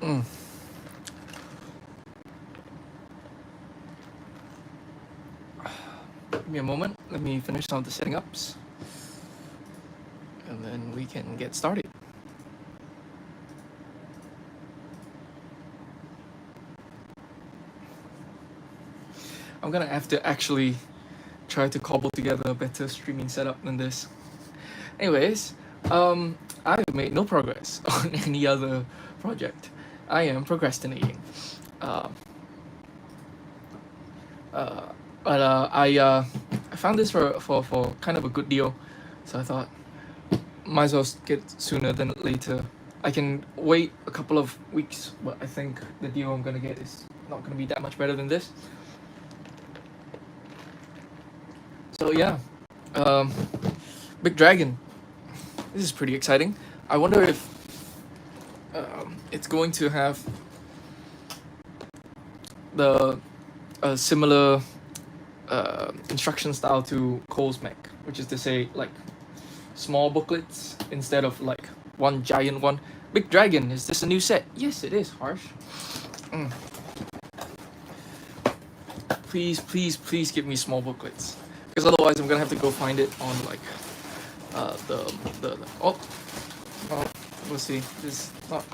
Mm. Give me a moment. Let me finish some of the setting ups, and then we can get started. I'm gonna have to actually try to cobble together a better streaming setup than this. Anyways, I've made no progress on any other project. I am procrastinating. Uh, I found this for kind of a good deal, so I thought might as well get sooner than later. I can wait a couple of weeks, but I think the deal I'm gonna get is not gonna be that much better than this. So yeah, um, Big Dragon. This is pretty exciting. I wonder if it's going to have the similar instruction style to Cole's Mech, which is to say, like small booklets instead of like one giant one. Big Dragon, is this a new set? Yes, it is, Harsh. Mm. Please, please, please give me small booklets, because otherwise I'm gonna have to go find it on like the oh, well, we'll see. This is not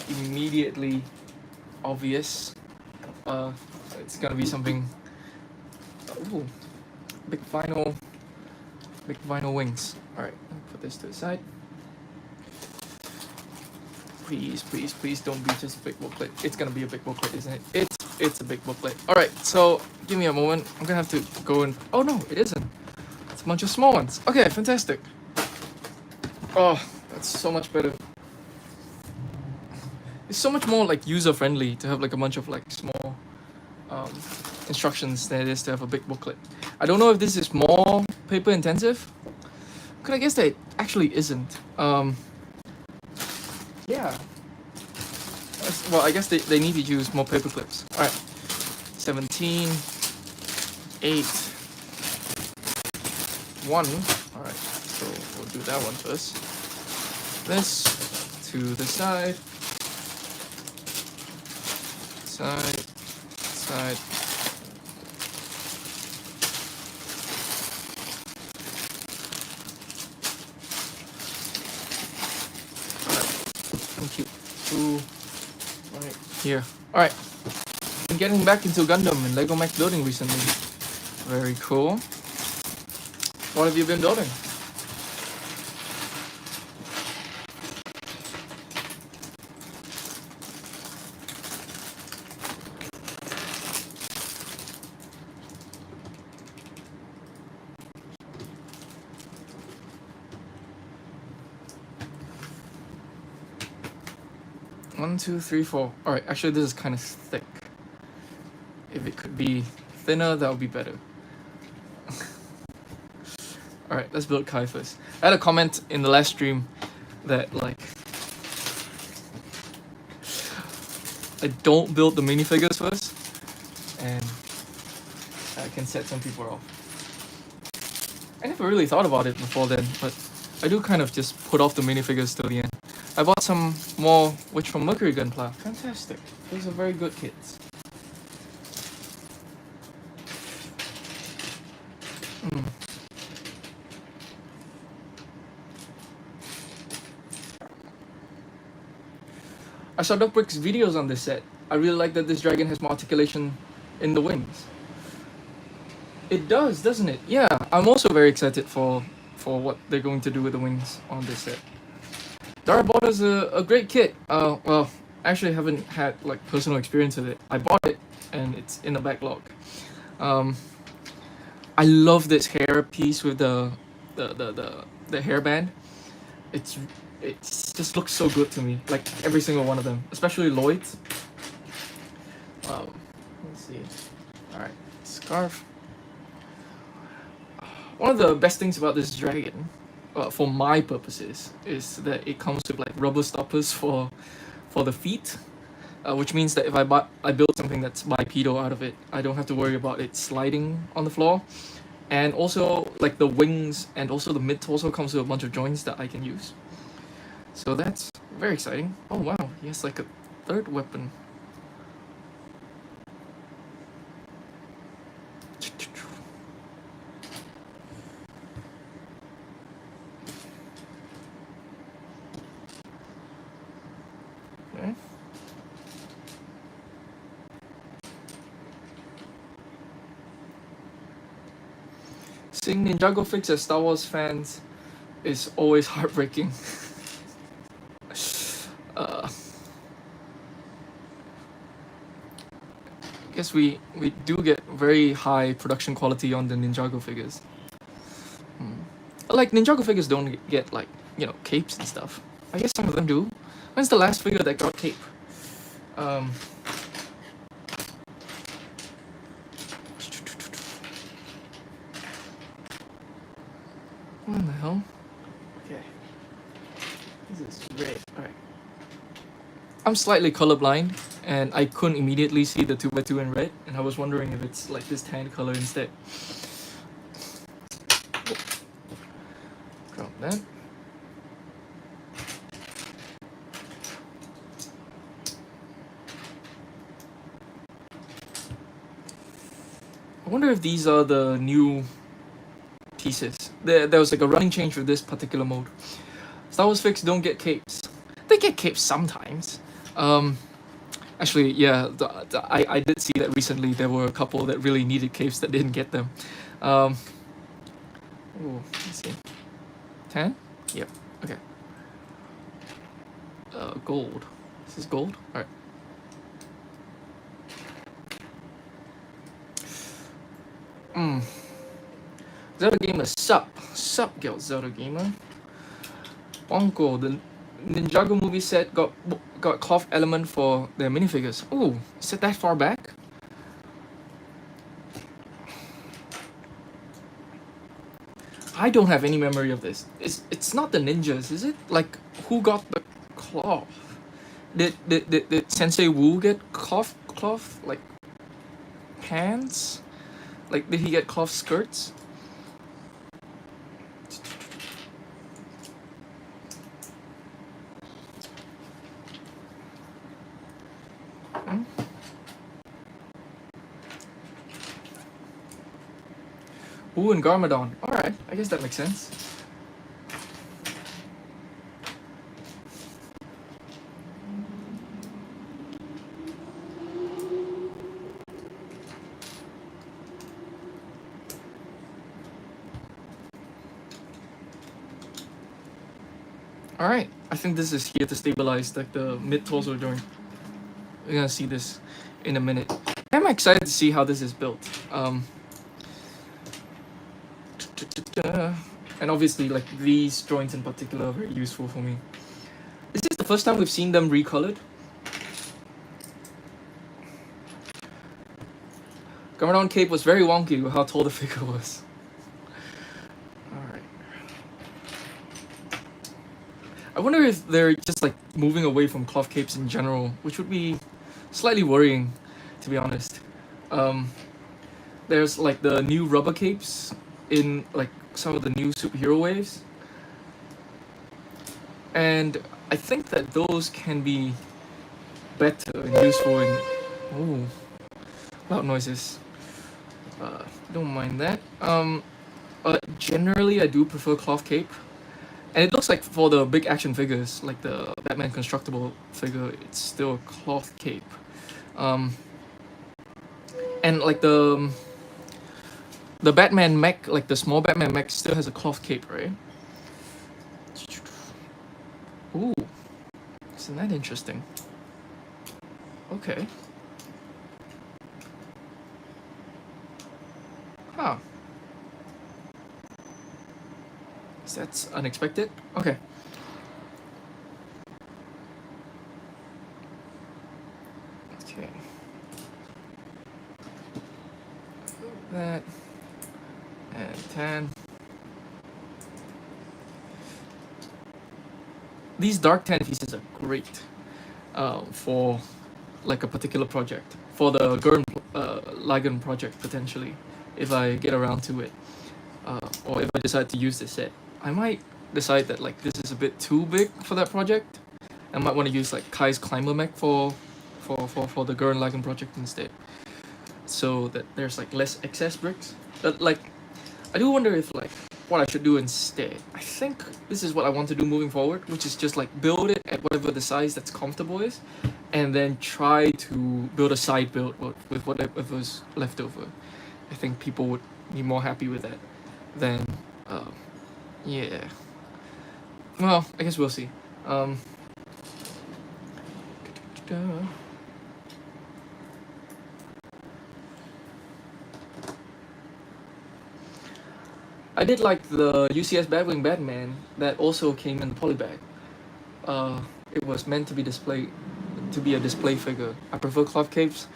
immediately obvious. It's gonna be something. Ooh, big vinyl wings. All right, put this to the side. Please, please, please don't be just a big booklet. It's gonna be a big booklet, isn't it? It's a big booklet. All right, so give me a moment. I'm gonna have to go and. Oh no, it isn't. It's a bunch of small ones. Okay, fantastic. Oh, that's so much better. It's so much more like user friendly to have like a bunch of like small instructions than it is to have a big booklet. I don't know if this is more paper intensive. Could I guess that it actually isn't. Yeah. Well, I guess they need to use more paper clips. All right. 17, 8, 1. All right. So we'll do that one first. This to the side. Side. Side. Thank you. Two right here. Alright. Been getting back into Gundam and Lego Mech building recently. Very cool. What have you been building? One, two, three, four. Alright, actually this is kind of thick. If it could be thinner, that would be better. Alright, let's build Kai first. I had a comment in the last stream that like I don't build the minifigures first, and I can set some people off. I never really thought about it before then, but I do kind of just put off the minifigures till the end. I bought some more Witch from Mercury Gunpla. Fantastic. Those are very good kits. I saw Duckbrick's videos on this set. I really like that this dragon has more articulation in the wings. It does, doesn't it? Yeah, I'm also very excited for what they're going to do with the wings on this set. Dara bought us a great kit. Well, actually haven't had like personal experience with it. I bought it and it's in the backlog. I love this hair piece with the hairband. It just looks so good to me. Like every single one of them, especially Lloyd's. Let's see. All right, scarf. One of the best things about this dragon, for my purposes, is that it comes with like rubber stoppers for the feet, which means that if I build something that's bipedal out of it, I don't have to worry about it sliding on the floor. And also, like the wings and also the mid torso comes with a bunch of joints that I can use. So that's very exciting. Oh wow, he has like a third weapon. Okay. Seeing Ninjago fix as Star Wars fans is always heartbreaking. I guess we do get very high production quality on the Ninjago figures. Like Ninjago figures don't get like, you know, capes and stuff. I guess some of them do. When's the last figure that got cape? What the hell? Okay. This is red. Alright. I'm slightly colorblind and I couldn't immediately see the 2x2 in red, and I was wondering if it's like this tan color instead. Drop that. I wonder if these are the new pieces. There was like a running change with this particular mode. Star Wars Fix don't get capes. They get capes sometimes. Actually, yeah, I did see that recently. There were a couple that really needed capes that didn't get them. Ooh, let's see. 10? Yep. Okay. Gold. This is gold? Alright. Zelda Gamer Sup girl Zelda Gamer. Bonko, the Ninjago movie set got cloth element for their minifigures. Ooh, is it that far back? I don't have any memory of this. It's not the ninjas, is it? Like, who got the cloth? Did Sensei Wu get cloth like pants? Like, did he get cloth skirts? Wu and Garmadon. Alright, I guess that makes sense. Alright, I think this is here to stabilize like the mid-torso joint. We're gonna see this in a minute. I'm excited to see how this is built. And obviously, like, these joints in particular are very useful for me. This is the first time we've seen them recolored. Garmadon cape was very wonky with how tall the figure was. Alright. I wonder if they're just like moving away from cloth capes in general, which would be slightly worrying, to be honest. There's like the new rubber capes in like some of the new superhero waves, and I think that those can be better and useful in loud noises. Don't mind that. Generally I do prefer cloth cape, and it looks like for the big action figures like the Batman constructible figure, it's still a cloth cape. And like the Batman mech, like the small Batman mech, still has a cloth cape, right? Ooh, isn't that interesting? Okay. Huh. That's unexpected. Okay. Okay. That. And 10. These dark tan pieces are great for like a particular project. For the Gurn Lagan project, potentially, if I get around to it. Or if I decide to use this set. I might decide that like this is a bit too big for that project, I might want to use like Kai's climber mech for the Gurren Lagann project instead, so that there's like less excess bricks. But like, I do wonder if like what I should do instead. I think this is what I want to do moving forward, which is just like build it at whatever the size that's comfortable is, and then try to build a side build with whatever's left over. I think people would be more happy with that than, yeah. Well, I guess we'll see. I did like the UCS Batwing Batman that also came in the polybag. It was meant to be a display figure. I prefer cloth capes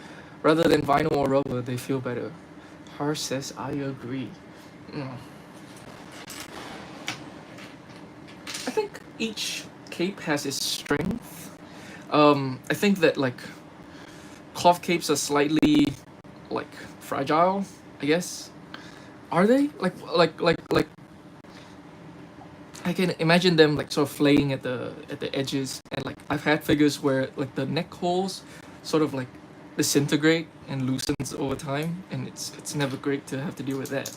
rather than vinyl or rubber. They feel better. Harsh says I agree. Mm. I think each cape has its strength. I think that like cloth capes are slightly like fragile, I guess. Are they? Like I can imagine them like sort of flaying at the edges, and like I've had figures where like the neck holes sort of like disintegrate and loosens over time, and it's never great to have to deal with that.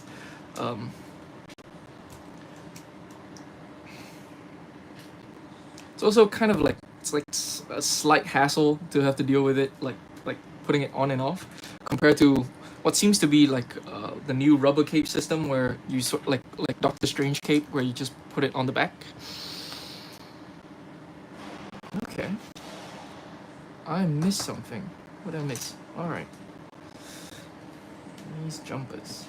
It's also kind of like it's like a slight hassle to have to deal with it, like putting it on and off, compared to what seems to be like the new rubber cape system, where you sort like Doctor Strange cape, where you just put it on the back. Okay, I missed something. What did I miss? All right, these jumpers.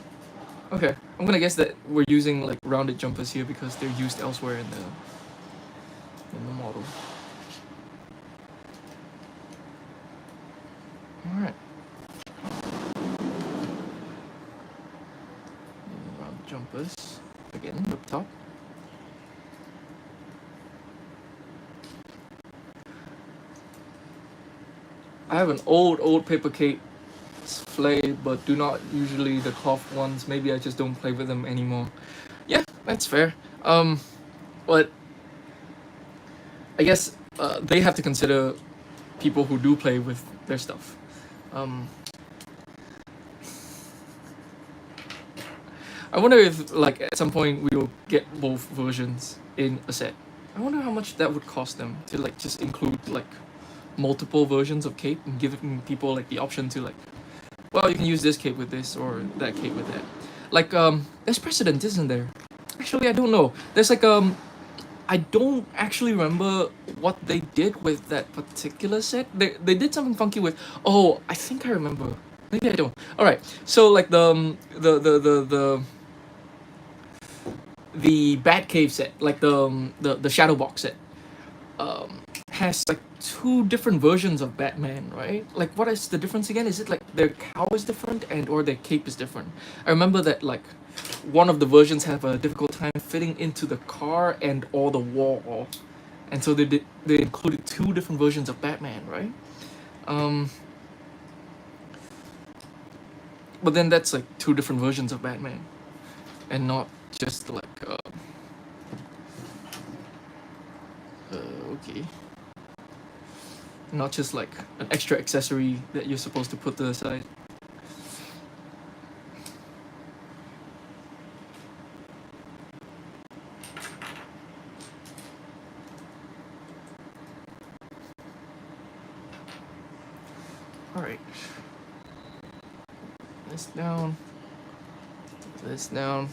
Okay, I'm gonna guess that we're using like rounded jumpers here because they're used elsewhere in the model. All right. Round jumpers again up top. I have an old paper cape flayed, but do not usually the cloth ones. Maybe I just don't play with them anymore. Yeah, that's fair. But I guess they have to consider people who do play with their stuff. I wonder if like at some point we will get both versions in a set. I wonder how much that would cost them to like just include like multiple versions of cape and giving people like the option to like, well, you can use this cape with this or that cape with that. Like there's precedent, isn't there? Actually, I don't know. There's like I don't actually remember what they did with that particular set. They did something funky with. Oh, I think I remember. Maybe I don't. All right. So like the Batcave set, like the Shadow Box set, has like two different versions of Batman, right? Like, what is the difference again? Is it like their cowl is different and or their cape is different? I remember that like one of the versions have a difficult time fitting into the car and or the wall, and so they included two different versions of Batman, right? But then that's like two different versions of Batman, and not just like okay, not just like an extra accessory that you're supposed to put to the side. All right, this down, this down.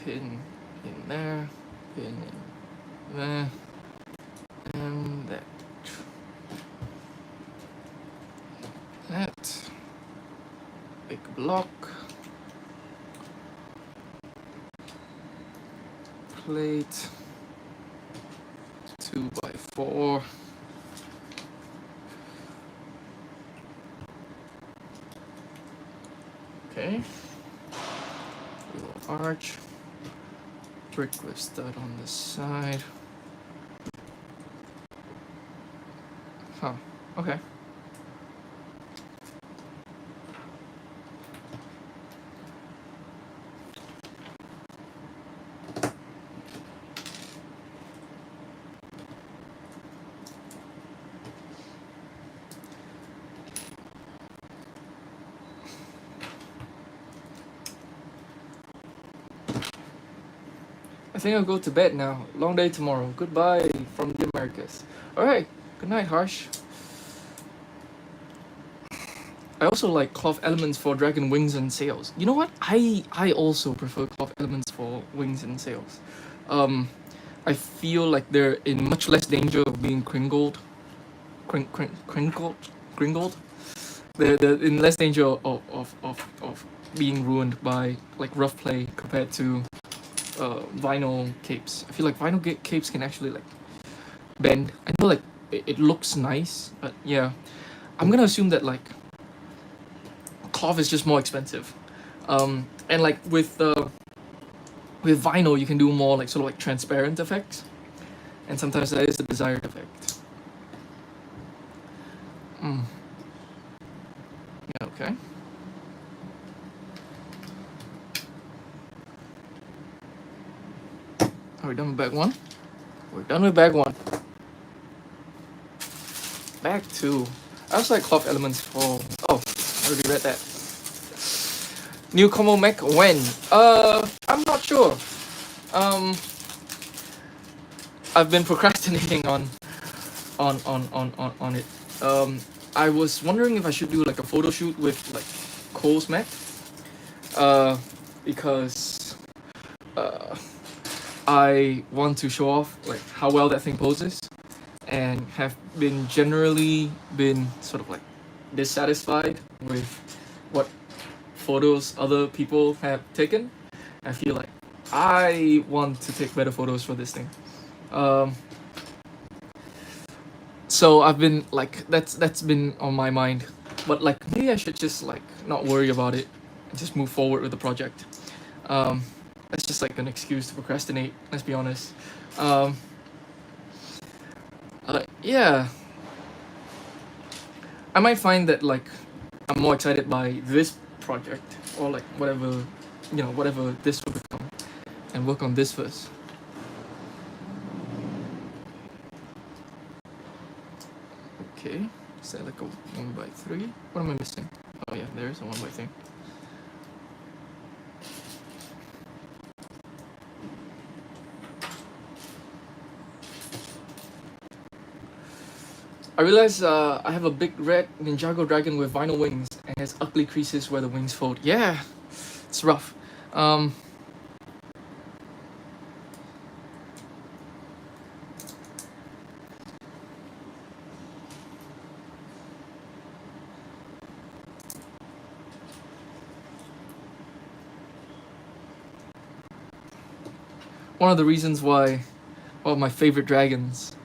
Pin in there, pin in there, and that. That. Big block. Plate. 2x4. Okay. Little arch. Brick with stud on the side. Huh. Okay. I think I'll go to bed now. Long day tomorrow. Goodbye from the Americas. Alright, good night, Harsh. I also like cloth elements for dragon wings and sails. You know what? I also prefer cloth elements for wings and sails. I feel like they're in much less danger of being crinkled. They're in less danger of being ruined by like rough play compared to vinyl capes. I feel like vinyl capes can actually like bend. I know like it looks nice, but yeah, I'm gonna assume that like cloth is just more expensive, and like with vinyl you can do more like sort of like transparent effects, and sometimes that is the desired effect. Yeah, okay. Are we done with bag one? We're done with bag one. Bag two. I also like cloth elements for. Oh, I already read that. New combo mech when? I'm not sure. I've been procrastinating on it. I was wondering if I should do like a photo shoot with like Cole's mech. Because I want to show off like how well that thing poses, and have been generally been sort of like dissatisfied with what photos other people have taken. I feel like I want to take better photos for this thing. So I've been like that's been on my mind, but like maybe I should just like not worry about it and just move forward with the project. That's just like an excuse to procrastinate. Let's be honest. Yeah, I might find that like I'm more excited by this project or like whatever, whatever this will become, and work on this first. Okay, is that like a 1x3? What am I missing? Oh yeah, there is a 1x3. I realize I have a big red Ninjago dragon with vinyl wings and has ugly creases where the wings fold. Yeah, it's rough. One of the reasons why one of my favorite dragons,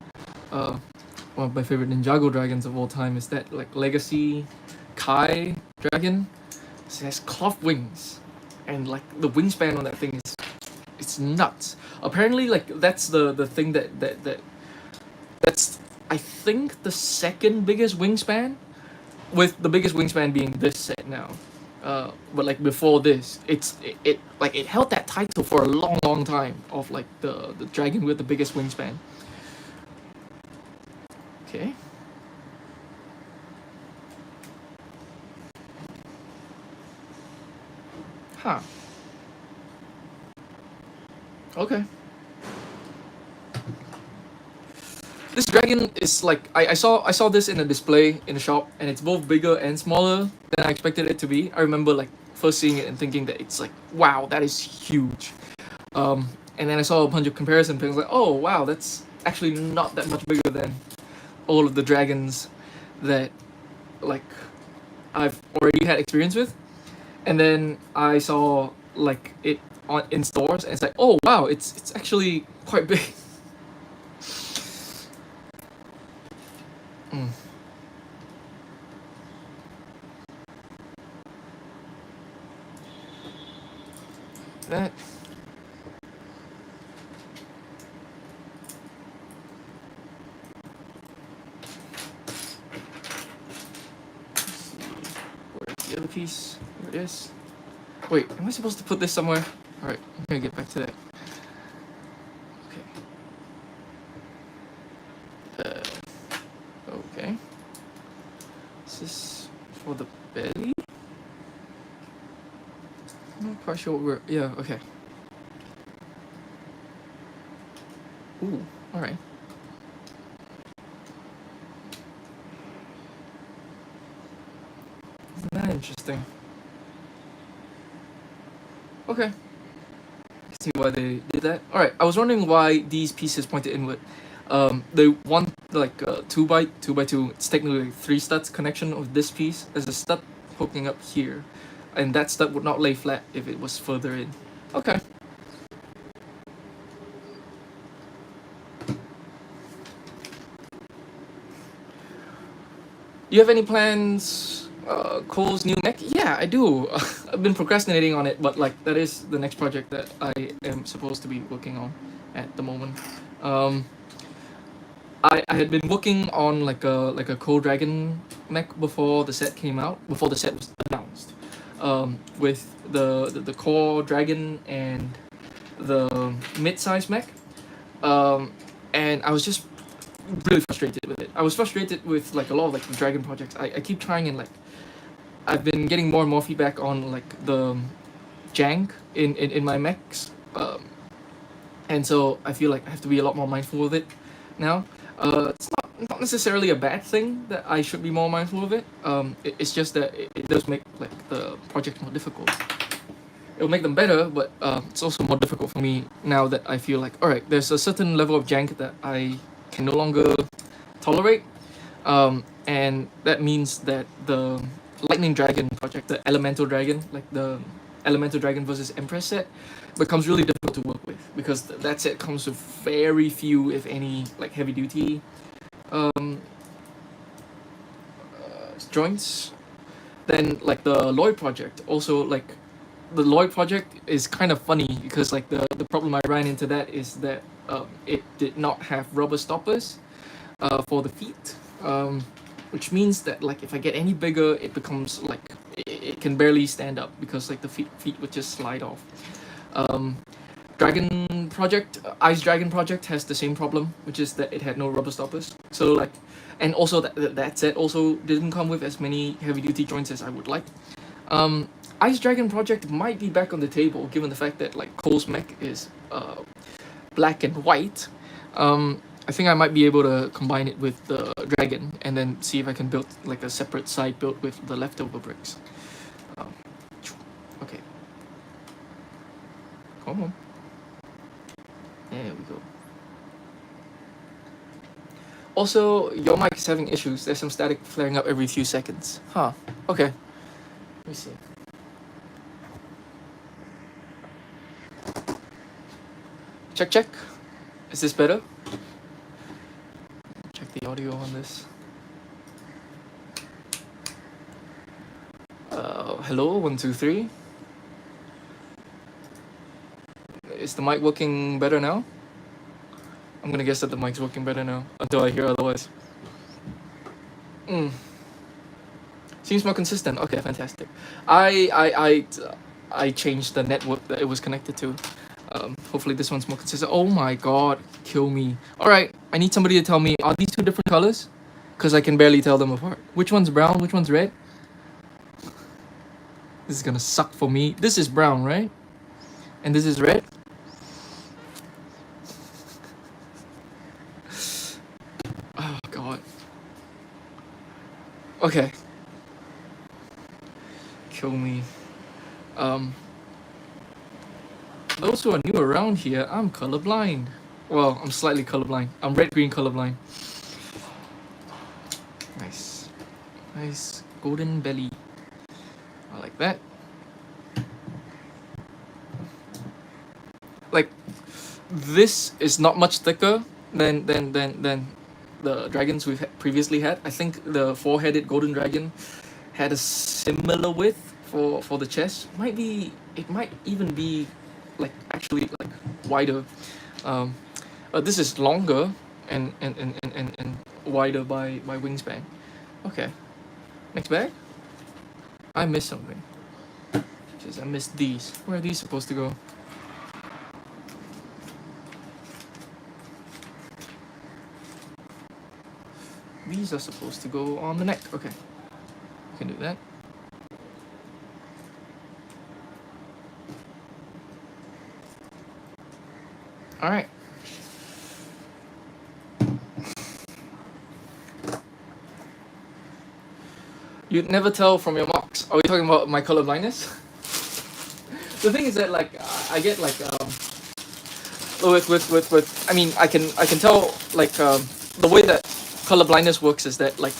one of my favorite Ninjago dragons of all time is that like Legacy Kai dragon. It has cloth wings, and like the wingspan on that thing is it's nuts. Apparently, like that's the thing that's I think the second biggest wingspan, with the biggest wingspan being this set now. But like before this, it like it held that title for a long time of like the dragon with the biggest wingspan. Okay. Huh. Okay. This dragon is like I saw this in a display in the shop, and it's both bigger and smaller than I expected it to be. I remember like first seeing it and thinking that it's like, wow, that is huge. And then I saw a bunch of comparison things like, oh wow, that's actually not that much bigger than all of the dragons that like I've already had experience with. And then I saw like it on in stores, and it's like, oh wow, it's actually quite big. Mm. That. Where's the other piece? Here it is. Wait, am I supposed to put this somewhere? Alright, I'm gonna get back to that. Okay. Okay. Is this for the belly? I'm not quite sure what we're. Yeah, okay. Ooh, alright. Isn't that interesting? Okay. I see why they did that. Alright, I was wondering why these pieces pointed inward. The one, like, 2x2, it's technically like 3 studs connection of this piece. There's a stud poking up here. And that stud would not lay flat if it was further in. Okay. Do you have any plans? Cole's new mech? Yeah, I do. I've been procrastinating on it, but like that is the next project that I am supposed to be working on at the moment. Um, I had been working on like a Cole Dragon mech before the set came out, before the set was announced, with the core dragon and the mid-size mech, and I was just really frustrated with it. I was frustrated with like a lot of like the dragon projects. I keep trying and like I've been getting more and more feedback on like the jank in my mechs, and so I feel like I have to be a lot more mindful of it now. It's not necessarily a bad thing that I should be more mindful of it. It's just that it does make like the project more difficult. It'll make them better, but it's also more difficult for me now that I feel like, all right, there's a certain level of jank that I can no longer tolerate, and that means that the Lightning Dragon project, the Elemental Dragon, like the Elemental Dragon versus Empress set, becomes really difficult to work with because that set comes with very few, if any, like heavy duty joints. Then like the Lloyd project, also like the Lloyd project is kind of funny because like the problem I ran into that is that it did not have rubber stoppers for the feet, which means that like if I get any bigger, it becomes like it can barely stand up because like the feet would just slide off. Um, Dragon Project, Ice Dragon Project has the same problem, which is that it had no rubber stoppers. So like, and also that set also didn't come with as many heavy duty joints as I would like. Ice Dragon Project might be back on the table given the fact that like Cole's mech is black and white. I think I might be able to combine it with the dragon and then see if I can build like a separate side built with the leftover bricks. Um, okay. Come on. There we go. Also, your mic is having issues. There's some static flaring up every few seconds. Huh. Okay. Let me see. Check, check. Is this better? Check the audio on this. Hello, 1, 2, 3. Is the mic working better now? I'm gonna guess that the mic's working better now until I hear otherwise. Seems more consistent. Okay, fantastic. I changed the network that it was connected to. Hopefully this one's more consistent. Oh my god, kill me. Alright, I need somebody to tell me, are these two different colors? Because I can barely tell them apart. Which one's brown, which one's red? This is gonna suck for me. This is brown, right? And this is red? Oh god. Okay. Kill me. Those who are new around here, I'm colorblind. Well, I'm slightly colorblind. I'm red-green colorblind. Nice. Nice golden belly. I like that. Like, this is not much thicker than the dragons we've previously had. I think the four-headed golden dragon had a similar width for the chest. It might even be like actually like wider. But this is longer and wider by wingspan. Okay. Next bag? I missed something. Just I missed these. Where are these supposed to go? These are supposed to go on the neck. Okay. We can do that. Alright. You'd never tell from your marks. Are we talking about my color blindness? The thing is that like I get like with I mean I can tell like the way that color blindness works is that like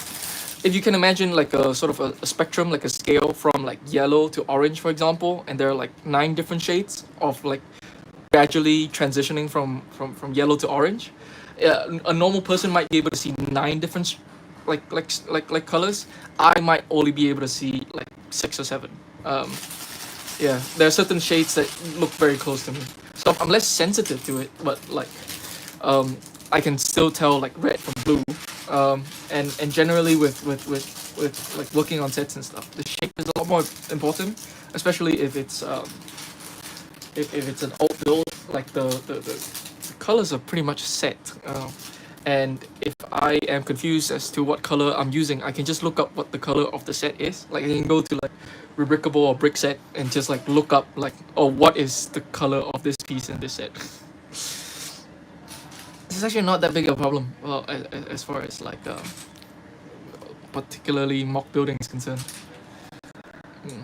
if you can imagine like a sort of a spectrum, like a scale from like yellow to orange, for example, and there are like 9 different shades of like gradually transitioning from yellow to orange. A normal person might be able to see 9 different like colors. I might only be able to see like 6 or 7. Yeah, there are certain shades that look very close to me, so I'm less sensitive to it. But like, I can still tell like red from blue. And generally with like working on sets and stuff, the shape is a lot more important, especially if it's if it's an old build. Like the colors are pretty much set. And if I am confused as to what color I'm using, I can just look up what the color of the set is. Like I can go to like Rubricable or Brick Set and just like look up like, oh, what is the color of this piece in this set. It's actually not that big of a problem. Well, as far as like particularly mock building is concerned. Mm.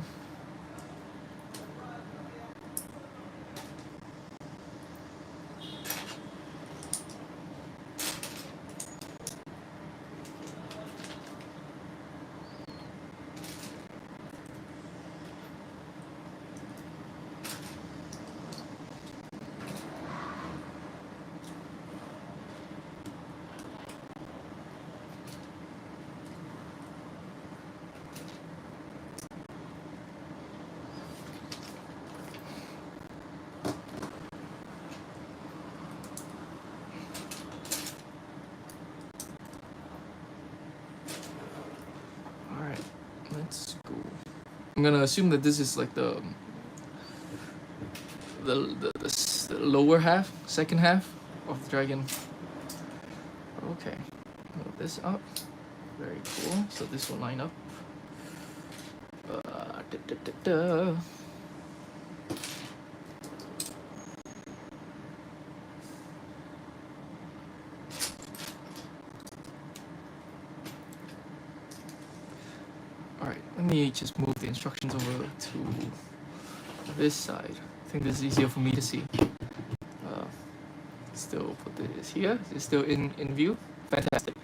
Alright, let's go. I'm gonna assume that this is like the lower half, second half of the dragon. Okay, move this up. Very cool. So this will line up. Da, da, da, da. Alright, let me just move the instructions over to this side. I think this is easier for me to see. Still put this here. It's still in view. Fantastic.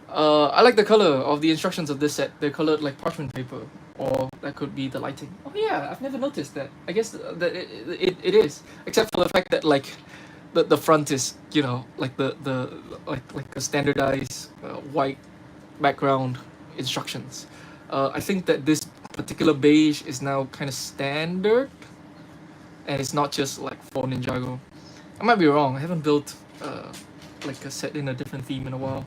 I like the color of the instructions of this set. They're colored like parchment paper, or that could be the lighting. Oh yeah, I've never noticed that. I guess that it is, except for the fact that like the front is, you know, like the like a standardized white background instructions. I think that this particular beige is now kind of standard, and it's not just like for Ninjago. I might be wrong. I haven't built like a set in a different theme in a while.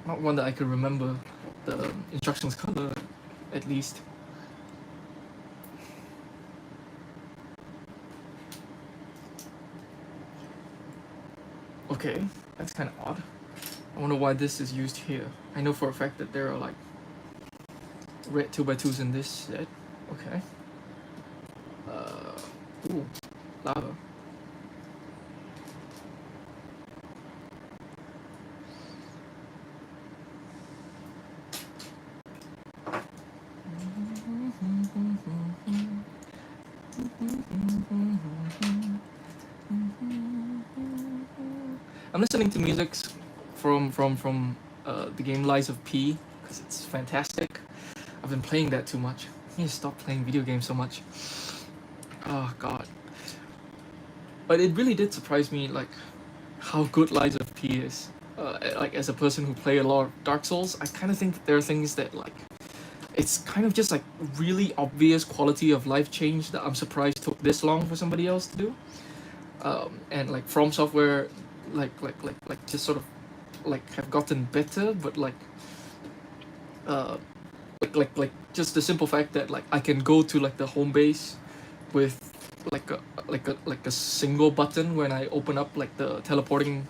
Not one that I could remember the instructions color, at least. Okay, that's kind of odd. I wonder why this is used here. I know for a fact that there are like red 2x2s in this set. Okay. Ooh, lava. I'm listening to music from the game Lies of P because it's fantastic. I've been playing that too much. I need to stop playing video games so much. Oh god. But it really did surprise me like how good Lies of P is. Like as a person who play a lot of Dark Souls, I kind of think that there are things that like it's kind of just like really obvious quality of life change that I'm surprised took this long for somebody else to do. And like From Software like just sort of like have gotten better, but like just the simple fact that like I can go to like the home base with like a single button when I open up like the teleporting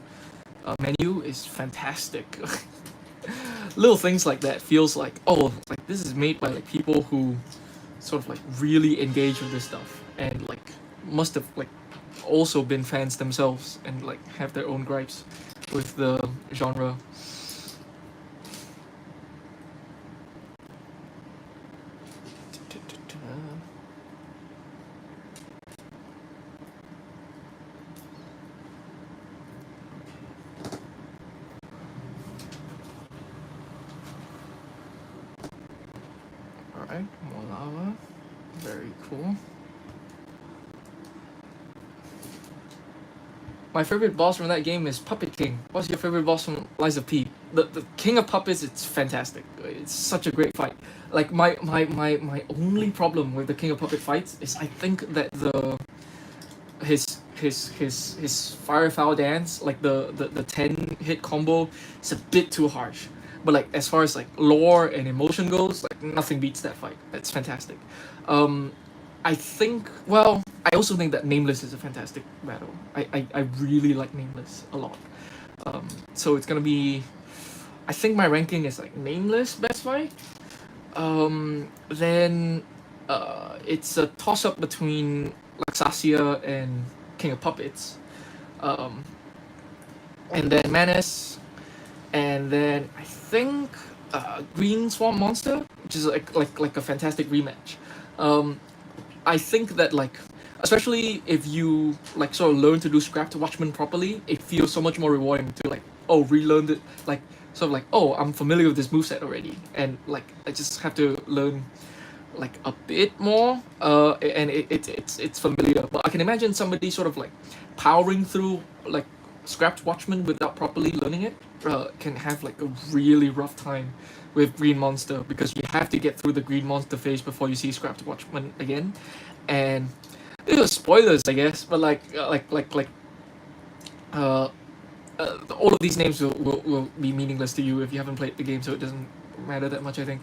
menu is fantastic. Little things like that feels like, oh, like this is made by like people who sort of like really engage with this stuff and like must have like also been fans themselves and like have their own gripes with the genre. Alright, more lava. Very cool. My favorite boss from that game is Puppet King. What's your favorite boss from Lies of P? The King of Puppets, it's fantastic. It's such a great fight. Like my only problem with the King of Puppet fights is I think that his fire foul dance, like the 10 hit combo, is a bit too harsh. But like as far as like lore and emotion goes, like nothing beats that fight. It's fantastic. I think, well, I also think that Nameless is a fantastic battle. I really like Nameless a lot. So it's gonna be, I think my ranking is like Nameless best fight. Then it's a toss up between Laxasia and King of Puppets. And then Menace, and then I think Green Swamp Monster, which is like a fantastic rematch. I think that like, especially if you like sort of learn to do Scrapped Watchman properly, it feels so much more rewarding to like, oh, relearn it, like sort of like, oh, I'm familiar with this moveset already, and like I just have to learn like a bit more, and it's familiar. But I can imagine somebody sort of like powering through like Scrapped Watchman without properly learning it can have like a really rough time with Green Monster, because you have to get through the Green Monster phase before you see Scrapped Watchman again. And these are spoilers, I guess, but uh, all of these names will be meaningless to you if you haven't played the game, so it doesn't matter that much, I think.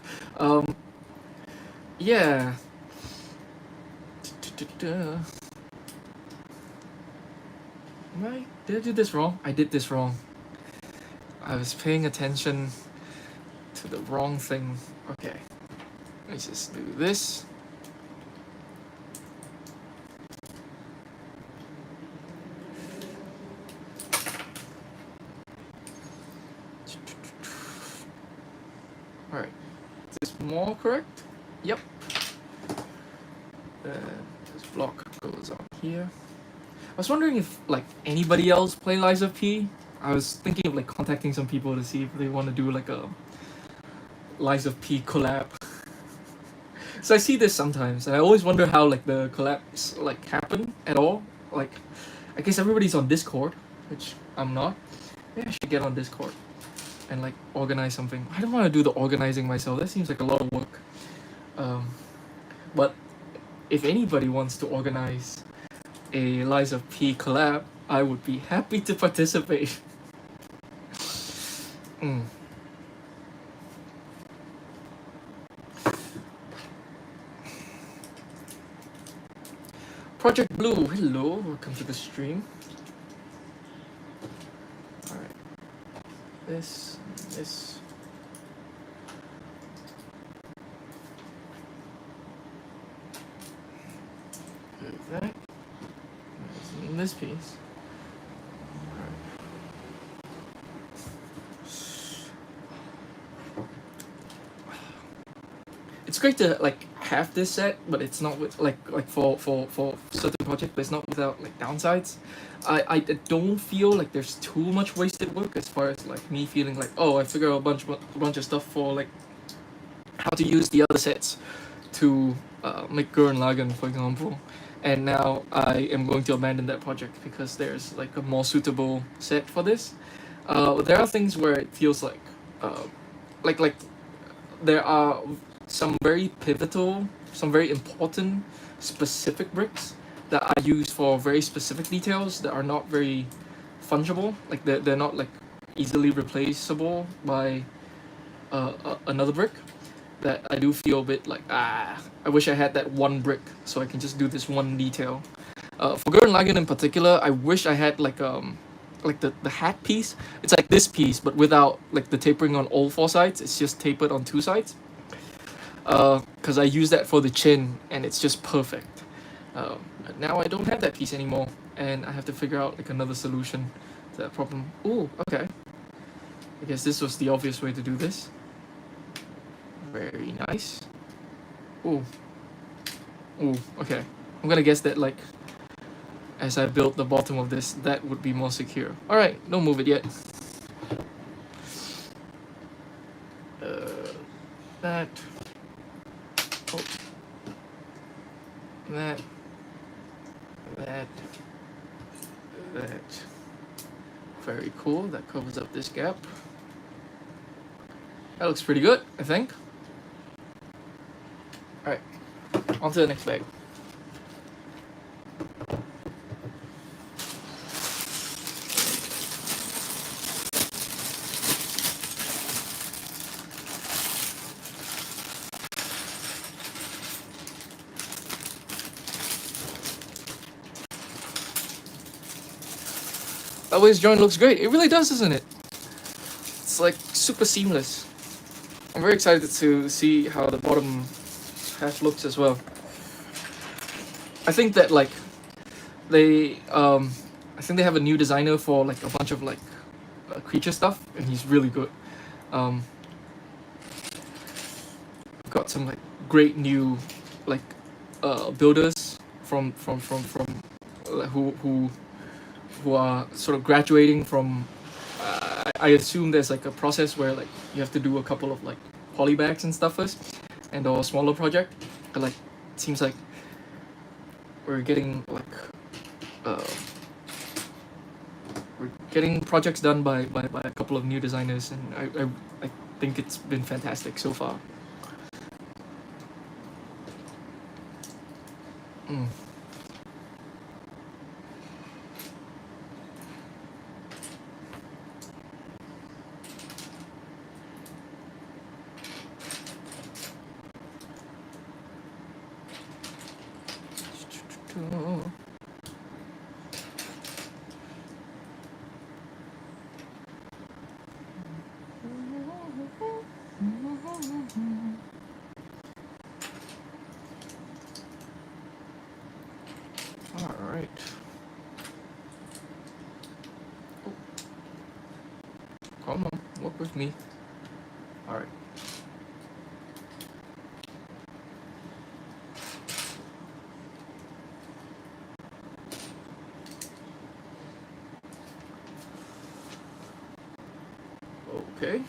Yeah. Right? Did I do this wrong? I did this wrong. I was paying attention to the wrong thing. Okay. Let's just do this. Alright. Is this more correct? Yep. This block goes on here. I was wondering if like anybody else play Lies of P. I was thinking of like contacting some people to see if they want to do like a Lies of P collab. So I see this sometimes, and I always wonder how like the collabs like happen at all. Like, I guess everybody's on Discord, which I'm not. Maybe I should get on Discord and like organize something. I don't want to do the organizing myself. That seems like a lot of work. But if anybody wants to organize a Lies of P collab, I would be happy to participate. Project Blue, hello, welcome to the stream. Alright. This. Do that. In this piece. It's great to like have this set, but it's not with like for certain projects, but it's not without like downsides. I don't feel like there's too much wasted work as far as like me feeling like, oh, I figured out a bunch of stuff for like how to use the other sets to make Gurren Lagann, for example. And now I am going to abandon that project because there's like a more suitable set for this. There are things where it feels like there are some very pivotal, some very important, specific bricks that I use for very specific details that are not very fungible. Like they're not like easily replaceable by another brick. That I do feel a bit like, I wish I had that one brick so I can just do this one detail. For Gurren Lagann in particular, I wish I had like the hat piece. It's like this piece, but without like the tapering on all four sides. It's just tapered on two sides. Because I use that for the chin, and it's just perfect. But now I don't have that piece anymore, and I have to figure out like another solution to that problem. Ooh, okay. I guess this was the obvious way to do this. Very nice. Ooh. Ooh, okay. I'm gonna guess that like as I build the bottom of this, that would be more secure. Alright, don't move it yet. That. that, that, that. Very cool. That covers up this gap. That looks pretty good, I think. Alright, on to the next bag. That waist joint looks great. It really does, doesn't it? It's like super seamless. I'm very excited to see how the bottom half looks as well. I think that like they I think they have a new designer for like a bunch of like creature stuff, and he's really good. Got some like great new like builders from who are sort of graduating from. I assume there's like a process where like you have to do a couple of like polybags and stuff first, and or a smaller project. But like it seems like we're getting like we're getting projects done by a couple of new designers, and I think it's been fantastic so far. All right. Come on, work with me. All right. Okay.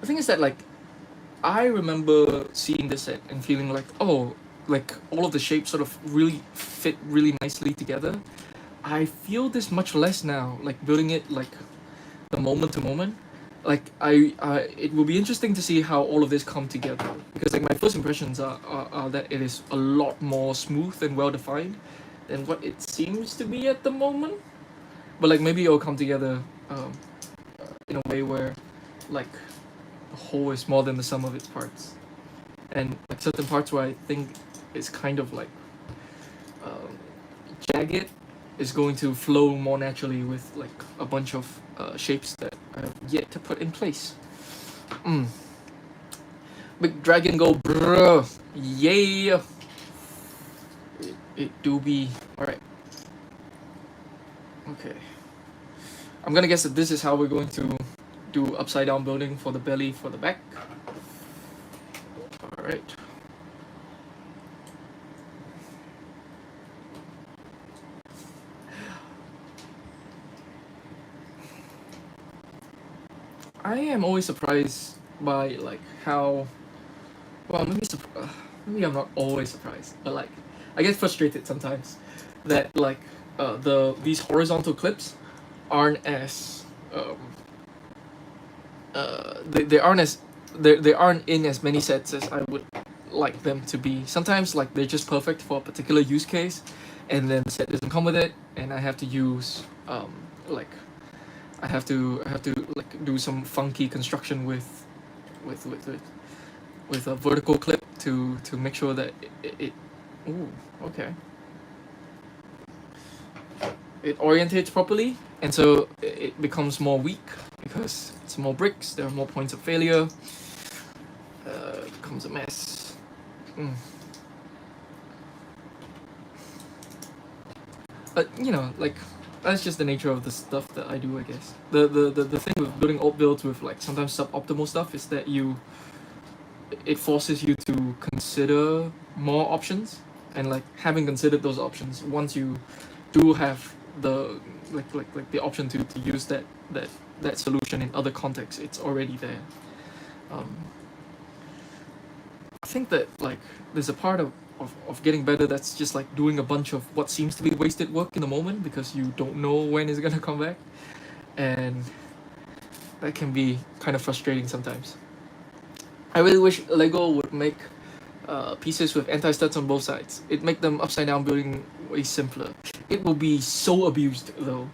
The thing is that like I remember seeing this set and feeling like, oh, like all of the shapes sort of really fit really nicely together. I feel this much less now, like building it like the moment to moment. Like it will be interesting to see how all of this come together, because like my first impressions are that it is a lot more smooth and well defined than what it seems to be at the moment. But like maybe it'll come together in a way where like the whole is more than the sum of its parts, and like certain parts where I think it's kind of like jagged is going to flow more naturally with like a bunch of shapes that I have yet to put in place. Big dragon go, bro. Yeah. It do be. Alright. Okay. I'm gonna guess that this is how we're going to do upside down building for the belly for the back. Alright. I am always surprised by like how, well, maybe I'm not always surprised, but like I get frustrated sometimes that like these horizontal clips aren't as they aren't as they aren't in as many sets as I would like them to be. Sometimes like they're just perfect for a particular use case, and then the set doesn't come with it, and I have to use like I have to like do some funky construction with a vertical clip to make sure that it ooh, okay, it orientates properly, and so it becomes more weak because it's more bricks, there are more points of failure. It becomes a mess. But you know, like that's just the nature of the stuff that I do, I guess. The thing with building alt builds with like sometimes suboptimal stuff is that it forces you to consider more options, and like having considered those options, once you do have the like the option to use that solution in other contexts, it's already there. think that like there's a part of getting better that's just like doing a bunch of what seems to be wasted work in the moment because you don't know when it's gonna come back, and that can be kind of frustrating sometimes. I really wish Lego would make pieces with anti-studs on both sides. It make them upside down building way simpler. It will be so abused though.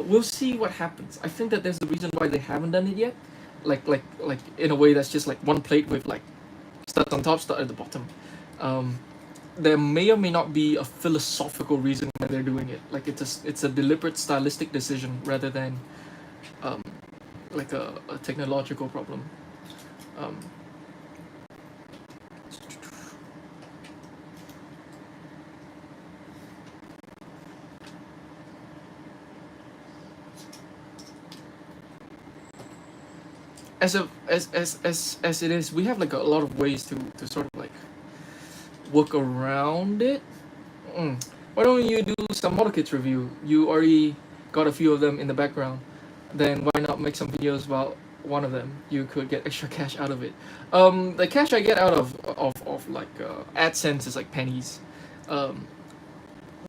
We'll see what happens. I think that there's a reason why they haven't done it yet. Like in a way that's just like one plate with like studs on top, stud at the bottom. There may or may not be a philosophical reason why they're doing it. Like it's a deliberate stylistic decision rather than um, like a technological problem. Um, as it is, we have like a lot of ways to sort of like work around it. Why don't you do some model kits review? You already got a few of them in the background. Then why not make some videos about one of them? You could get extra cash out of it. The cash I get out of like AdSense is like pennies. Um,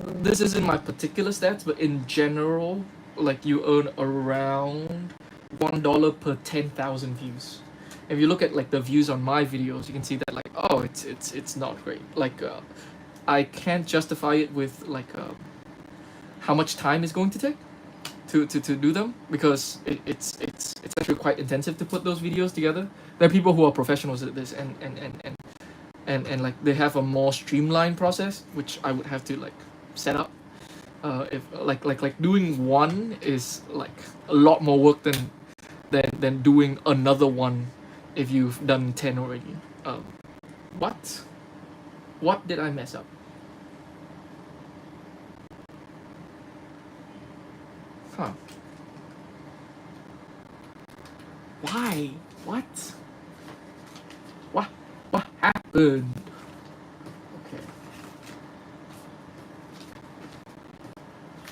this isn't my particular stats, but in general, like you earn around $1 per 10,000 views. If you look at like the views on my videos, you can see that like oh it's not great. Like I can't justify it with like how much time it's going to take to do them because it's actually quite intensive to put those videos together. There are people who are professionals at this and like they have a more streamlined process which I would have to like set up. If like doing one is like a lot more work than doing another one if you've done 10 already. What did I mess up? Huh. Why? What? What happened? Okay.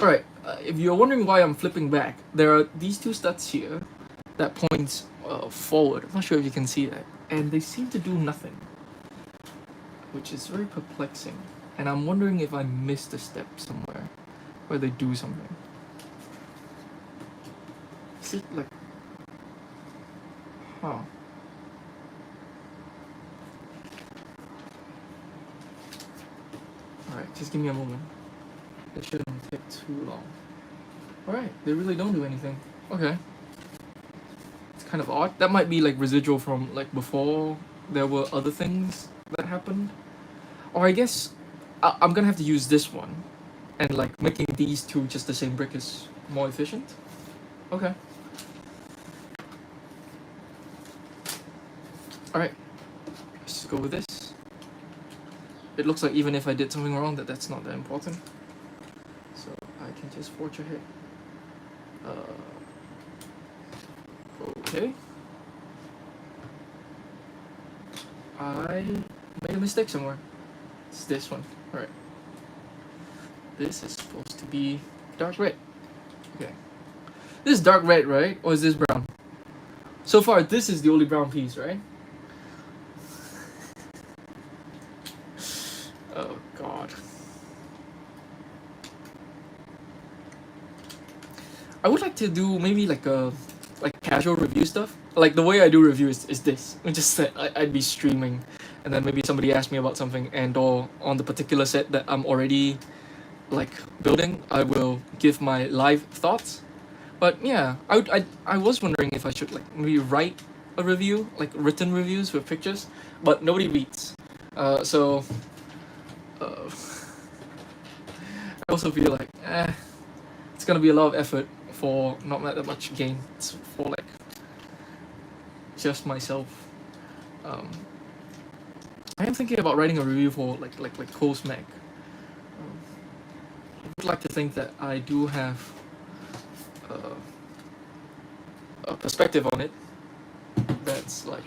Alright, if you're wondering why I'm flipping back, there are these two studs here that points forward. I'm not sure if you can see that. And they seem to do nothing, which is very perplexing. And I'm wondering if I missed a step somewhere where they do something. Is it like... Huh. Alright, just give me a moment. It shouldn't take too long. Alright, they really don't do anything. Okay. It's kind of odd. That might be like residual from like before there were other things that happened. Or I guess I'm gonna have to use this one. And like making these two just the same brick is more efficient. Okay. Alright. Let's go with this. It looks like even if I did something wrong that's not that important. So I can just forge ahead. Okay. I made a mistake somewhere. It's this one. Alright. This is supposed to be dark red. Okay. This is dark red, right? Or is this brown? So far, this is the only brown piece, right? Oh god. I would like to do maybe like a casual review stuff. Like the way I do review is this. Just that I'd be streaming and then maybe somebody asked me about something and or on the particular set that I'm already like building, I will give my live thoughts. But yeah, I was wondering if I should like maybe write a review, like written reviews with pictures, but nobody reads. So I also feel like it's gonna be a lot of effort for not that much gain. It's for like just myself. I am thinking about writing a review for like Coast Mac. I would like to think that I do have a perspective on it that's like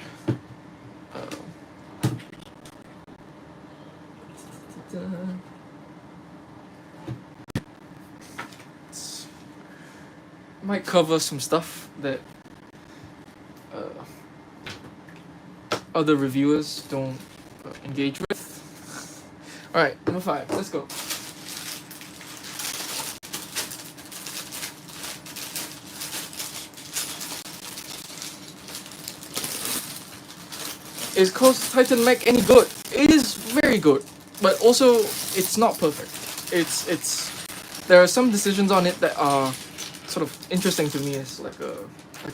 might cover some stuff that other reviewers don't engage with. All right, number 5. Let's go. Is Coast Titan mech any good? It is very good, but also it's not perfect. It's there are some decisions on it that are sort of interesting to me as like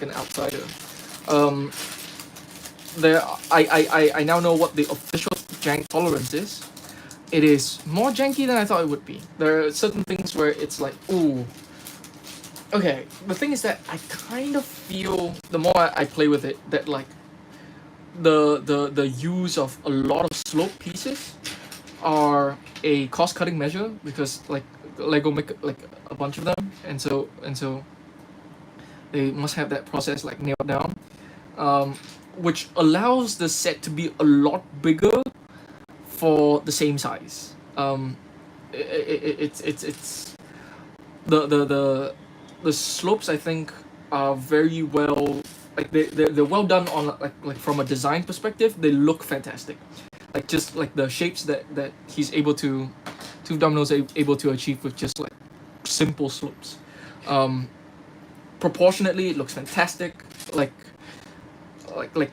an outsider. Um, there I now know what the official jank tolerance is. It is more janky than I thought it would be. There are certain things where it's like, ooh. Okay, the thing is that I kind of feel the more I play with it that like the use of a lot of slope pieces are a cost cutting measure because like Lego make like a bunch of them and so they must have that process like nailed down, which allows the set to be a lot bigger for the same size. It's the slopes I think are very well like they're well done on like from a design perspective. They look fantastic, like just like the shapes that he's able to Tooth Domino's able to achieve with just like simple slopes. Proportionately it looks fantastic. Like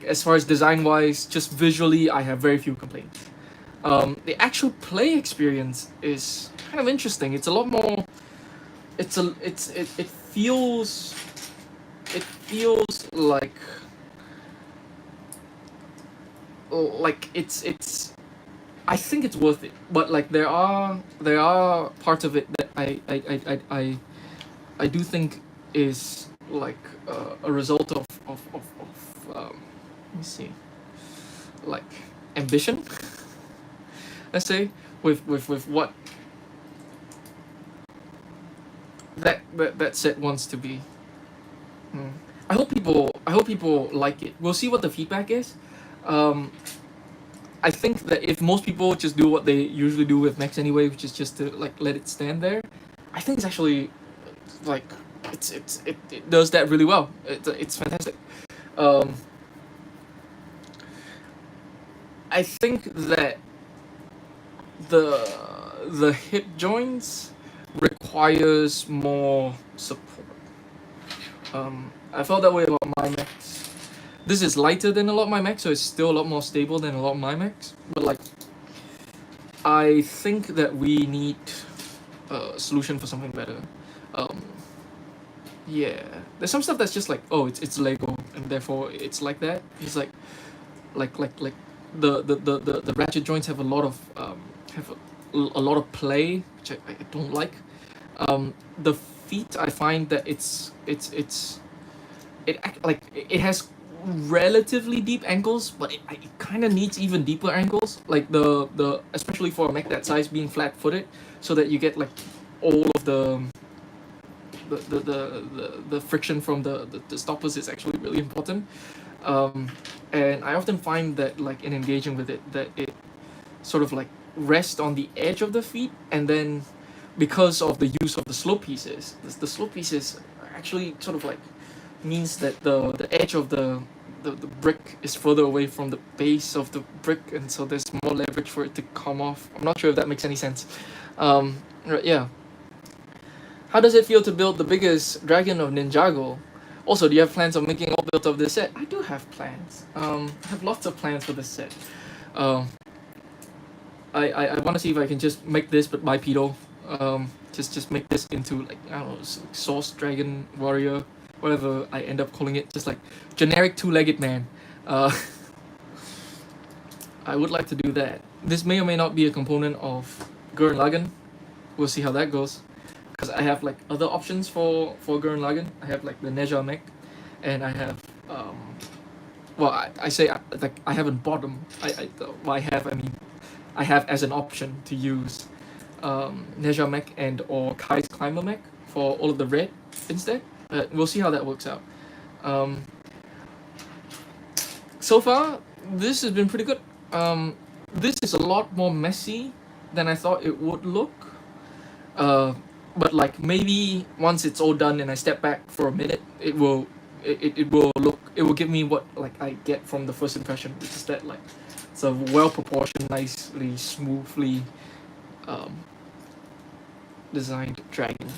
as far as design wise, just visually I have very few complaints. The actual play experience is kind of interesting. It's a lot more. It feels like it's I think it's worth it, but like there are parts of it that I do think is like a result of let me see, like ambition, let's say, with what that set wants to be. I hope people like it. We'll see what the feedback is. I think that if most people just do what they usually do with mechs anyway, which is just to like let it stand there, I think it's actually like it does that really well. It's fantastic. I think that the hip joints requires more support. I felt that way about my mechs. This is lighter than a lot of my mechs, so it's still a lot more stable than a lot of my mechs. But like, I think that we need a solution for something better. Yeah, there's some stuff that's just like, oh, it's Lego, and therefore it's like that. It's like the ratchet joints have a lot of a lot of play, which I don't like. The feet, I find that it has relatively deep ankles, but it kind of needs even deeper ankles. Like the especially for a mech that size, being flat-footed, so that you get like all of the friction from the stoppers is actually really important. And I often find that like in engaging with it, that it sort of like rests on the edge of the feet, and then because of the use of the slope pieces, the slope pieces actually sort of like means that the edge of the brick is further away from the base of the brick, and so there's more leverage for it to come off. I'm not sure if that makes any sense. Right, yeah. How does it feel to build the biggest dragon of Ninjago? Also, do you have plans of making all built of this set? I do have plans. I have lots of plans for this set. I want to see if I can just make this but bipedal. Just make this into like, I don't know, Source Dragon Warrior, whatever I end up calling it, just like generic two-legged man. I would like to do that. This may or may not be a component of Gurren Lagann. We'll see how that goes. Because I have like other options for Gurren Lagann. I have like the Neja mech, and I have well, I say like I haven't bought them. I have as an option to use Neja mech and or Kai's Climber mech for all of the red instead. We'll see how that works out. So far, this has been pretty good. This is a lot more messy than I thought it would look. But like maybe once it's all done and I step back for a minute, it will give me what like I get from the first impression, which is that like It's a well proportioned, nicely, smoothly designed dragon.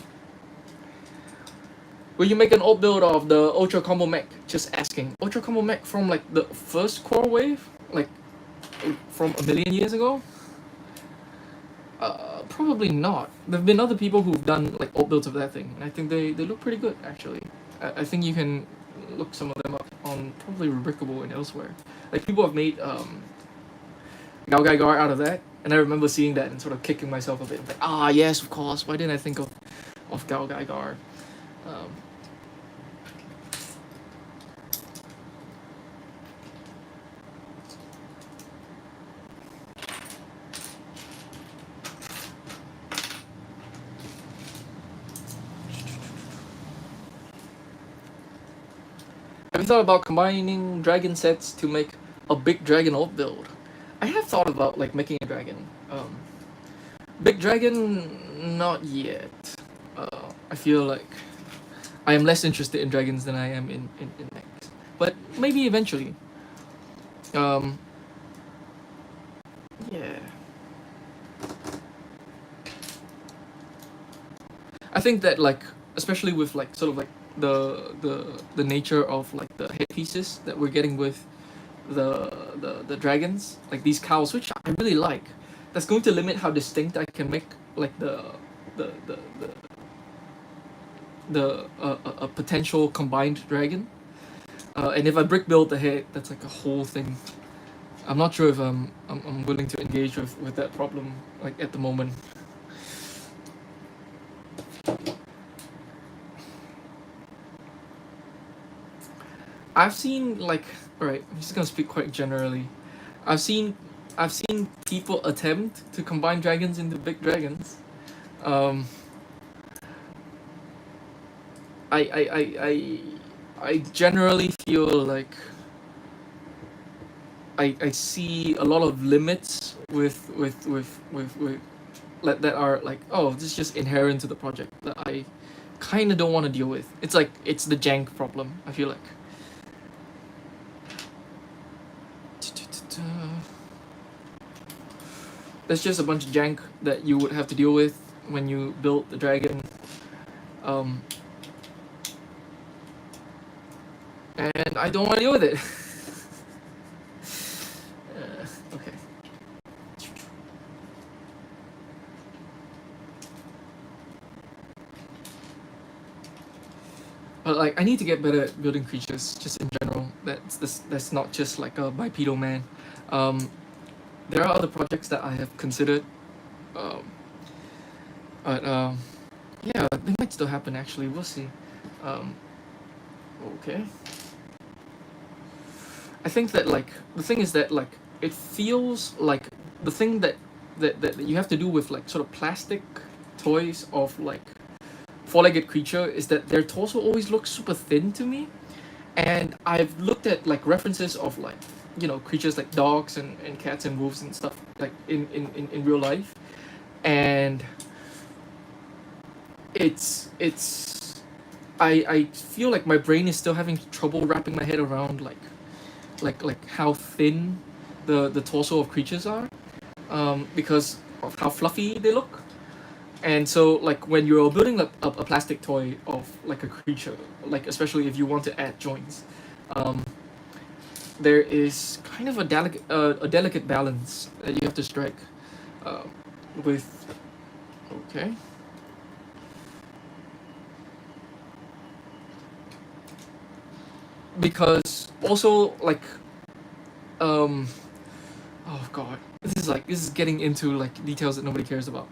Will you make an old build of the Ultra Combo Mech? Just asking. Ultra Combo Mech from like the first core wave, like from a million years ago. Probably not. There've been other people who've done like old builds of that thing, and I think they look pretty good actually. I think you can look some of them up on probably Rubricable and elsewhere. Like people have made Gao Gai Gar out of that, and I remember seeing that and sort of kicking myself a bit. Like, ah, yes, of course. Why didn't I think of Gao Gai Gar? Have you thought about combining dragon sets to make a big dragon alt build? I have thought about like making a dragon. Big dragon, not yet. I feel like I am less interested in dragons than I am in mechs. But maybe eventually. Yeah. I think that like, especially with like sort of like the nature of like the headpieces that we're getting with the dragons, like these cows, which I really like. That's going to limit how distinct I can make like the the the a potential combined dragon. And if I brick build the head, that's like a whole thing. I'm not sure if I'm willing to engage with that problem like at the moment. I've seen like, alright, I'm just gonna speak quite generally. I've seen I've seen people attempt to combine dragons into big dragons. Um, I generally feel like I see a lot of limits with like that are like, oh, this is just inherent to the project that I kind of don't want to deal with. It's like it's the jank problem. I feel like. There's just a bunch of jank that you would have to deal with when you build the dragon. And I don't want to deal with it. Okay. But like, I need to get better at building creatures, just in general. That's not just like a bipedal man. There are other projects that I have considered, but yeah, they might still happen. Actually, we'll see. Okay. I think that like the thing is that like it feels like the thing that you have to do with like sort of plastic toys of like four-legged creature is that their torso always looks super thin to me, and I've looked at like references of like, you know, creatures like dogs and cats and wolves and stuff like in real life, and it's I feel like my brain is still having trouble wrapping my head around like how thin the torso of creatures are, because of how fluffy they look. And so like when you're building like a plastic toy of like a creature, like especially if you want to add joints, there is kind of a delicate balance that you have to strike, with. Okay. Because also like, oh god, this is getting into like details that nobody cares about.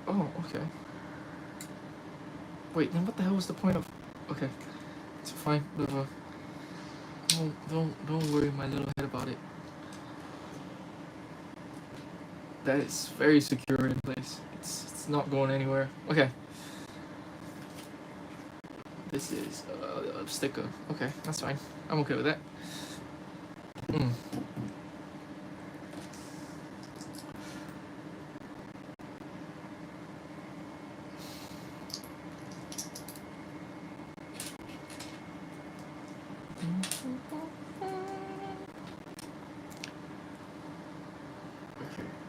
Oh, okay. Wait, then what the hell was the point of? Okay, it's fine. Whatever. Don't worry my little head about it. That is very secure in place. It's not going anywhere. Okay. This is a sticker. Okay, that's fine. I'm okay with that. Mm.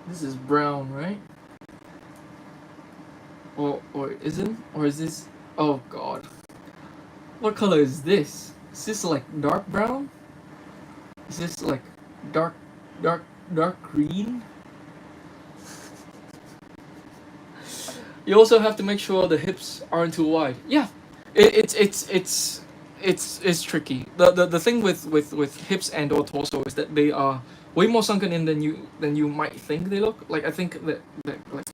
This is brown, right? Or isn't? Or is this? Oh God. What color is this? Is this like dark brown? Is this like dark, dark, dark green? You also have to make sure the hips aren't too wide. Yeah, it's tricky. The thing with hips and or torso is that they are way more sunken in than you might think they look. Like I think that like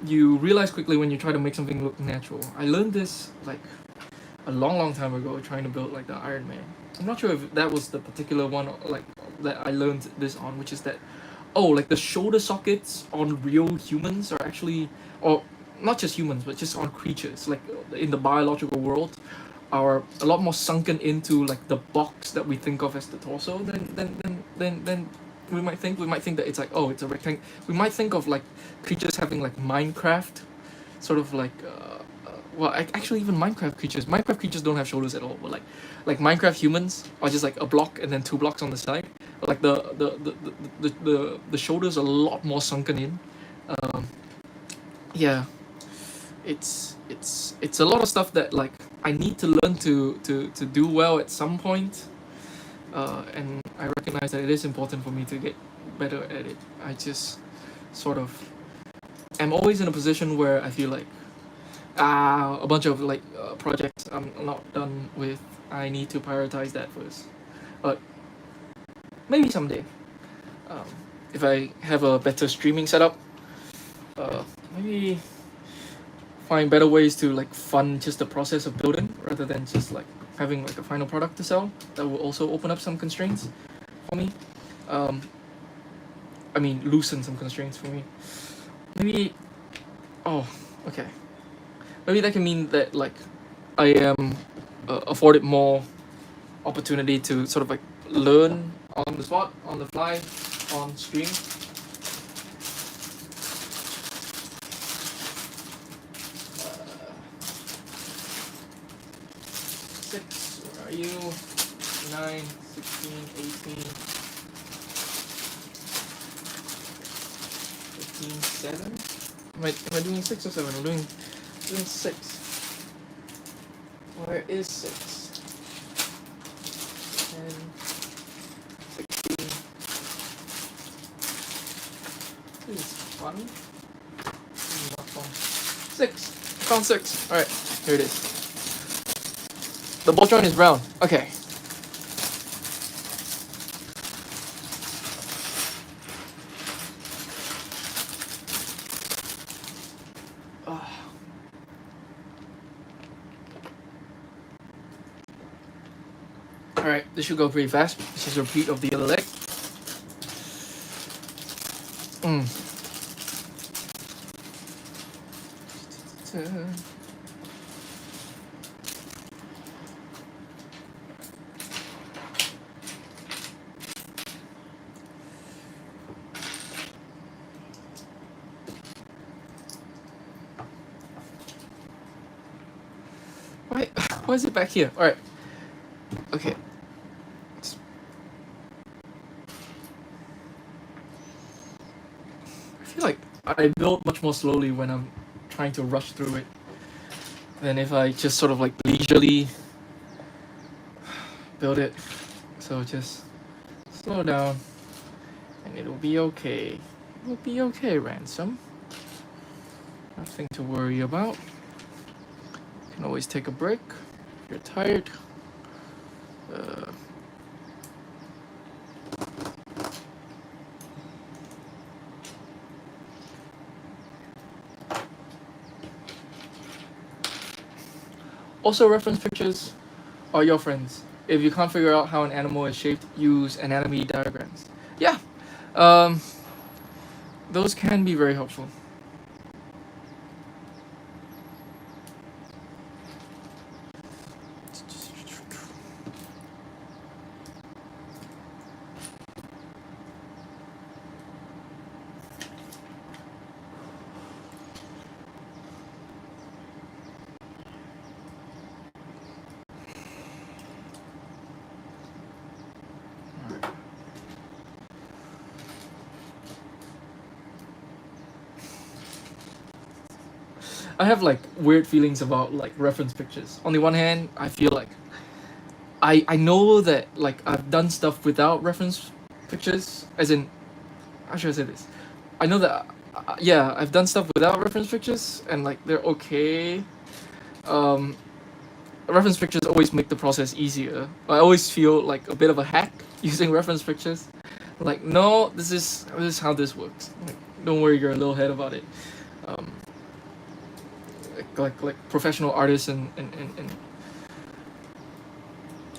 you realize quickly when you try to make something look natural. I learned this like a long time ago trying to build like the Iron Man. I'm not sure if that was the particular one like that I learned this on, which is that oh, like the shoulder sockets on real humans are actually, or not just humans, but just on creatures, like in the biological world, are a lot more sunken into like the box that we think of as the torso than we might think. We might think that it's like, oh, it's a rectangle. We might think of like creatures having like Minecraft, sort of like. Well, actually, even Minecraft creatures don't have shoulders at all. But like Minecraft humans are just like a block and then two blocks on the side. But like the shoulders are a lot more sunken in. Um, yeah, it's a lot of stuff that like I need to learn to do well at some point. And I recognize that it is important for me to get better at it. I just sort of am always in a position where I feel like a bunch of like projects I'm not done with. I need to prioritize that first, but maybe someday, um, if I have a better streaming setup, maybe find better ways to like fund just the process of building rather than just like having like a final product to sell. That will also open up some constraints for me. Um, I mean, loosen some constraints for me. Maybe. Oh, okay. Maybe that can mean that like I am afforded more opportunity to sort of like learn on the spot, on the fly, on stream. Six, where are you? 9, 16, 18, 15, 7. Am I doing 6 or 7? I'm doing 6. Where is 6? 10, 16. This is fun. This is not fun. 6. I found 6. Alright, here it is. The ball joint is brown. Okay. Alright, this should go pretty fast. This is a repeat of the other leg. Why is it back here? Alright. Okay. I feel like I build much more slowly when I'm trying to rush through it than if I just sort of like leisurely build it. So just slow down and it'll be okay. It'll be okay, Ransom. Nothing to worry about. You can always take a break if you're tired. Also, reference pictures are your friends. If you can't figure out how an animal is shaped, use anatomy diagrams. Yeah, those can be very helpful. I have like weird feelings about like reference pictures. On the one hand, I feel like I know that like I've done stuff without reference pictures, as in, how should I say this? I know that yeah, I've done stuff without reference pictures, and like they're okay. Um, reference pictures always make the process easier. I always feel like a bit of a hack using reference pictures. Like, no, this is how this works. Like, don't worry your little head about it. Um, like professional artists and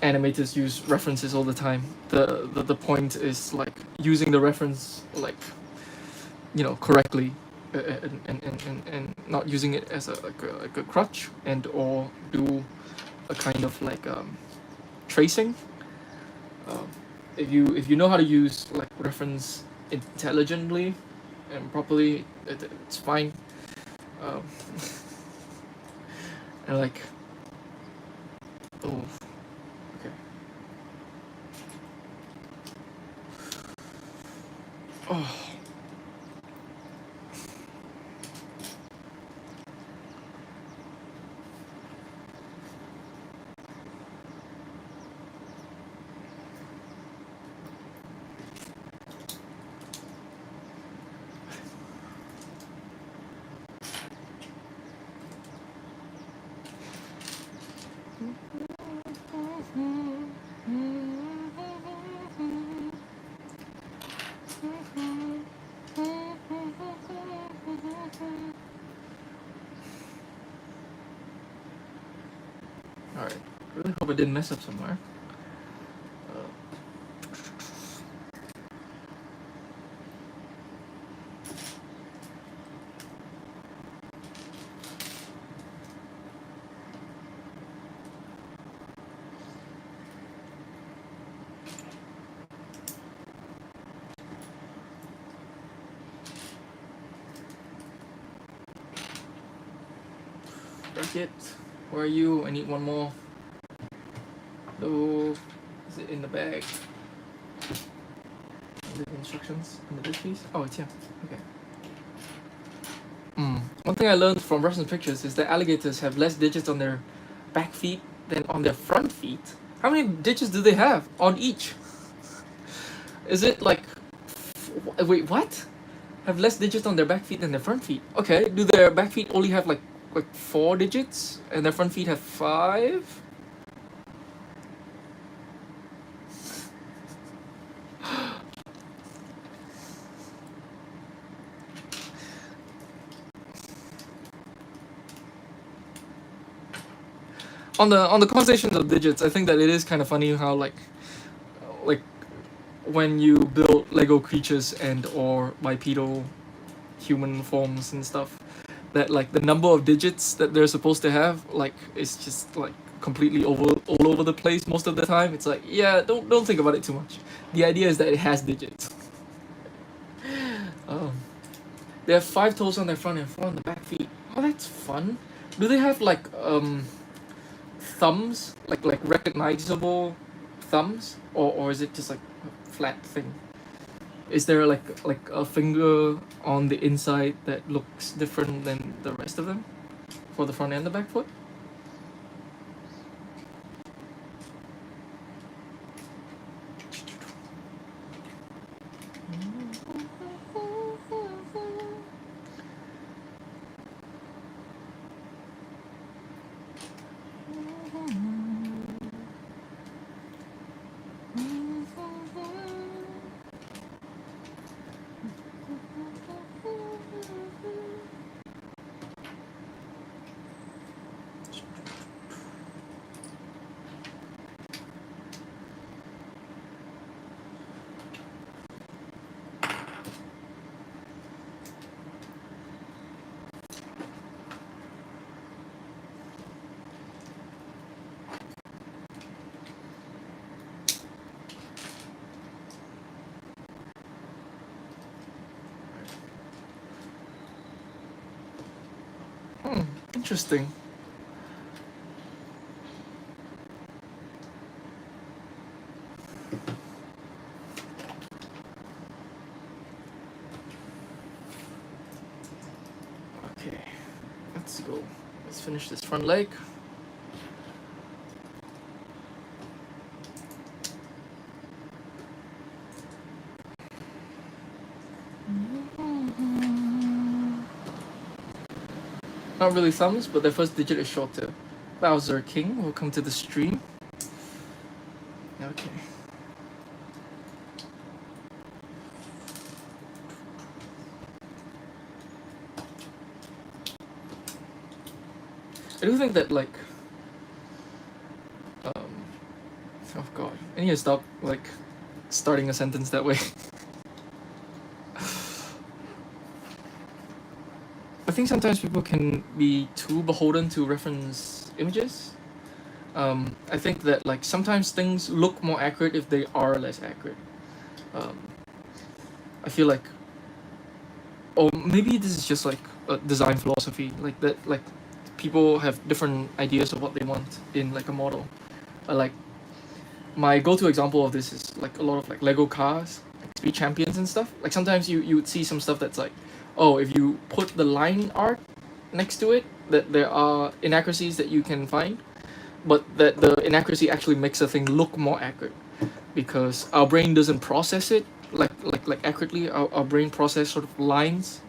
animators use references all the time. The point is like using the reference like, you know, correctly, and not using it as like a crutch, and or do a kind of like tracing. Um, if you know how to use like reference intelligently and properly, it's fine. Um, and like, oh, okay. Oh, all right. Really hope I didn't mess up somewhere. Uh, Break it. Where are you? I need one more. No. Is it in the bag? The instructions in this piece? Oh, it's here. Okay. One thing I learned from reference pictures is that alligators have less digits on their back feet than on their front feet. How many digits do they have on each? Is it like, wait, what? Have less digits on their back feet than their front feet? Okay, do their back feet only have like 4 digits and their front feet have 5? On the conversation of digits, I think that it is kind of funny how like when you build Lego creatures and or bipedal human forms and stuff, that like the number of digits that they're supposed to have like is just like completely all over the place most of the time. It's like, yeah, don't think about it too much. The idea is that it has digits. Um, they have 5 toes on their front and 4 on the back feet. Oh, that's fun. Do they have like thumbs, like recognizable thumbs, or is it just like a flat thing? Is there like a finger on the inside that looks different than the rest of them for the front and the back foot? Interesting. Okay, let's go go. Let's finish this front leg. Not really thumbs, but the first digit is shorter. Bowser King, welcome to the stream. Okay. I do think that like oh god, I need to stop like starting a sentence that way. I think sometimes people can be too beholden to reference images. I think that like sometimes things look more accurate if they are less accurate. I feel like, or maybe this is just like a design philosophy, like that, like people have different ideas of what they want in like a model. Like my go-to example of this is like a lot of like Lego cars, like Speed Champions and stuff. Like sometimes you would see some stuff that's like, oh, if you put the line art next to it, that there are inaccuracies that you can find, but that the inaccuracy actually makes a thing look more accurate because our brain doesn't process it like accurately. Our brain process sort of lines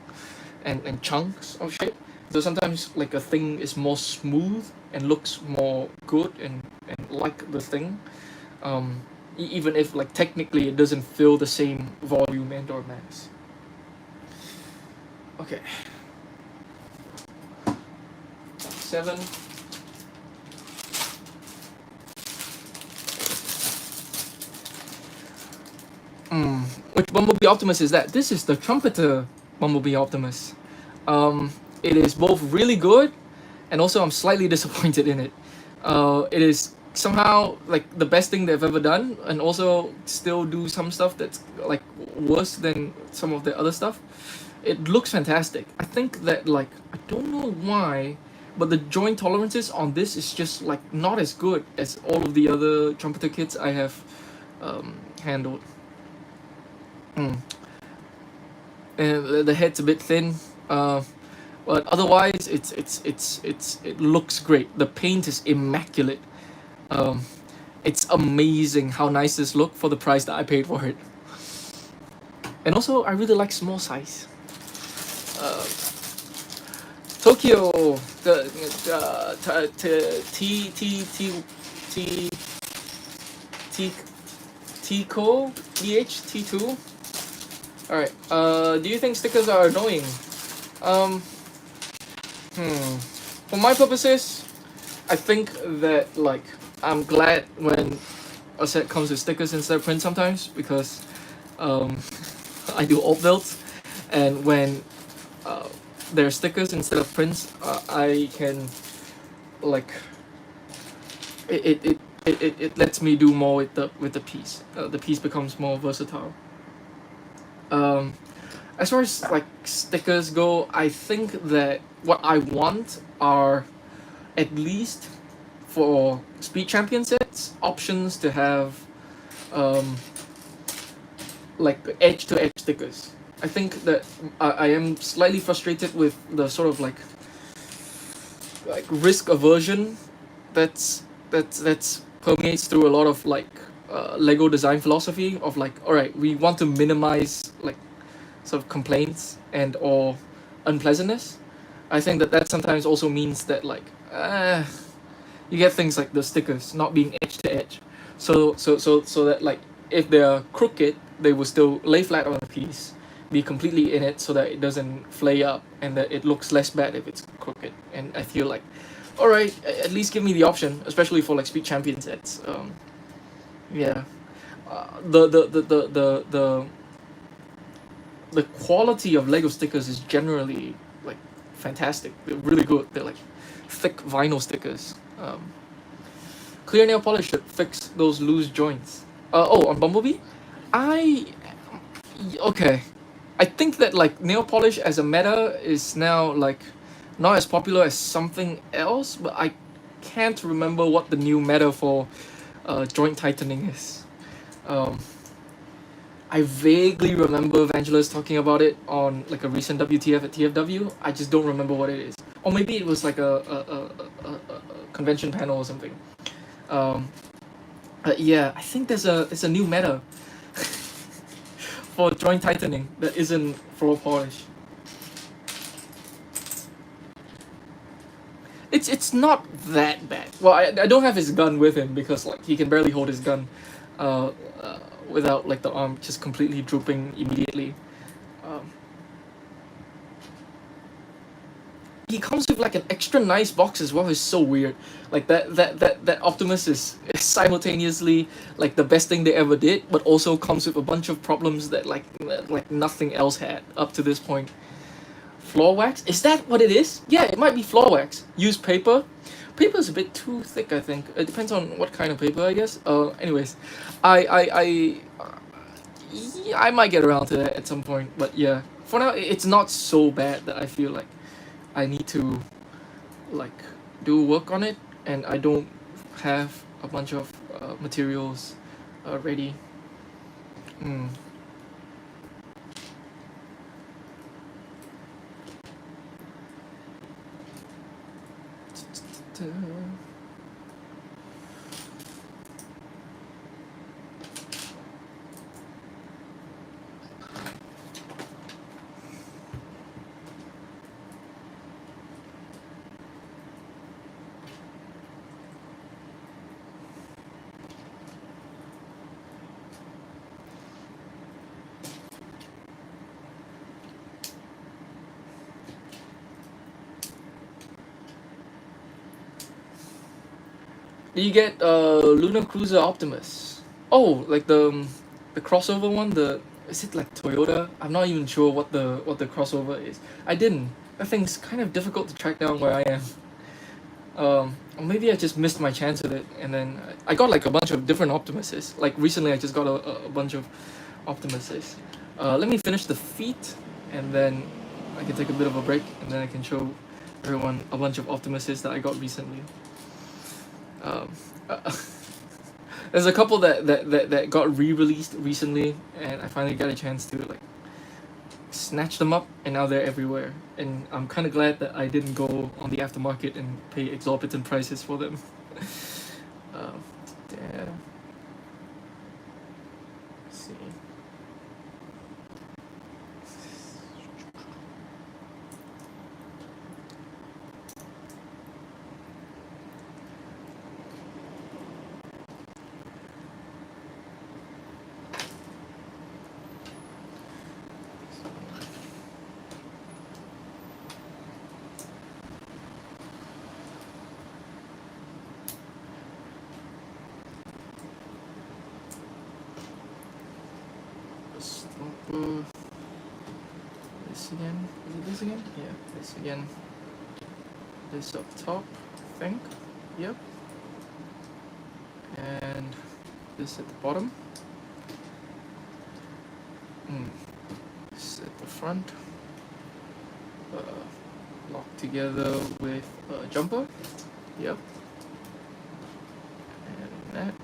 and chunks of shape. So sometimes like a thing is more smooth and looks more good and like the thing, even if like technically it doesn't fill the same volume and or mass. Okay. 7. Which Bumblebee Optimus is that? This is the Trumpeter Bumblebee Optimus. It is both really good, and also I'm slightly disappointed in it. It is somehow like the best thing they've ever done, and also still do some stuff that's like worse than some of the other stuff. It looks fantastic. I think that like I don't know why, but the joint tolerances on this is just like not as good as all of the other Trumpeter kits I have handled. And the head's a bit thin, but otherwise it looks great. The paint is immaculate. It's amazing how nice this look for the price that I paid for it. And also I really like small size. Tokyo, the T-Co T2. All right. Do you think stickers are annoying? For my purposes, I think that like I'm glad when a set comes with stickers instead of prints sometimes because I do alt builds, and when there are stickers instead of prints, I can like it lets me do more with the piece. The piece becomes more versatile. As far as like stickers go, I think that what I want are at least for Speed Champion sets options to have like edge to edge stickers. I think that I am slightly frustrated with the sort of like risk aversion that's permeates through a lot of like Lego design philosophy of like, all right, we want to minimize like sort of complaints and or unpleasantness. I think that sometimes also means that like you get things like the stickers not being edge to edge, so that like if they're crooked, they will still lay flat on the piece, be completely in it so that it doesn't flay up and that it looks less bad if it's crooked. And I feel like, all right, at least give me the option, especially for like Speed Champion sets. Yeah, the quality of Lego stickers is generally like fantastic. They're really good. They're like thick vinyl stickers. Clear nail polish should fix those loose joints. On Bumblebee, okay. I think that like nail polish as a meta is now like not as popular as something else, but I can't remember what the new meta for joint tightening is. I vaguely remember Vangelis talking about it on like a recent WTF at TFW. I just don't remember what it is. or maybe it was like a convention panel or something. Um, yeah, I think there's a new meta for joint tightening that isn't floor polish. It's not that bad. Well, I don't have his gun with him because like he can barely hold his gun, uh, without like the arm just completely drooping immediately. Um, he comes with like an extra nice box as well. It's so weird. Like that Optimus is simultaneously like the best thing they ever did, but also comes with a bunch of problems that like nothing else had up to this point. Floor wax? Is that what it is? Yeah, it might be floor wax. Use paper. Paper is a bit too thick, I think. It depends on what kind of paper, I guess. Anyways, yeah, I might get around to that at some point. But yeah, for now, it's not so bad that I feel like I need to like do work on it, and I don't have a bunch of materials ready. Mm. You get Lunar Cruiser Optimus. Oh, like the crossover one. The is it like Toyota? I'm not even sure what the crossover is. I didn't. That thing's kind of difficult to track down where I am. Or maybe I just missed my chance with it, and then I got like a bunch of different Optimuses. Like recently, I just got a bunch of Optimuses. Let me finish the feet, and then I can take a bit of a break, and then I can show everyone a bunch of Optimuses that I got recently. Um, uh, there's a couple that got re-released recently, and I finally got a chance to like snatch them up, and now they're everywhere. And I'm kind of glad that I didn't go on the aftermarket and pay exorbitant prices for them. um, yeah. Let's see. Stopper. This again. Is it this again? Yeah, this again. This up top, I think. Yep. And this at the bottom. This at the front. Locked together with a jumper. Yep. And that.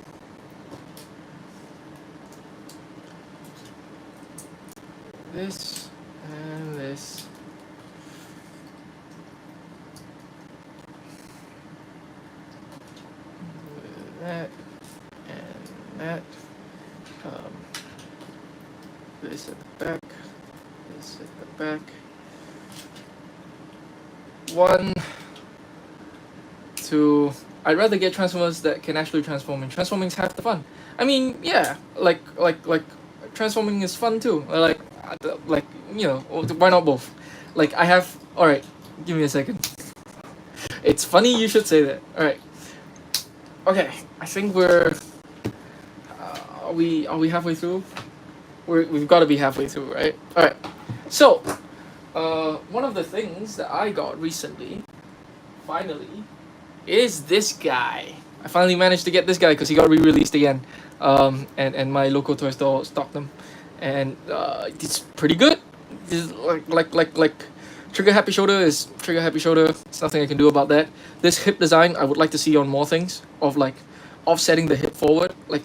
This and this. That and that. This at the back. This at the back. One, two. I'd rather get transformers that can actually transform, and transforming's half the fun. I mean, yeah, like transforming is fun too. Like you know, why not both? Like I have. All right, give me a second. It's funny you should say that. All right. Okay, I think we're. Are we halfway through? We've got to be halfway through, right? All right. So, one of the things that I got recently, finally, is this guy. I finally managed to get this guy because he got re-released again, and my local toy store stocked them, and it's pretty good. It's like Trigger Happy Shoulder is Trigger Happy Shoulder. There's nothing I can do about that. This hip design I would like to see on more things, of like offsetting the hip forward. Like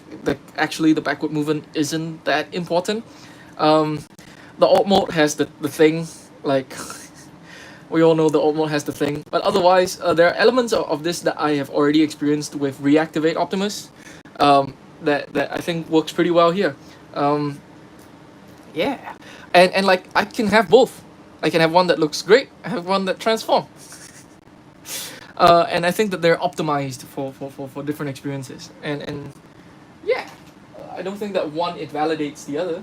actually the backward movement isn't that important. The alt mode has the thing like We all know the alt mode has the thing, but otherwise, there are elements of this that I have already experienced with Reactivate Optimus, that I think works pretty well here. Um, yeah, and like I can have both. I can have one that looks great. I have one that transforms. And I think that they're optimized for different experiences. And yeah, I don't think that one it validates the other.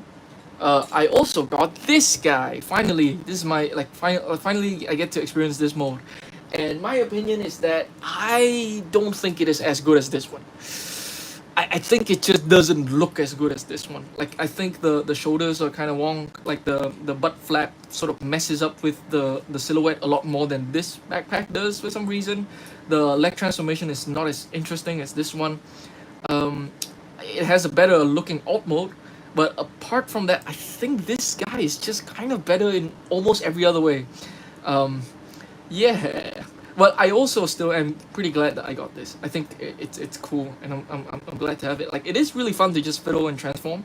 I also got this guy. Finally, this is my like finally I get to experience this mode. And my opinion is that I don't think it is as good as this one. I think it just doesn't look as good as this one. Like I think the shoulders are kind of wonk. Like the butt flap sort of messes up with the silhouette a lot more than this backpack does for some reason. The leg transformation is not as interesting as this one. Um, it has a better looking alt mode, but apart from that, I think this guy is just kind of better in almost every other way. Um, yeah, but I also still am pretty glad that I got this. I think it's cool, and I'm glad to have it. Like it is really fun to just fiddle and transform.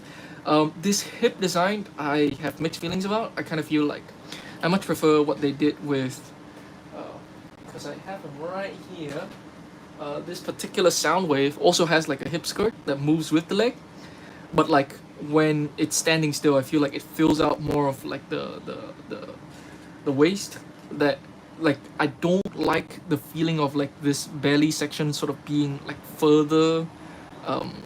This hip design I have mixed feelings about. I kind of feel like I much prefer what they did with, because I have them right here. This particular sound wave also has like a hip skirt that moves with the leg, but like when it's standing still, I feel like it fills out more of like the waist. That like I don't like the feeling of like this belly section sort of being like further um,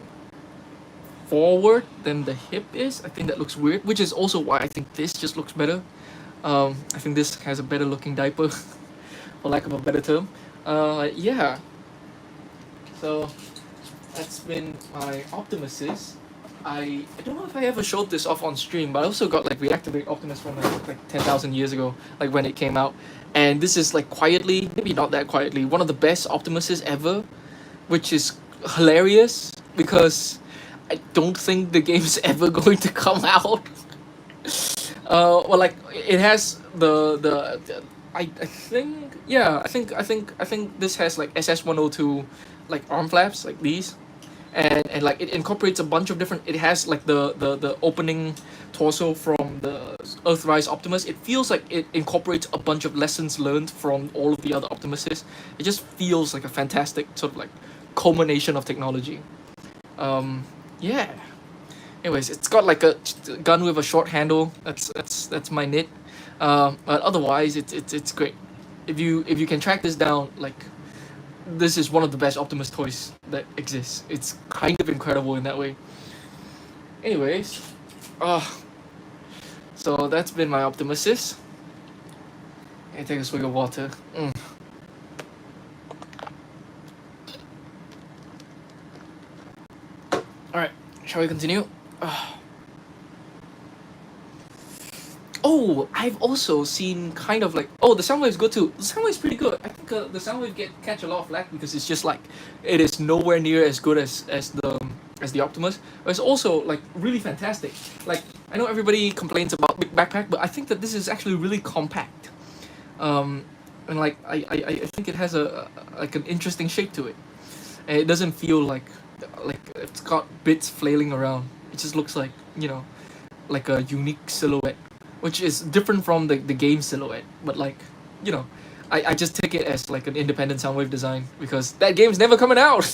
forward than the hip is. I think that looks weird, which is also why I think this just looks better. I think this has a better looking diaper, for lack of a better term. Yeah. So that's been my Optimuses. I don't know if I ever showed this off on stream, but I also got like Reactivate Optimus from like 10,000 years ago, like when it came out. And this is like quietly, maybe not that quietly, one of the best Optimuses ever, which is hilarious because I don't think the game's ever going to come out. Well, like it has the I think yeah I think this has like SS102 like arm flaps like these, and like it incorporates a bunch of different. It has like the opening torso from the Earthrise Optimus. It feels like it incorporates a bunch of lessons learned from all of the other Optimuses. It just feels like a fantastic sort of like culmination of technology. Yeah. Anyways, it's got like a gun with a short handle. That's my nit. But otherwise, it's great. If you can track this down, like this is one of the best Optimus toys that exists. It's kind of incredible in that way. Anyways, so that's been my Optimuses. I take a swig of water. All right, shall we continue? Oh, I've also seen kind of like the Soundwave's good too. The Soundwave's pretty good. I think the Soundwave catch a lot of flack because it's just like it is nowhere near as good as the Optimus, but it's also like really fantastic. Like I know everybody complains about big backpack, but I think that this is actually really compact. And like I think it has a like an interesting shape to it, and it doesn't feel like it's got bits flailing around. It just looks like like a unique silhouette, which is different from the game silhouette. But like, I just take it as like an independent Soundwave design because that game's never coming out.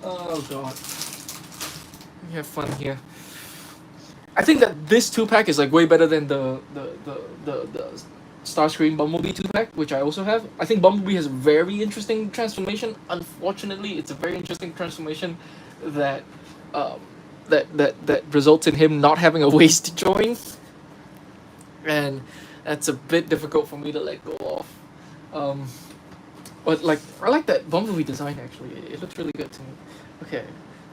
Oh god, we have fun here. I think that this 2-pack is like way better than the Starscream Bumblebee 2-pack, which I also have. I think Bumblebee has a very interesting transformation. Unfortunately, it's a very interesting transformation that that results in him not having a waist join, and that's a bit difficult for me to let go of. But like I like that Bumblebee design actually. It looks really good to me. Okay,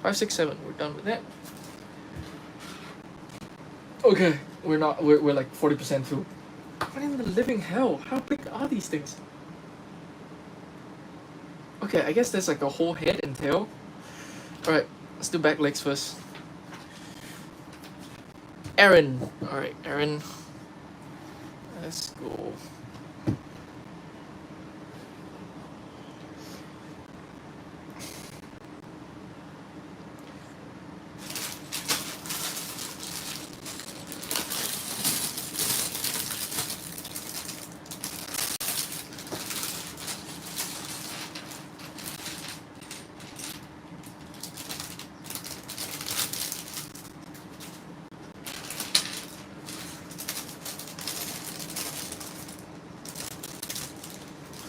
5, 6, 7. We're done with that. Okay, we're like 40% through. What in the living hell? How big are these things? Okay, I guess there's like a whole head and tail. Alright, let's do back legs first. Aaron. Alright, Aaron. Let's go.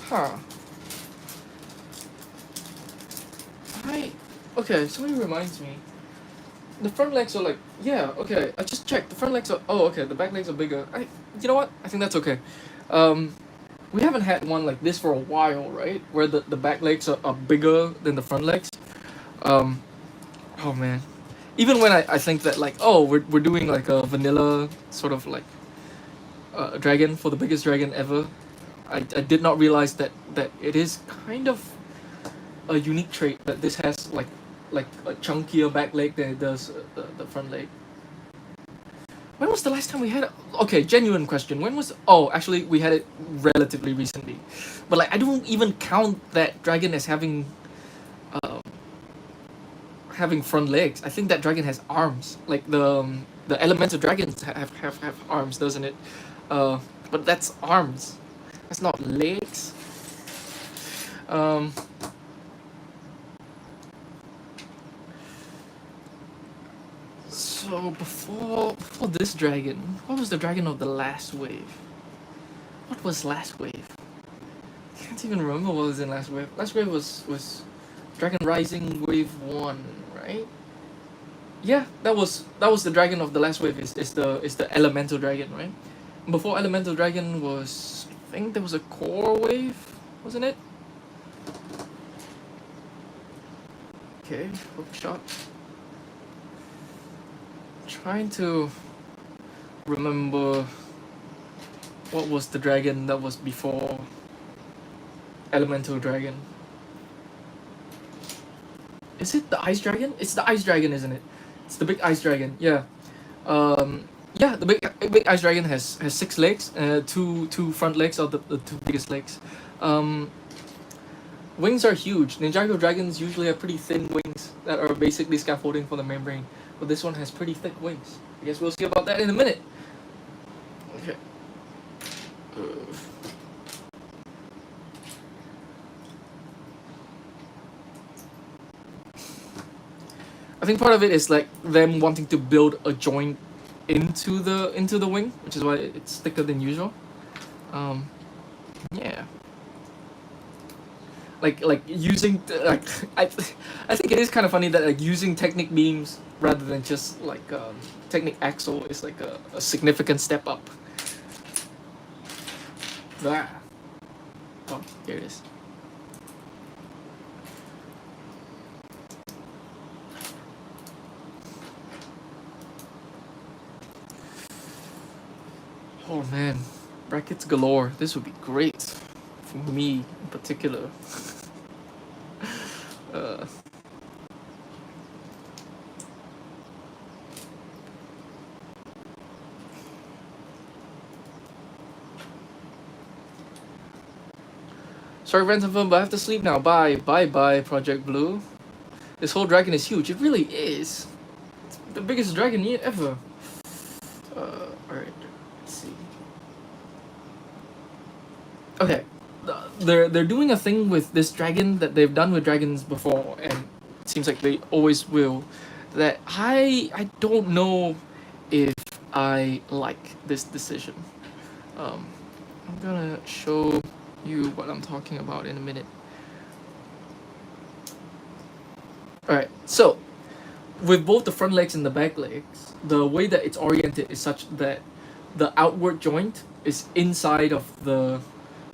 Huh. I okay. Somebody reminds me. The front legs are like, yeah, okay. I just checked. The front legs are, oh, okay. The back legs are bigger. You know what? I think that's okay. Um, we haven't had one like this for a while, right? Where the back legs are bigger than the front legs. Um, oh man. Even when I think that like, oh, we're doing like a vanilla sort of like dragon for the biggest dragon ever. I did not realize that it is kind of a unique trait that this has like a chunkier back leg than it does the front leg. When was the last time we had it? Okay, genuine question. When was? Oh, actually, we had it relatively recently, but like I don't even count that dragon as uh, having front legs. I think that dragon has arms. Like the elemental dragons have arms, doesn't it? But that's arms. That's not legs. Um, So before this dragon, what was the dragon of the last wave? What was last wave? I can't even remember what was in last wave. Last wave was Dragon Rising Wave 1, right? Yeah, that was the dragon of the last wave. Is the elemental dragon, right? Before elemental dragon was, I think there was a core wave, wasn't it? Okay, hook shot. Trying to remember what was the dragon that was before elemental dragon. Is it the ice dragon? It's the ice dragon, isn't it? It's the big ice dragon. Yeah. Yeah, the big ice dragon has 6 legs. Two front legs are the two biggest legs. Um, Wings are huge. Ninjago dragons usually have pretty thin wings that are basically scaffolding for the membrane, but this one has pretty thick wings. I guess we'll see about that in a minute. Okay. I think part of it is like them wanting to build a joint into the wing, which is why it's thicker than usual. Yeah. Like using I think it is kind of funny that like using Technic beams rather than just like Technic axle is like a significant step up. That. Oh, here it is. Oh man, brackets galore. This would be great for me in particular. uh, Sorry, Ransom Film, but I have to sleep now. Bye, bye, bye, Project Blue. This whole dragon is huge. It really is. It's the biggest dragon yet ever. Alright, let's see. Okay, they're doing a thing with this dragon that they've done with dragons before, and it seems like they always will. That I don't know if I like this decision. I'm gonna show you what I'm talking about in a minute. Alright, so with both the front legs and the back legs, the way that it's oriented is such that the outward joint is inside of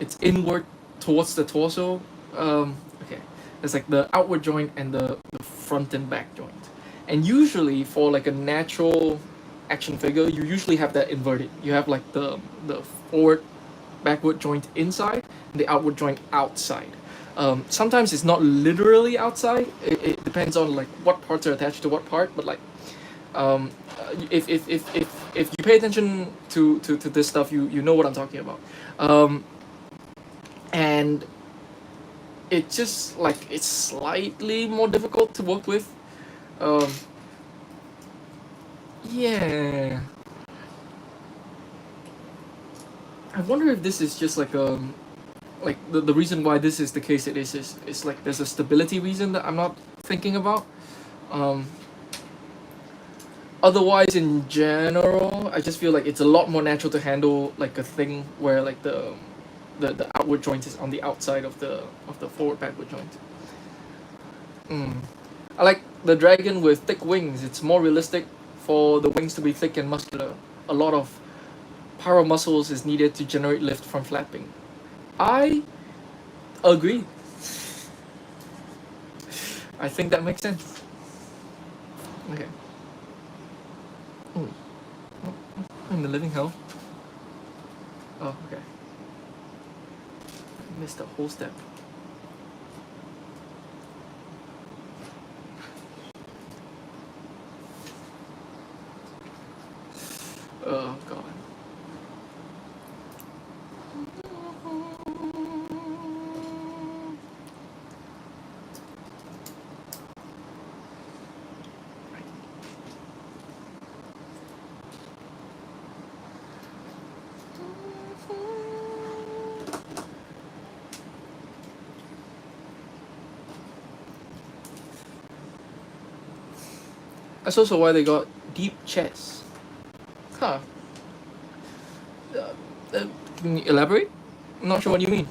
it's inward towards the torso. Okay, it's like the outward joint and the front and back joint. And usually for like a natural action figure, you usually have that inverted. You have like the forward backward joint inside and the outward joint outside. Sometimes it's not literally outside. It depends on like what parts are attached to what part. But like, if you pay attention to this stuff, you know what I'm talking about. And it's just like it's slightly more difficult to work with. Yeah. I wonder if this is just like the reason why this is the case it is like there's a stability reason that I'm not thinking about. Otherwise, in general, I just feel like it's a lot more natural to handle like a thing where like the outward joint is on the outside of the forward backward joint. I like the dragon with thick wings. It's more realistic for the wings to be thick and muscular. A lot of power muscles is needed to generate lift from flapping. I agree. I think that makes sense. Okay. I'm in the living hell. Oh, okay. I missed a whole step. Oh god. That's also why they got deep chests. Huh. Can you elaborate? I'm not sure what you mean.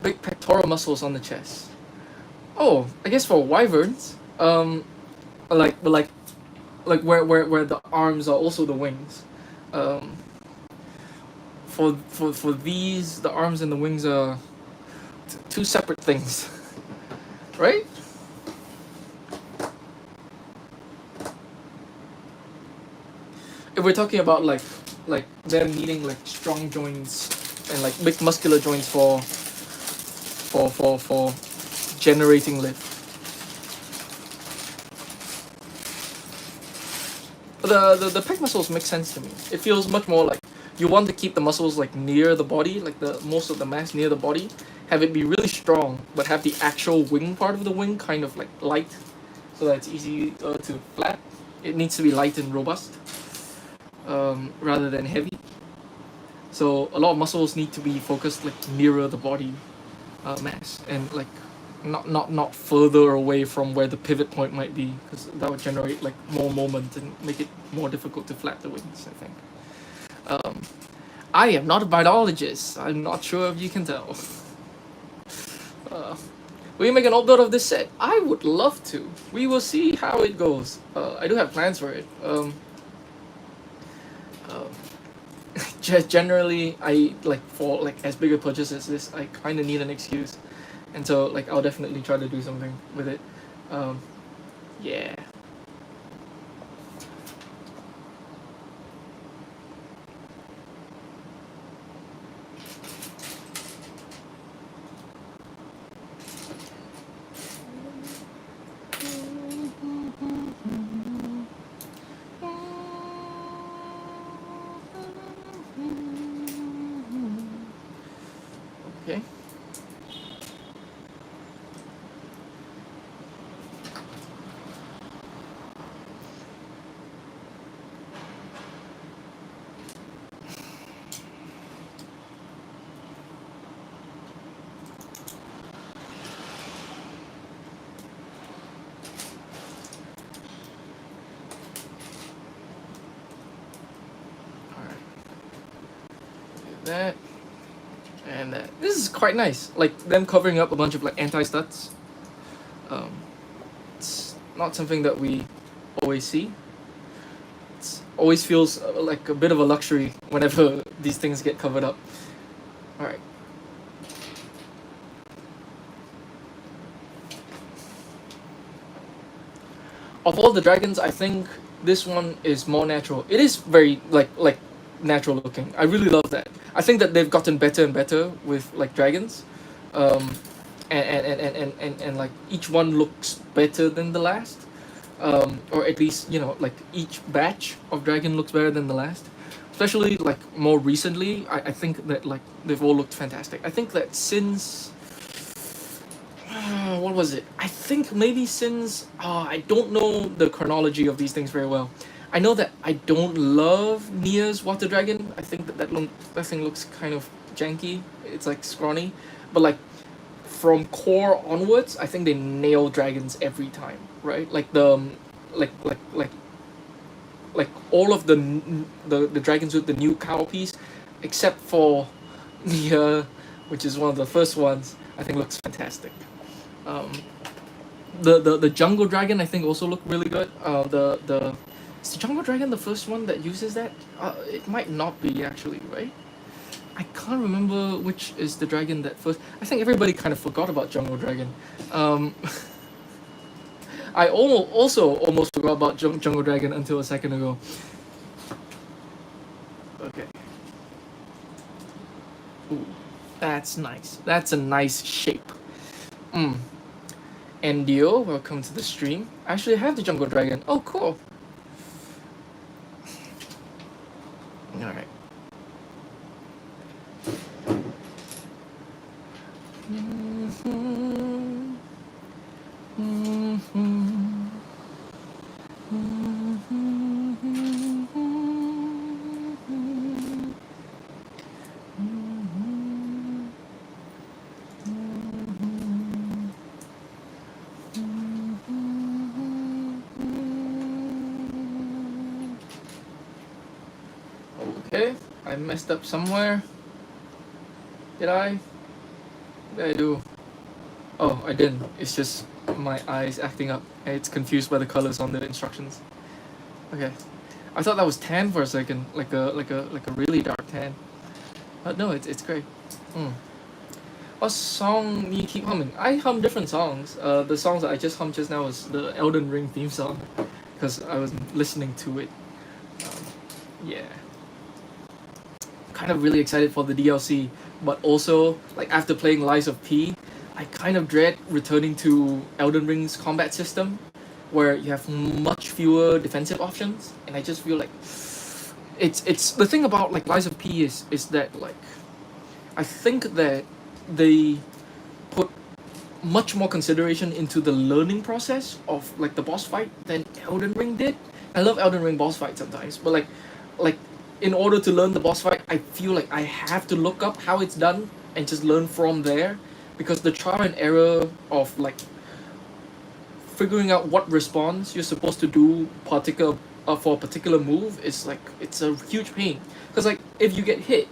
Big pectoral muscles on the chest. Oh, I guess for wyverns, like where the arms are also the wings. Um, for these, the arms and the wings are two separate things, right? If we're talking about like them needing like strong joints and like big muscular joints for generating lift. The pec muscles make sense to me. It feels much more like you want to keep the muscles like near the body, like the most of the mass near the body, have it be really strong, but have the actual wing part of the wing kind of like light, so that it's easy to flap. It needs to be light and robust, rather than heavy. So a lot of muscles need to be focused like nearer the body mass, and like not further away from where the pivot point might be, because that would generate like more moment and make it more difficult to flap the wings, I think. I am not a biologist. I'm not sure if you can tell. Will you make an upload of this set? I would love to. We will see how it goes. I do have plans for it. Generally, I like for like as big a purchase as this, I kind of need an excuse, and so like I'll definitely try to do something with it. Yeah. Okay. Alright. That and that. This is quite nice. Like them covering up a bunch of like anti-studs. It's not something that we always see. It always feels like a bit of a luxury whenever these things get covered up. All right. Of all the dragons, I think this one is more natural. It is very like natural looking. I really love that. I think that they've gotten better and better with like dragons. um, and like each one looks better than the last, or at least like each batch of dragon looks better than the last. Especially like more recently, I think that like they've all looked fantastic. I think that since what was it? I think maybe since I don't know the chronology of these things very well. I know that I don't love Nia's Water Dragon. I think that thing looks kind of janky. It's like scrawny, but like from core onwards, I think they nail dragons every time, right? Like like like like like all of the dragons with the new cow piece, except for Nia, which is one of the first ones. I think looks fantastic. Um, the jungle dragon I think also looked really good. The is the jungle dragon the first one that uses that? It might not be actually, right? I can't remember which is the dragon that first. I think everybody kind of forgot about jungle dragon. Um, I almost forgot about jungle dragon until a second ago. Okay. Ooh, that's nice. That's a nice shape. Endio, welcome to the stream. Actually, I have the jungle dragon. Oh, cool. Alright. Okay, I messed up somewhere. Did I? What did I do? Oh, I didn't. It's just my eyes acting up. And it's confused by the colors on the instructions. Okay, I thought that was tan for a second, like a really dark tan. But no, it's great. What song you keep humming? I hum different songs. The songs that I just hummed just now was the Elden Ring theme song, because I was listening to it. Yeah. Kind of really excited for the DLC, but also like after playing Lies of P, I kind of dread returning to Elden Ring's combat system, where you have much fewer defensive options, and I just feel like it's the thing about like Lies of P is that like I think that they put much more consideration into the learning process of like the boss fight than Elden Ring did. I love Elden Ring boss fight sometimes, but like in order to learn the boss fight, I feel like I have to look up how it's done and just learn from there, because the trial and error of like figuring out what response you're supposed to do particular for a particular move is like it's a huge pain. Because like if you get hit,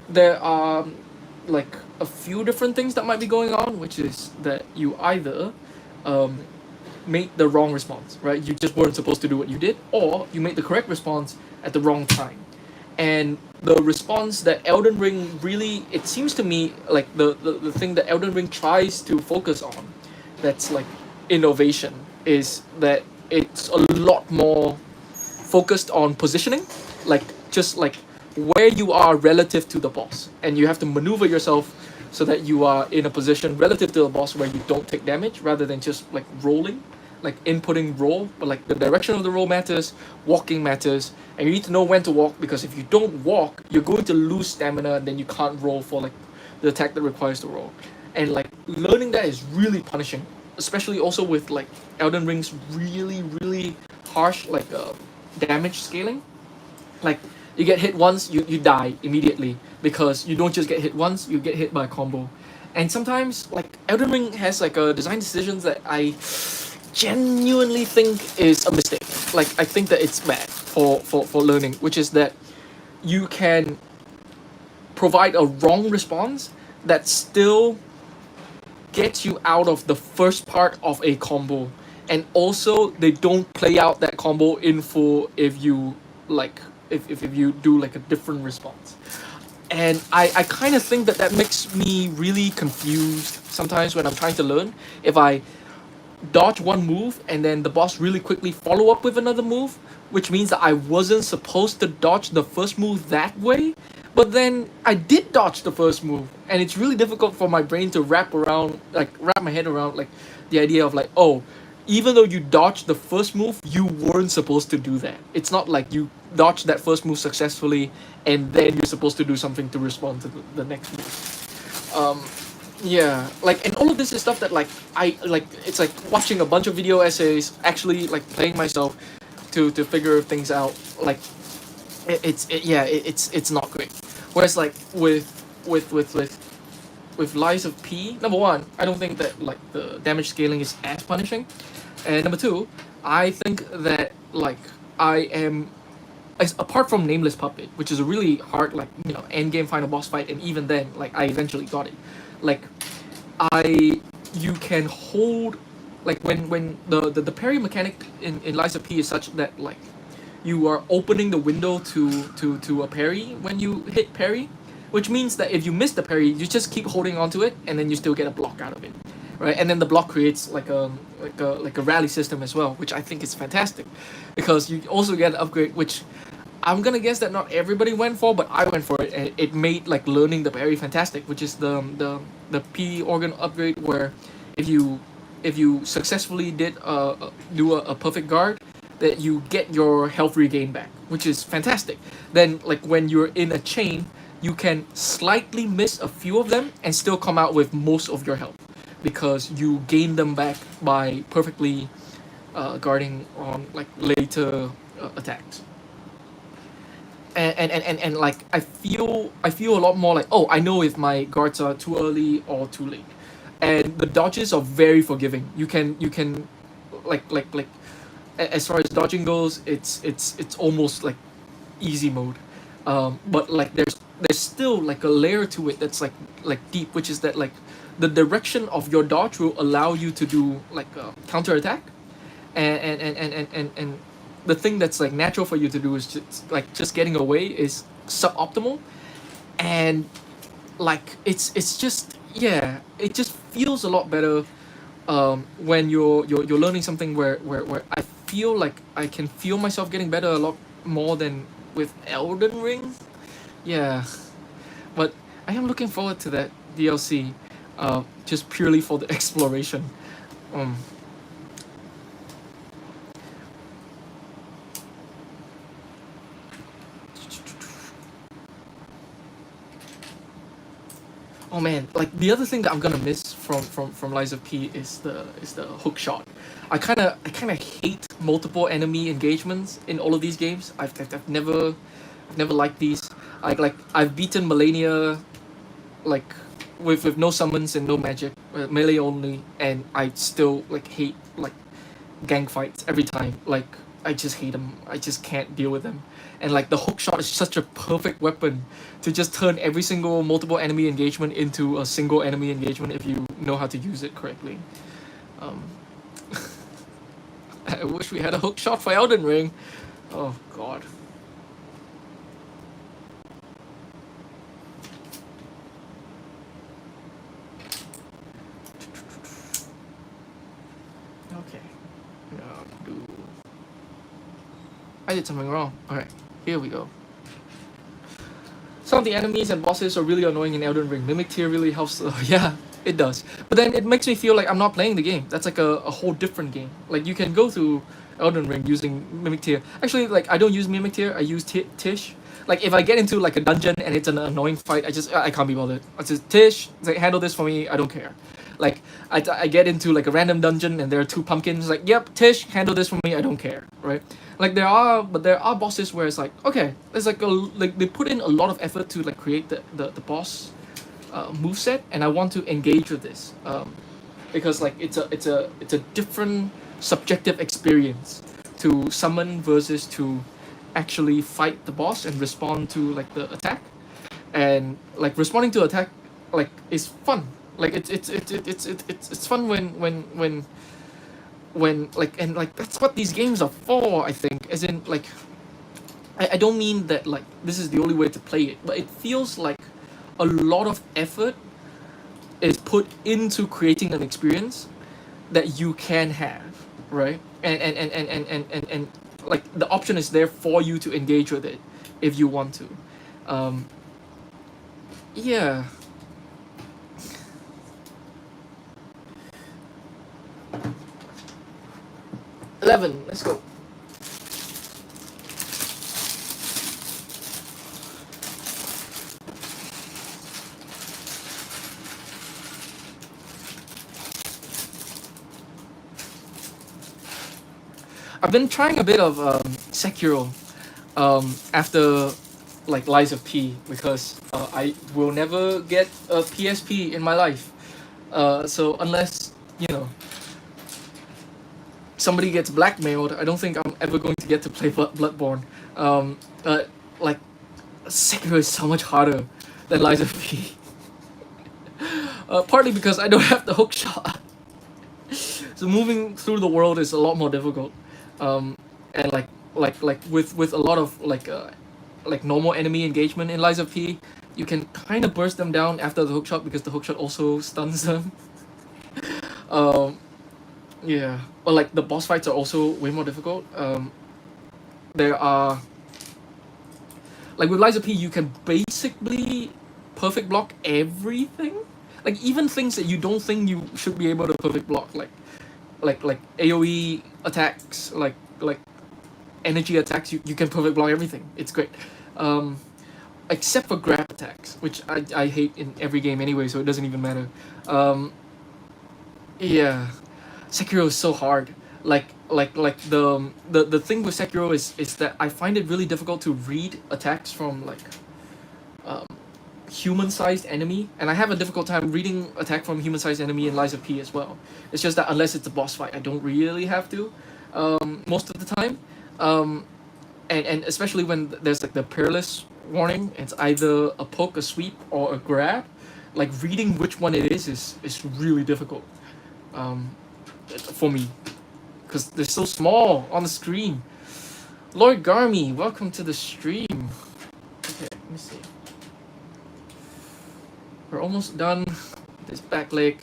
there are like a few different things that might be going on, which is that you either made the wrong response, right? You just weren't supposed to do what you did, or you made the correct response at the wrong time. And the response that Elden Ring really, it seems to me like the thing that Elden Ring tries to focus on, that's like innovation, is that it's a lot more focused on positioning, like just like where you are relative to the boss, and you have to maneuver yourself so that you are in a position relative to the boss where you don't take damage, rather than just like rolling, like inputting roll, but like the direction of the roll matters, walking matters, and you need to know when to walk, because if you don't walk, you're going to lose stamina, and then you can't roll for like the attack that requires the roll. And like learning that is really punishing, especially also with like Elden Ring's really harsh like damage scaling. Like you get hit once, you die immediately, because you don't just get hit once, you get hit by a combo. And sometimes like Elden Ring has like a design decisions that I genuinely think is a mistake. Like I think that it's bad for learning, which is that you can provide a wrong response that still gets you out of the first part of a combo, and also they don't play out that combo in full if you like if you do like a different response. And I kind of think that that makes me really confused sometimes when I'm trying to learn. If I dodge one move and then the boss really quickly follow up with another move, which means that I wasn't supposed to dodge the first move that way, But then I did dodge the first move, and it's really difficult for my brain to wrap my head around like the idea of like, oh, even though you dodged the first move, you weren't supposed to do that. It's not like you dodged that first move successfully and then you're supposed to do something to respond to the next move. Yeah, like, and all of this is stuff that like I like. It's like watching a bunch of video essays, actually like playing myself to figure things out. Like it's not great. Whereas like with Lies of P, number one, I don't think that like the damage scaling is as punishing, and number two, I think that like I am, apart from Nameless Puppet, which is a really hard like end game final boss fight, and even then like I eventually got it, like I you can hold like when the parry mechanic in Lies of P is such that like you are opening the window to a parry when you hit parry, which means that if you miss the parry, you just keep holding on to it, and then you still get a block out of it, right? And then the block creates like a rally system as well, which I think is fantastic, because you also get an upgrade, which I'm gonna guess that not everybody went for, but I went for it, and it made like learning the parry fantastic, which is the P organ upgrade, where if you successfully did do a perfect guard, that you get your health regain back, which is fantastic. Then like when you're in a chain, you can slightly miss a few of them and still come out with most of your health, because you gain them back by perfectly guarding on like later attacks. And like I feel a lot more like, oh, I know if my guards are too early or too late, and the dodges are very forgiving. You can like as far as dodging goes, it's almost like easy mode. But like there's still like a layer to it that's like deep, which is that like the direction of your dodge will allow you to do like counter attack, and the thing that's like natural for you to do is just getting away is suboptimal, and like it's just, yeah, it just feels a lot better when you're learning something where I feel like I can feel myself getting better a lot more than with Elden Ring. Yeah, but I am looking forward to that DLC, just purely for the exploration. Um, Oh man, like the other thing that I'm gonna miss from Lies of P is the hook shot. I kind of hate multiple enemy engagements in all of these games. I've never liked these. Like I've beaten Melania like with no summons and no magic, melee only, and I still like hate like gang fights every time. Like I just hate them. I just can't deal with them. And like the hook shot is such a perfect weapon to just turn every single multiple enemy engagement into a single enemy engagement if you know how to use it correctly. Um, I wish we had a hook shot for Elden Ring. Oh god. Okay. Do. I did something wrong. Alright, here we go. Some of the enemies and bosses are really annoying in Elden Ring. Mimic Tier really helps. Yeah, it does. But then it makes me feel like I'm not playing the game. That's like a whole different game. Like you can go through Elden Ring using Mimic Tier. Actually, like I don't use Mimic Tier. I use Tish. Like if I get into like a dungeon and it's an annoying fight, I can't be bothered. I just Tish, like handle this for me. I don't care. Like I get into like a random dungeon and there are two pumpkins. Like yep, Tish, handle this for me. I don't care, right? Like there are bosses where it's like okay, there's like they put in a lot of effort to like create the boss move set, and I want to engage with this because like it's a different subjective experience to summon versus to actually fight the boss and respond to like the attack, and like responding to attack like is fun. Like it's fun when like, and like that's what these games are for, I think, as in like I don't mean that like this is the only way to play it, but it feels like a lot of effort is put into creating an experience that you can have, right? And like the option is there for you to engage with it if you want to. um Yeah. $11. Let's go. I've been trying a bit of Sekiro after like Lies of P because I will never get a PSP in my life. So unless you know somebody gets blackmailed, I don't think I'm ever going to get to play Bloodborne. But like Sekiro is so much harder than Lies of P. Partly because I don't have the hook shot, so moving through the world is a lot more difficult. And like with a lot of like normal enemy engagement in Lies of P, you can kind of burst them down after the hookshot because the hookshot also stuns them. um, yeah, but like the boss fights are also way more difficult. There are like with Lies of P, you can basically perfect block everything. Like even things that you don't think you should be able to perfect block, like AOE attacks, like energy attacks, you can perfect block everything. It's great. Um, except for grab attacks, which I hate in every game anyway, so it doesn't even matter. Um, yeah, Sekiro is so hard. Like the thing with Sekiro is that I find it really difficult to read attacks from like um, human-sized enemy, and I have a difficult time reading attack from human-sized enemy in Lies of P as well. It's just that unless it's a boss fight, I don't really have to most of the time. Um, and especially when there's like the peerless warning, it's either a poke, a sweep, or a grab. Like reading which one it is really difficult um, for me because they're so small on the screen. Lord Garmy, welcome to the stream. Okay, let me see. We're almost done. This back leg.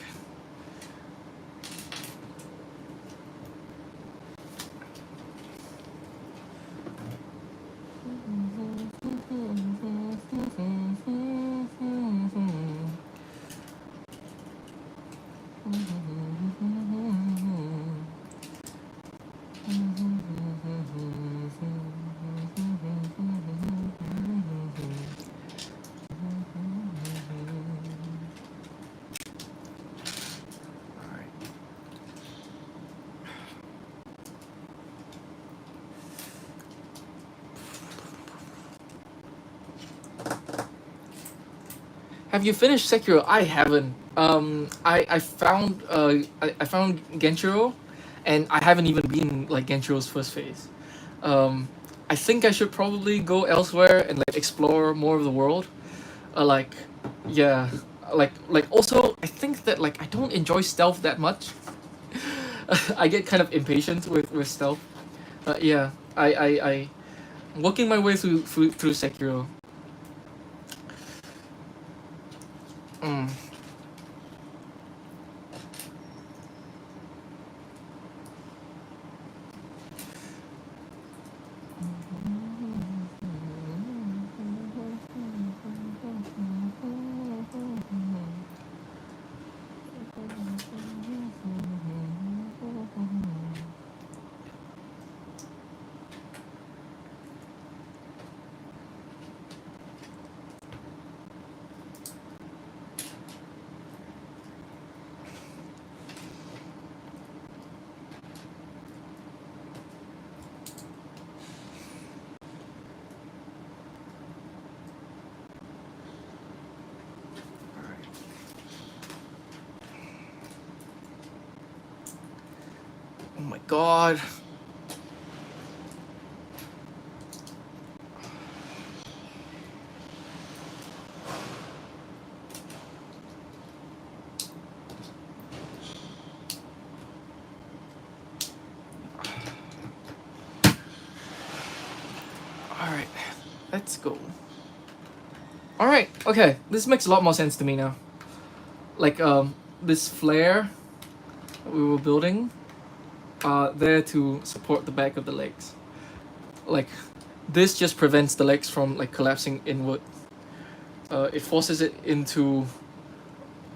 Have you finished Sekiro? I haven't. I found Genshiro, and I haven't even been like Genshiro's first phase. Um, I think I should probably go elsewhere and like explore more of the world. Like, yeah, like also I think that like I don't enjoy stealth that much. I get kind of impatient with stealth. Yeah, I working my way through Sekiro. Mm. Oh my god. Alright, let's go. Alright, okay. This makes a lot more sense to me now. Like, this flare that we were building there to support the back of the legs. Like, this just prevents the legs from like collapsing inward. It forces it into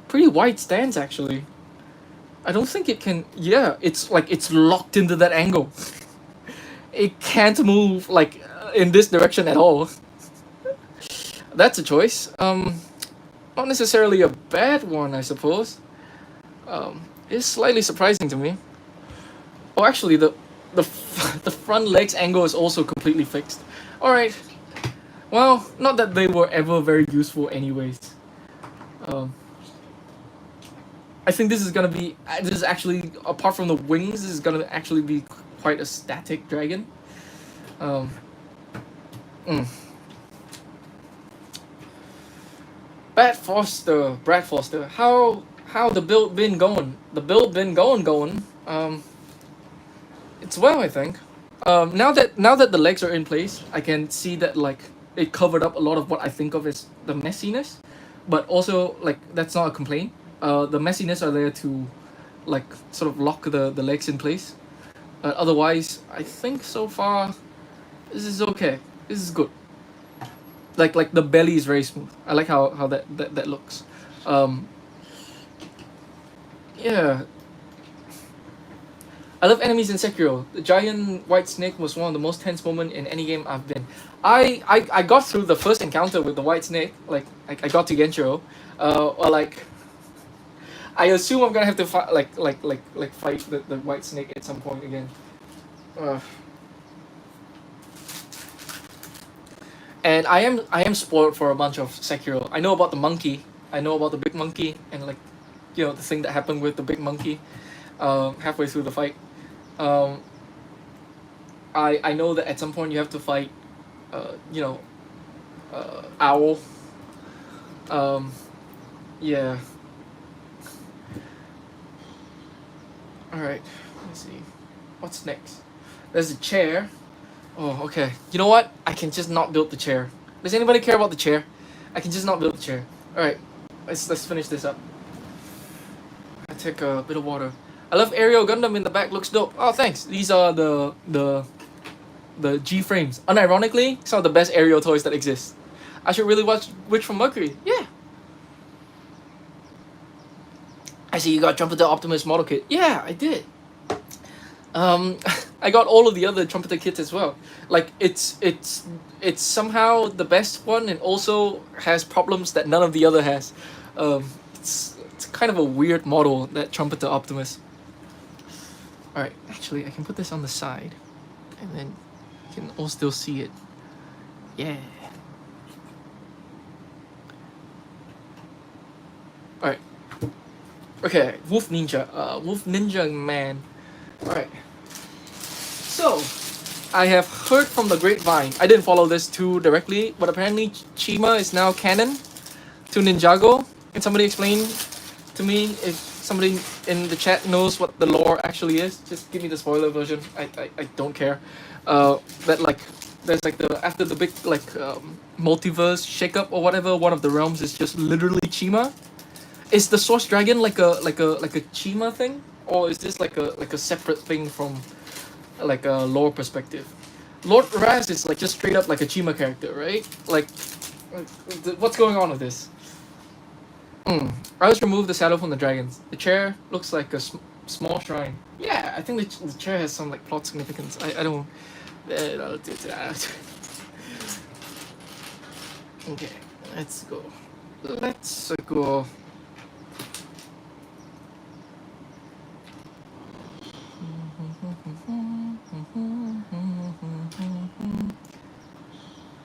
pretty wide stance actually. I don't think it can. Yeah, it's like it's locked into that angle. It can't move like in this direction at all. That's a choice. Not necessarily a bad one, I suppose. It's slightly surprising to me. Oh, actually, the the front legs angle is also completely fixed. All right. Well, not that they were ever very useful, anyways. Um, I think this is gonna be. This is actually, apart from the wings, this is gonna actually be quite a static dragon. Um, mm. Brad Foster. How the build been going? The build been going. It's well, I think. Now that the legs are in place, I can see that like it covered up a lot of what I think of as the messiness, but also like that's not a complaint. The messiness are there to like sort of lock the legs in place. Otherwise, I think so far this is okay. This is good. Like the belly is very smooth. I like how that looks. Um, yeah, I love enemies in Sekiro. The giant white snake was one of the most tense moments in any game I've been. I got through the first encounter with the white snake. Like I got to Genshiro, or like I assume I'm gonna have to fight fight the white snake at some point again. Uh, and I am spoiled for a bunch of Sekiro. I know about the monkey. I know about the big monkey and like, the thing that happened with the big monkey, halfway through the fight. Um, I know that at some point you have to fight, owl. Um, yeah. All right. Let's see. What's next? There's a chair. Oh, okay. You know what? I can just not build the chair. Does anybody care about the chair? I can just not build the chair. All right. Let's finish this up. I take a bit of water. I love Aerial Gundam in the back. Looks dope. Oh, thanks. These are the G frames. Unironically, some of the best aerial toys that exist. I should really watch Witch from Mercury. Yeah. I see you got Trumpeter Optimus model kit. Yeah, I did. I got all of the other Trumpeter kits as well. Like it's somehow the best one and also has problems that none of the other has. It's kind of a weird model, that Trumpeter Optimus. All right, actually I can put this on the side, and then you can all still see it. Yeah. All right. Okay, Wolf Ninja Man. All right. So, I have heard from the grapevine. I didn't follow this too directly, but apparently Chima is now canon to Ninjago. Can somebody explain to me, if somebody in the chat knows what the lore actually is? Just give me the spoiler version. I don't care. That like there's like after the big multiverse shakeup or whatever, one of the realms is just literally Chima. Is the Source Dragon like a Chima thing, or is this like a separate thing from like a lore perspective? Lord Raz is like just straight up like a Chima character, right? Like what's going on with this? I just removed the saddle from the dragons. The chair looks like a small shrine. Yeah, I think the chair has some like plot significance. I don't. Okay, let's go. Let's go.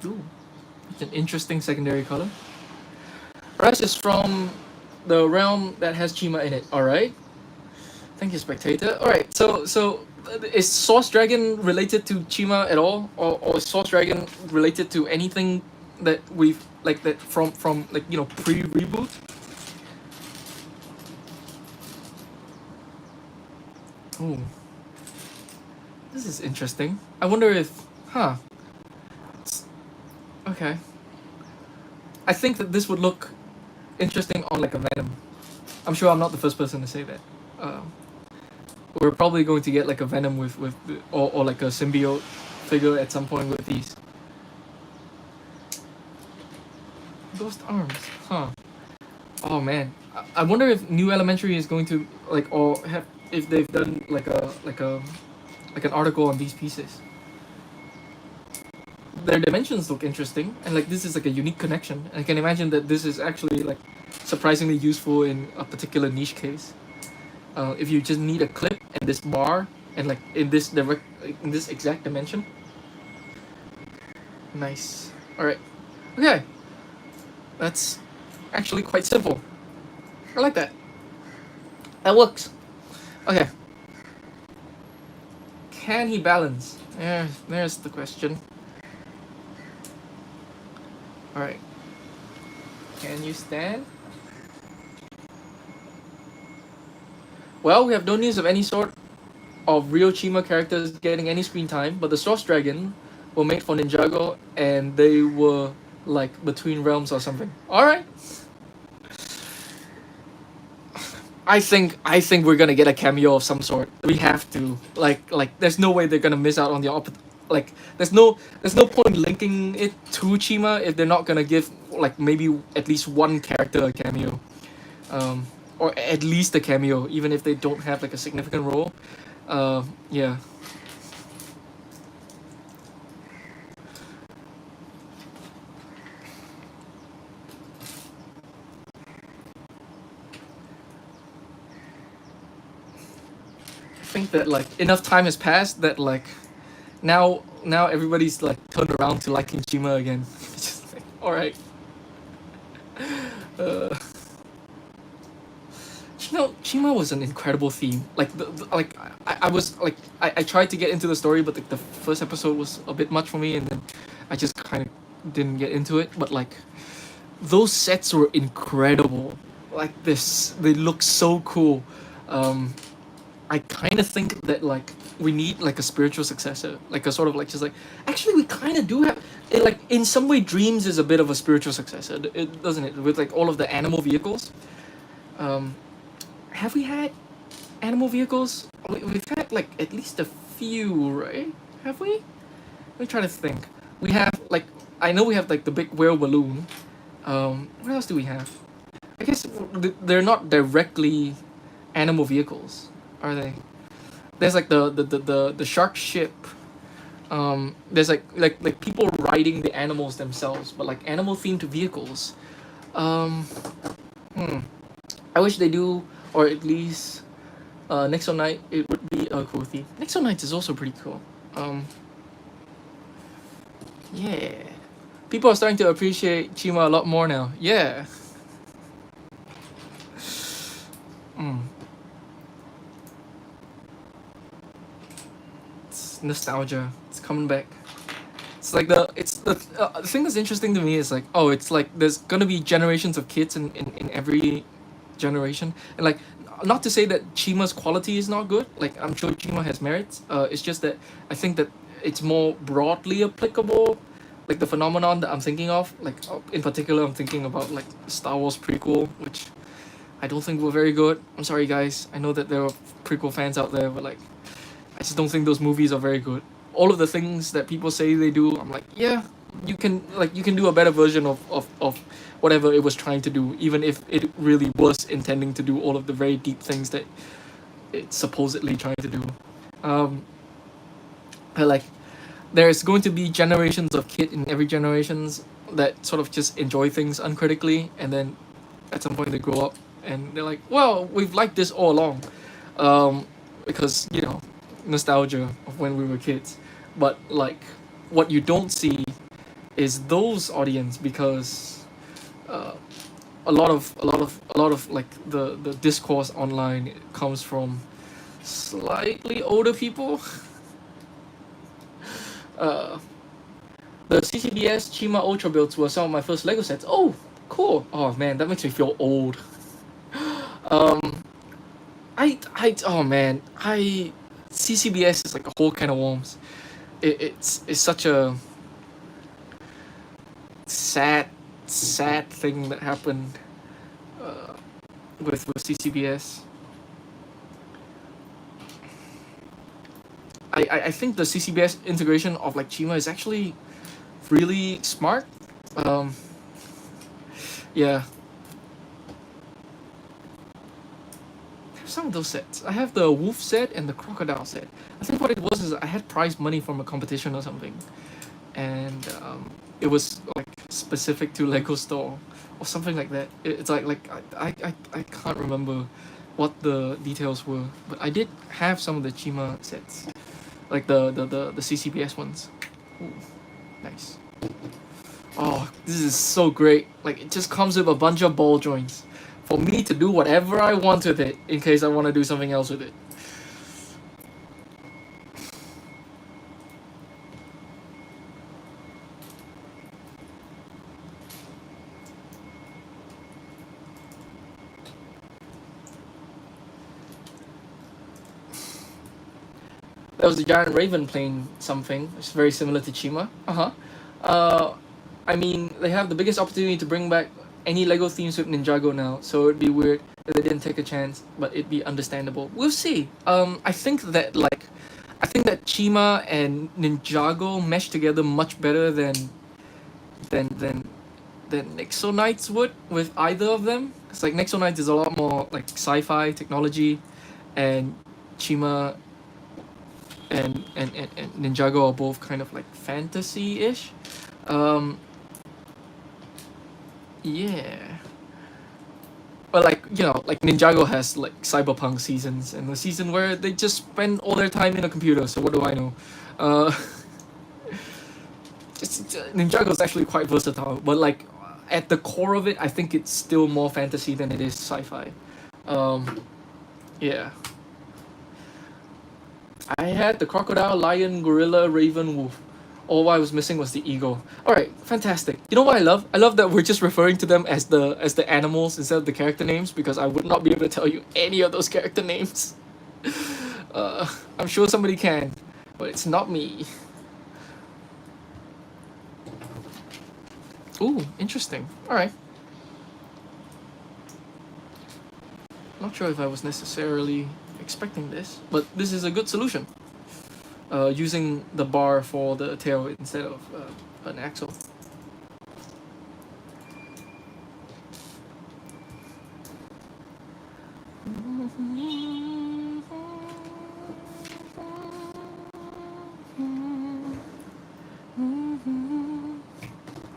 Ooh, it's an interesting secondary color. Raz is from the realm that has Chima in it. All right. Thank you, spectator. All right. So is Source Dragon related to Chima at all, or is Source Dragon related to anything that we've like that from like pre reboot? Ooh. This is interesting. I wonder if, okay. I think that this would look interesting on like a Venom. I'm sure I'm not the first person to say that. We're probably going to get like a Venom with or like a symbiote figure at some point with these. Ghost arms, huh? Oh man, I wonder if New Elementary is going to like, or have, if they've done like an article on these pieces. Their dimensions look interesting, and like this is like a unique connection. I can imagine that this is actually like surprisingly useful in a particular niche case. If you just need a clip and this bar, and like in this exact dimension. Nice. All right. Okay. That's actually quite simple. I like that. That works. Okay. Can he balance? There's the question. Alright. Can you stand? Well, we have no news of any sort of real Chima characters getting any screen time, but the Source Dragon were made for Ninjago and they were like between realms or something. Alright. I think we're gonna get a cameo of some sort. We have to. Like there's no way they're gonna miss out on the like there's no point linking it to Chima if they're not gonna give like maybe at least one character a cameo. Or at least a cameo, even if they don't have like a significant role. Yeah. I think that like enough time has passed that like now everybody's like turned around to liking Chima again. It's just like, all right. Chima was an incredible theme. Like like I was like I tried to get into the story, but the first episode was a bit much for me, and then I just kind of didn't get into it. But like those sets were incredible. Like this, they look so cool. I kind of think that like we need like a spiritual successor, like a sort of like just like actually we kind of do have it, like in some way Dreams is a bit of a spiritual successor, it doesn't it, with like all of the animal vehicles. Have we had animal vehicles? We've had like at least a few, right? Have we? Let me try to think. We have like I know we have like the big whale balloon. What else do we have? I guess they're not directly animal vehicles, are they? There's like the shark ship. There's like people riding the animals themselves, but like animal themed vehicles. I wish they do, or at least Nexo Knight. It would be a cool theme. Nexo Knight is also pretty cool. Yeah, people are starting to appreciate Chima a lot more now. Yeah. It's nostalgia. It's coming back. It's like the thing that's interesting to me is like, oh, it's like there's gonna be generations of kids in every generation, and like not to say that Chima's quality is not good. Like I'm sure Chima has merits. It's just that I think that it's more broadly applicable. Like the phenomenon that I'm thinking of, like in particular, I'm thinking about like Star Wars prequel, which I don't think were very good. I'm sorry, guys. I know that there are prequel fans out there, but like I just don't think those movies are very good. All of the things that people say they do, I'm like, yeah, you can do a better version of whatever it was trying to do, even if it really was intending to do all of the very deep things that it's supposedly trying to do. But like there's going to be generations of kid in every generations that sort of just enjoy things uncritically, and then at some point they grow up and they're like, well, we've liked this all along, because you know, nostalgia of when we were kids. But like what you don't see is those audience, because a lot of like the discourse online comes from slightly older people. The CCBS Chima Ultra builds were some of my first Lego sets. Oh, cool. Oh man, that makes me feel old. Oh man, CCBS is like a whole can of worms. It's such a sad thing that happened with CCBS. I think the CCBS integration of like Chima is actually really smart. Yeah, I have some of those sets. I have the wolf set and the crocodile set. I think what it was is I had prize money from a competition or something, and it was like specific to Lego Store or something like that. It's like I can't remember what the details were, but I did have some of the Chima sets, like the CCBS ones. Ooh, nice. Oh, this is so great. Like, it just comes with a bunch of ball joints for me to do whatever I want with it in case I want to do something else with it. That was the giant raven playing something. It's very similar to Chima. Uh-huh. Uh I mean, they have the biggest opportunity to bring back any Lego themes with Ninjago now, so it'd be weird if they didn't take a chance, but it'd be understandable. We'll see. I think that Chima and Ninjago mesh together much better than than than Nixo Knights would with either of them. It's like Nixo Knights is a lot more like sci-fi technology, and Chima and Ninjago are both kind of like fantasy-ish. Um, yeah. But like, like Ninjago has like cyberpunk seasons and the season where they just spend all their time in a computer. So what do I know? Uh, Ninjago is actually quite versatile, but like at the core of it, I think it's still more fantasy than it is sci-fi. Um, yeah. I had the crocodile, lion, gorilla, raven, wolf. All I was missing was the eagle. All right, fantastic. You know what I love? I love that we're just referring to them as the animals instead of the character names because I would not be able to tell you any of those character names. I'm sure somebody can, but it's not me. Ooh, interesting. All right. Not sure if I was necessarily expecting this, but this is a good solution. Using the bar for the tail instead of an axle.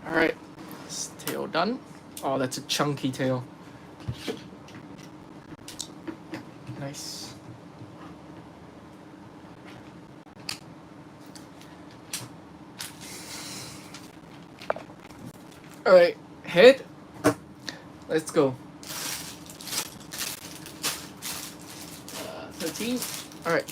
Alright, this tail done. Oh, that's a chunky tail. Nice. Alright, head. Let's go. 13. Alright.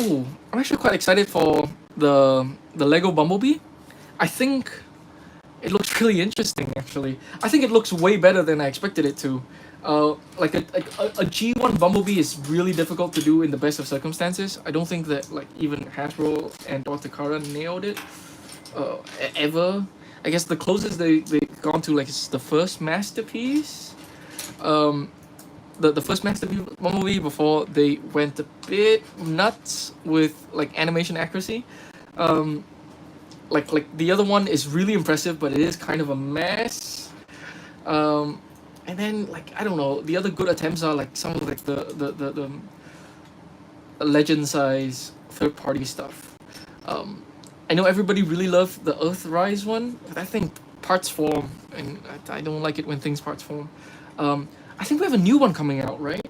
Ooh, I'm actually quite excited for the Lego Bumblebee. I think it looks really interesting, actually. I think it looks way better than I expected it to. Like a G1 Bumblebee is really difficult to do in the best of circumstances. I don't think that like even Hasbro and Dr. Kara nailed it ever. I guess the closest they gone to like is the first masterpiece. The first masterpiece Bumblebee before they went a bit nuts with like animation accuracy. Like the other one is really impressive, but it is kind of a mess. And then like I don't know, the other good attempts are like some of like the legend size third party stuff. I know everybody really loved the Earthrise one, but I think parts form, and I don't like it when things parts form. I think we have a new one coming out, right?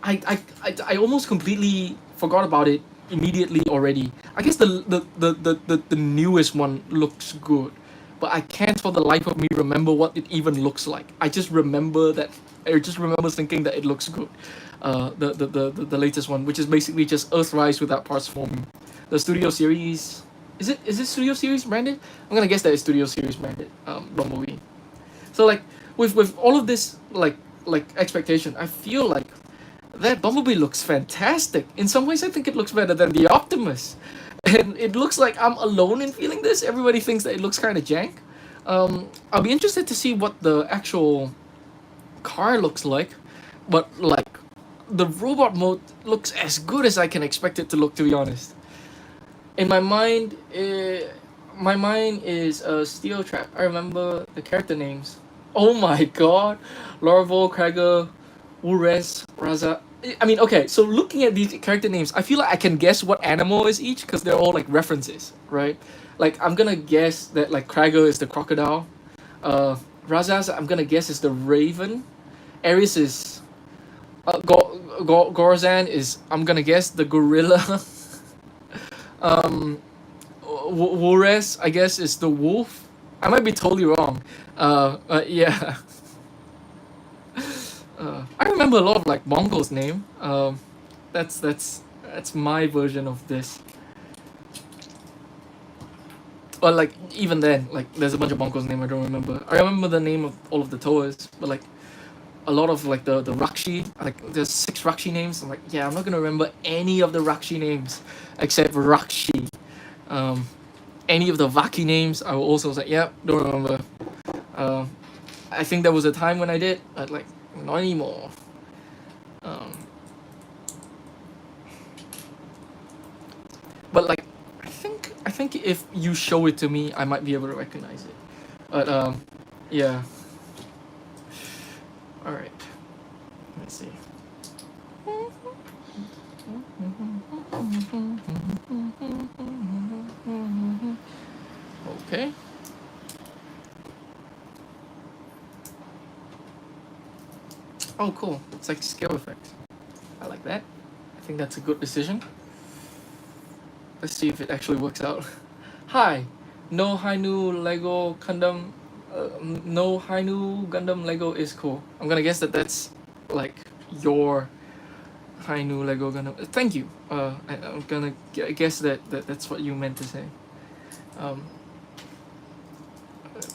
I almost completely forgot about it immediately already. I guess the newest one looks good, but I can't for the life of me remember what it even looks like. I just remember thinking that it looks good. The latest one, which is basically just Earthrise without parts forming. The Studio Series, is it Studio Series branded? I'm gonna guess that it's Studio Series branded. Bumblebee. So like with all of this like expectation, I feel like that Bumblebee looks fantastic. In some ways, I think it looks better than the Optimus. And it looks like I'm alone in feeling this. Everybody thinks that it looks kind of jank. I'll be interested to see what the actual car looks like, but like the robot mode looks as good as I can expect it to look, to be honest. In my mind is a steel trap. I remember the character names. Oh my god, Laravel, Krager, Ures, Raza. I mean, okay. So looking at these character names, I feel like I can guess what animal is each because they're all like references, right? Like I'm gonna guess that like Krager is the crocodile. Uh, Razaz, I'm gonna guess is the raven. Ares is Gorzan is, I'm gonna guess, the gorilla. um, Wores, I guess, is the wolf. I might be totally wrong. Yeah. I remember a lot of like Mongols name. That's my version of this. But like even then, like there's a bunch of Mongols name I don't remember. I remember the name of all of the Toas, but like a lot of like the Rakshi, like there's 6 Rakshi names. I'm like, yeah, I'm not gonna remember any of the Rakshi names except Rakshi. Um, any of the Vaki names, I will also say, yeah, don't remember. Um, I think there was a time when I did, but like not anymore. Um, but like, I think if you show it to me, I might be able to recognize it. But yeah. All right. Let's see. Okay. Oh, cool. It's like scale effect. I like that. I think that's a good decision. Let's see if it actually works out. Hi. No Hainu Lego Gundam. No Hainu Gundam Lego is cool. I'm gonna guess that that's like your Hainu Lego Gundam. Thank you. I'm gonna guess that's what you meant to say. Um,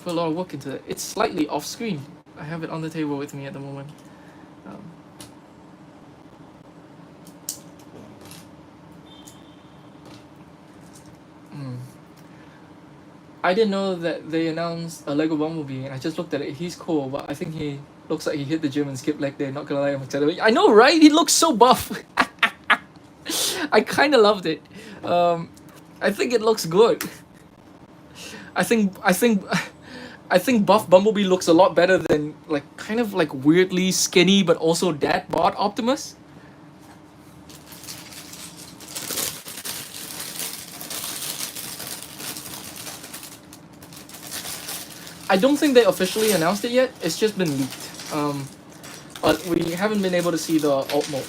put a lot of work into it. It's slightly off screen. I have it on the table with me at the moment. Um, I didn't know that they announced a Lego Bumblebee, and I just looked at it. He's cool, but I think he looks like he hit the gym and skipped leg day. Not gonna lie, I'm excited. I know, right? He looks so buff. I kind of loved it. I think it looks good. I think buff Bumblebee looks a lot better than like kind of like weirdly skinny but also dad bod Optimus. I don't think they officially announced it yet. It's just been leaked. But we haven't been able to see the alt mode.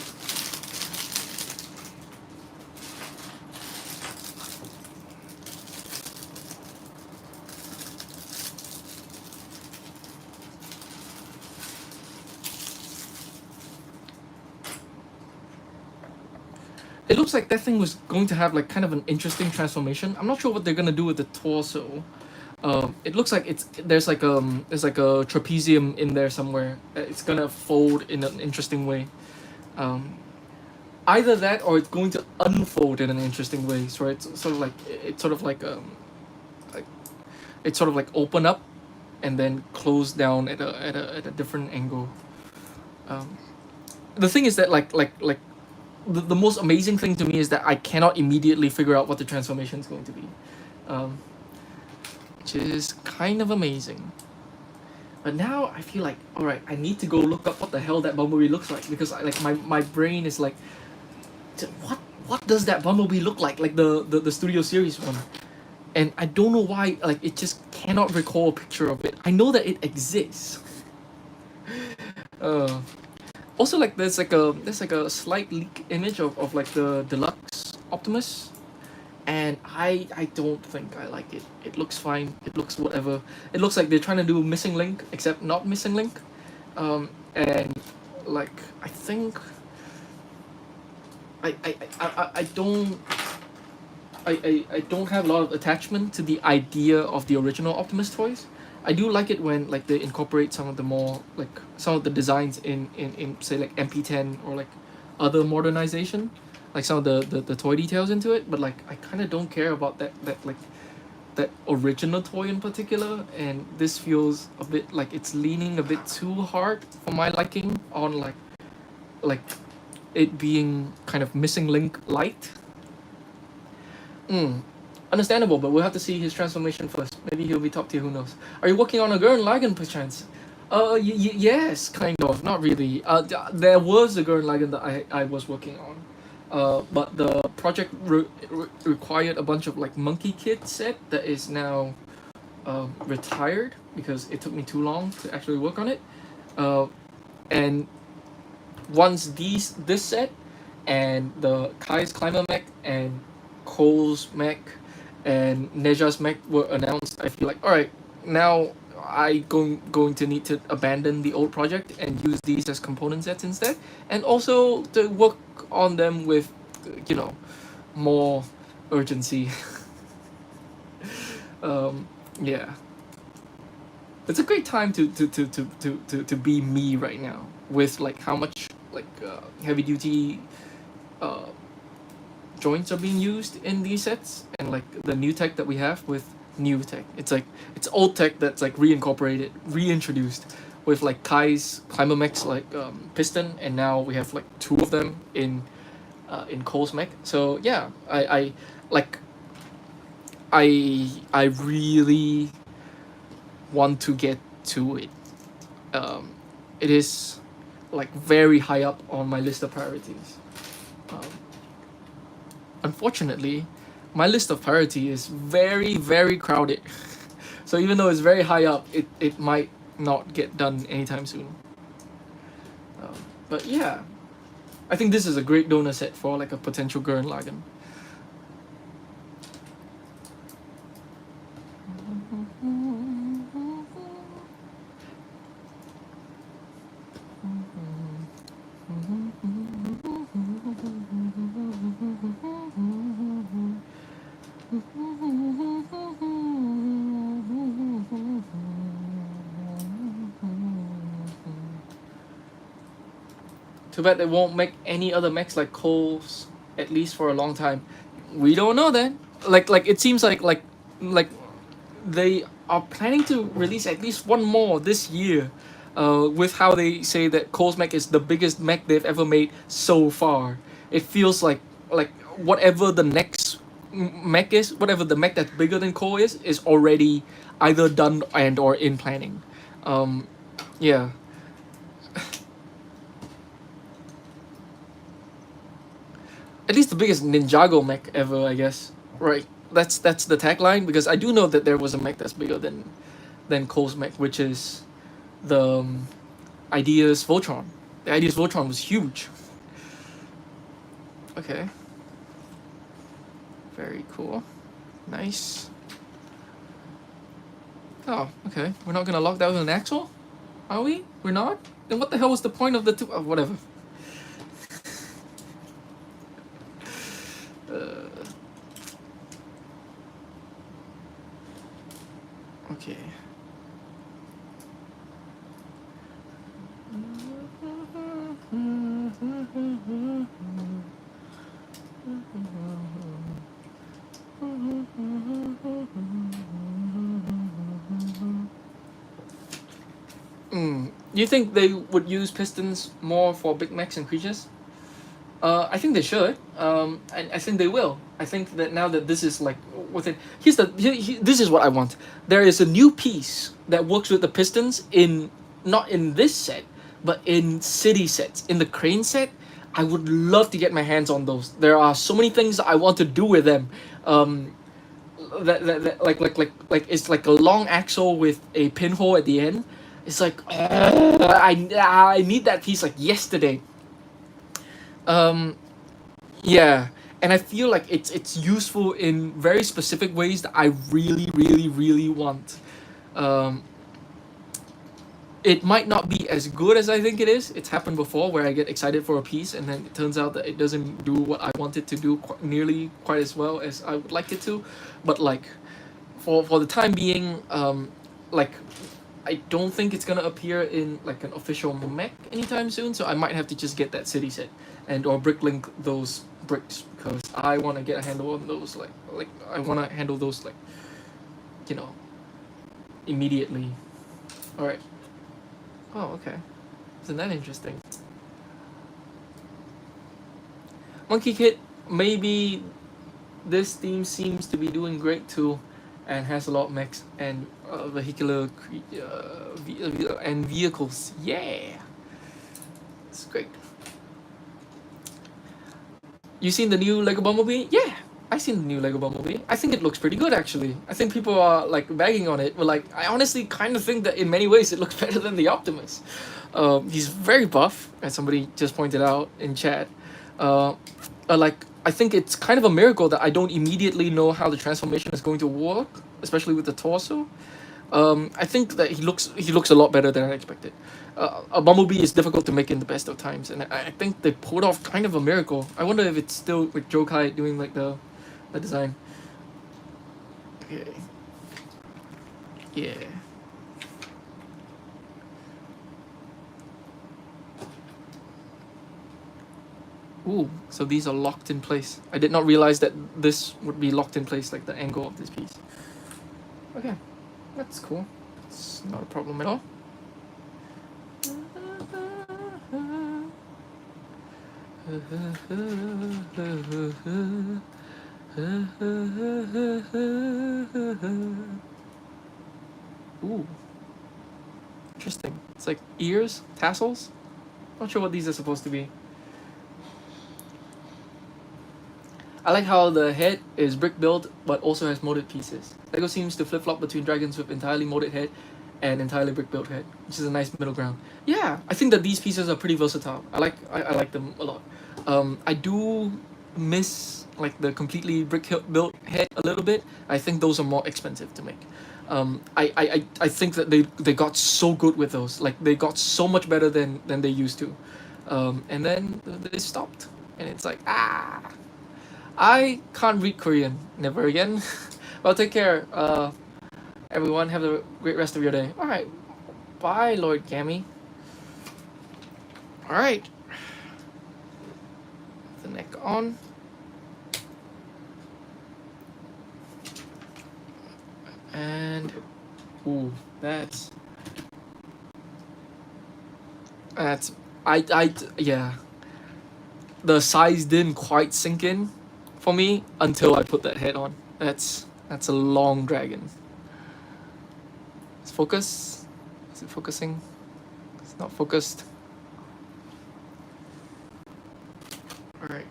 It looks like that thing was going to have like kind of an interesting transformation. I'm not sure what they're gonna do with the torso. It looks like there's like a trapezium in there somewhere. It's gonna fold in an interesting way. Either that or it's going to unfold in an interesting way. So it's sort of like it's sort of like open up and then close down at a different angle. The thing is that the most amazing thing to me is that I cannot immediately figure out what the transformation is going to be. Which is kind of amazing. But now I feel like, alright, I need to go look up what the hell that Bumblebee looks like, because my brain is like, what does that Bumblebee look like the Studio Series one? And I don't know why, like it just cannot recall a picture of it. I know that it exists. Also, like there's like a slight leak image of like the deluxe Optimus, and I don't think I like it. It looks fine. It looks whatever. It looks like they're trying to do Missing Link, except not Missing Link. And like I think I don't have a lot of attachment to the idea of the original Optimus toys. I do like it when like they incorporate some of the more like some of the designs in say like MP10 or like other modernization, like some of the toy details into it. But like I kind of don't care about that like that original toy in particular, and this feels a bit like it's leaning a bit too hard for my liking on like it being kind of missing link light. Understandable, but we'll have to see his transformation first. Maybe he'll be top tier, who knows. Are you working on a Gurren Lagann perchance? Yes, kind of, not really. There was a Gurren Lagann that I was working on. But the project required a bunch of like Monkey Kid set that is now retired because it took me too long to actually work on it. And once this set and the Kai's Climber mech and Cole's mech and Neja's mech were announced, I feel like, alright, now I going to need to abandon the old project and use these as component sets instead, and also to work on them with, you know, more urgency. Yeah, it's a great time to be me right now with like how much like heavy duty joints are being used in these sets, and like the new tech that we have with new tech. It's like it's old tech that's like reincorporated, reintroduced with like Kai's Climber mechs like Piston, and now we have like two of them in Cole's mech. So yeah, I really want to get to it. It is like very high up on my list of priorities. Unfortunately, my list of priority is very, very crowded. So even though it's very high up, it might not get done anytime soon. But yeah, I think this is a great donor set for like a potential Gurren Lagann. Too bad they won't make any other mechs like Cole's, at least for a long time. We don't know that. Like it seems like they are planning to release at least one more this year. With how they say that Cole's mech is the biggest mech they've ever made so far. It feels like whatever the next mech is, whatever the mech that's bigger than Cole is already either done and or in planning. Yeah. At least the biggest Ninjago mech ever, I guess. Right. That's the tagline, because I do know that there was a mech that's bigger than Cole's mech, which is the Ideas Voltron. The Ideas Voltron was huge. Okay. Very cool. Nice. Oh, okay. We're not gonna lock that with an axle? Are we? We're not? Then what the hell was the point of the two? Oh, whatever. Okay. You think they would use pistons more for big mechs and creatures? I think they should. And I think they will. I think that now that this is like within, this is what I want. There is a new piece that works with the pistons in, not in this set, but in city sets, in the crane set. I would love to get my hands on those. There are so many things I want to do with them. That like it's like a long axle with a pinhole at the end. It's like I need that piece like yesterday. Yeah, and I feel like it's useful in very specific ways that I really want. It might not be as good as I think it is. It's happened before where I get excited for a piece and then it turns out that it doesn't do what I want it to do nearly quite as well as I would like it to. But like, for the time being, like, I don't think it's gonna appear in like an official mech anytime soon. So I might have to just get that city set and or bricklink those bricks because I want to get a handle on those. Like I want to handle those like you know, immediately. All right. Oh, okay. Isn't that interesting? Monkey Kid, maybe this theme seems to be doing great too, and has a lot of mechs and vehicular and vehicles. Yeah, it's great. You seen the new Lego Bumblebee? Yeah, I seen the new Lego Bumblebee. I think it looks pretty good actually. I think people are like bagging on it, but like I honestly kind of think that in many ways it looks better than the Optimus. He's very buff, as somebody just pointed out in chat. Uh, like I think it's kind of a miracle that I don't immediately know how the transformation is going to work, especially with the torso. I think that he looks a lot better than I expected. A Bumblebee is difficult to make in the best of times, and I think they pulled off kind of a miracle. I wonder if it's still with Joe Kai doing like the design. Okay. Yeah. Ooh, so these are locked in place. I did not realize that this would be locked in place, like the angle of this piece. Okay, that's cool. It's not a problem at all. Ooh, interesting. It's like ears, tassels. Not sure what these are supposed to be. I like how the head is brick built but also has molded pieces. Lego seems to flip flop between dragons with entirely molded head and entirely brick built head, which is a nice middle ground. Yeah, I think that these pieces are pretty versatile. I like them a lot. I do miss like the completely brick built head a little bit. I think those are more expensive to make. I think that they got so good with those. Like they got so much better than they used to. And then they stopped, and it's like I can't read Korean. Never again. Well, take care, everyone. Have a great rest of your day. All right. Bye, Lord Gammy. All right. The neck on. And ooh, that's yeah. The size didn't quite sink in for me until I put that head on. That's a long dragon. Let's focus. Is it focusing? It's not focused. All right.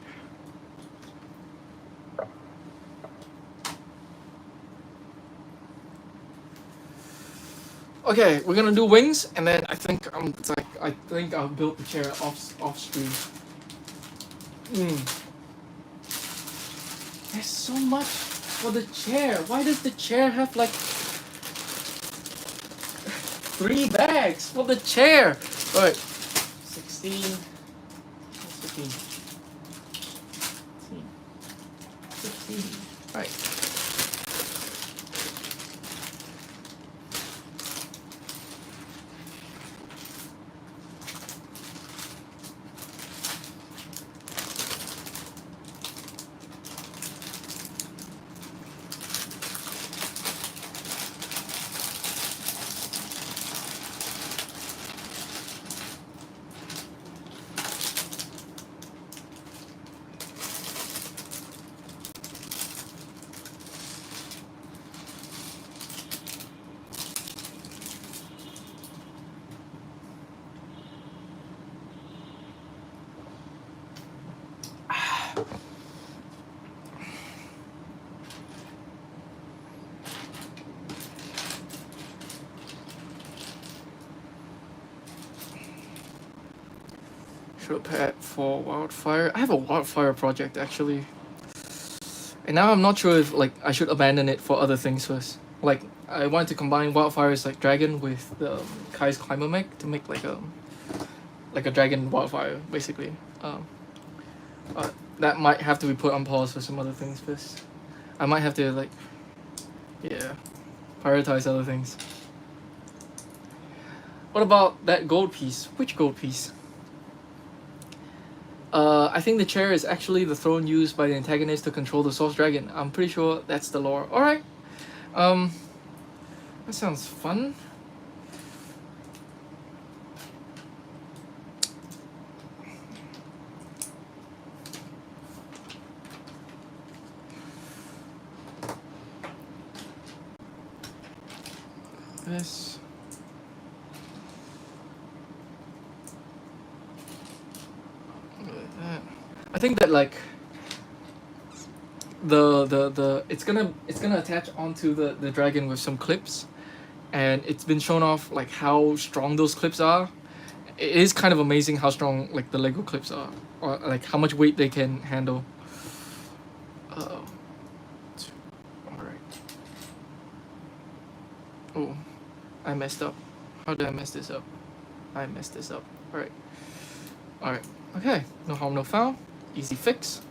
Okay, we're gonna do wings, and then I think I'll build the chair off screen. There's so much for the chair. Why does the chair have like 3 bags for the chair? All right, 16, 15, 16. All right. Should pad for wildfire. I have a wildfire project actually, and now I'm not sure if like I should abandon it for other things first. Like I wanted to combine wildfire's like dragon with the Kai's climber mech to make like a dragon wildfire basically. That might have to be put on pause for some other things first. I might have to like, yeah, prioritize other things. What about that gold piece? Which gold piece? I think the chair is actually the throne used by the antagonist to control the source dragon. I'm pretty sure that's the lore. Alright. That sounds fun. This. I think that like the it's gonna attach onto the dragon with some clips, and it's been shown off like how strong those clips are. It is kind of amazing how strong like the Lego clips are, or like how much weight they can handle. All right. Oh, I messed up. How did I mess this up? I messed this up. All right. All right. Okay. No harm, no foul. Easy fix.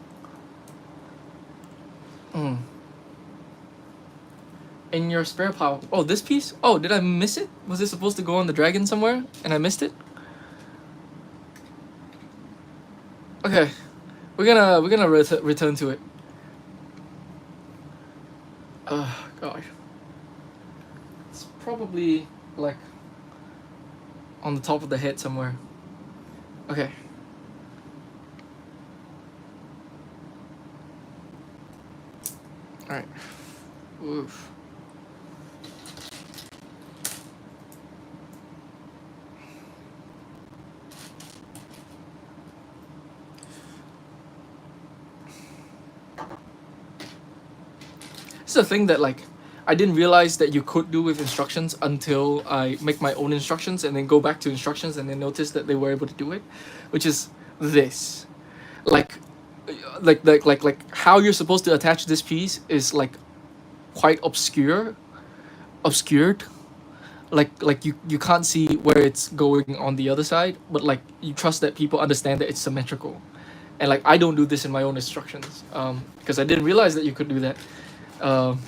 In your spare pile. Oh, this piece? Oh, did I miss it? Was it supposed to go on the dragon somewhere and I missed it? Okay. We're gonna return to it. Gosh. It's probably like on the top of the head somewhere. Okay. All right. Oof. It's a thing that like I didn't realize that you could do with instructions until I make my own instructions and then go back to instructions and then notice that they were able to do it, which is this. Like how you're supposed to attach this piece is like quite obscured. Like you can't see where it's going on the other side, but like you trust that people understand that it's symmetrical. And like I don't do this in my own instructions because I didn't realize that you could do that. Um,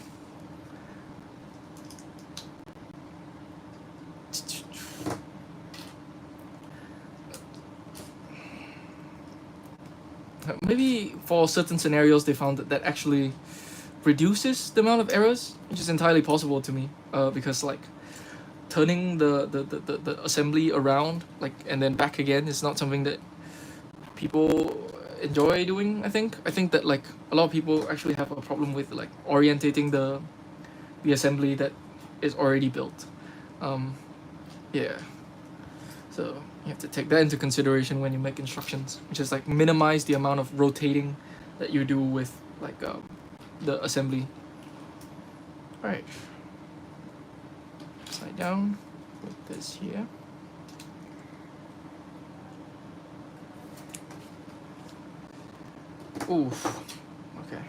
maybe for certain scenarios they found that actually reduces the amount of errors, which is entirely possible to me because like turning the assembly around like and then back again is not something that people enjoy doing. I think that like a lot of people actually have a problem with like orientating the assembly that is already built. Yeah, so you have to take that into consideration when you make instructions, which is like minimize the amount of rotating that you do with like the assembly. All right, upside down, put this here. Oof. Okay.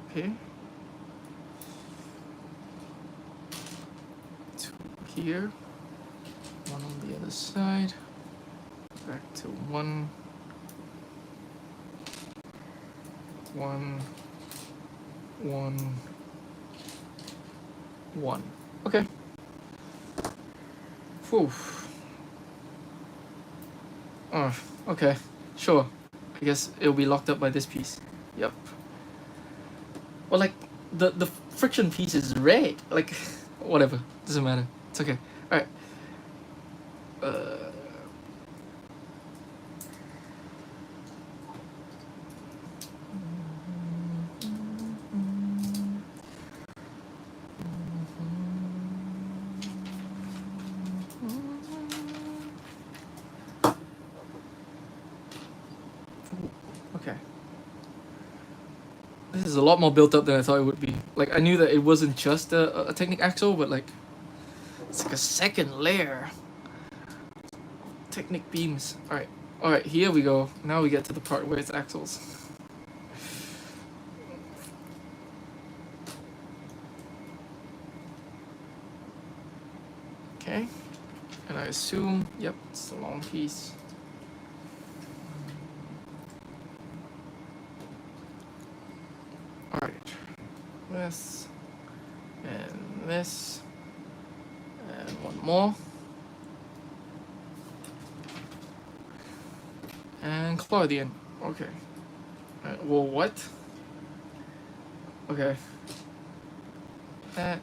Okay. Two here. One on the other side. Back to one. One. Okay. Whew. Oh, okay. Sure. I guess it'll be locked up by this piece. Yep. Well, like, the friction piece is red. Like, whatever. Doesn't matter. It's okay. Alright. Okay. This is a lot more built up than I thought it would be. Like, I knew that it wasn't just a Technic axle, but like, it's like a second layer. Technic beams. Alright, here we go. Now we get to the part where it's axles. Okay. And I assume, yep, it's the long piece. Alright. this, and this, and one more. And claw at the end. Okay. Well, what? Okay. That.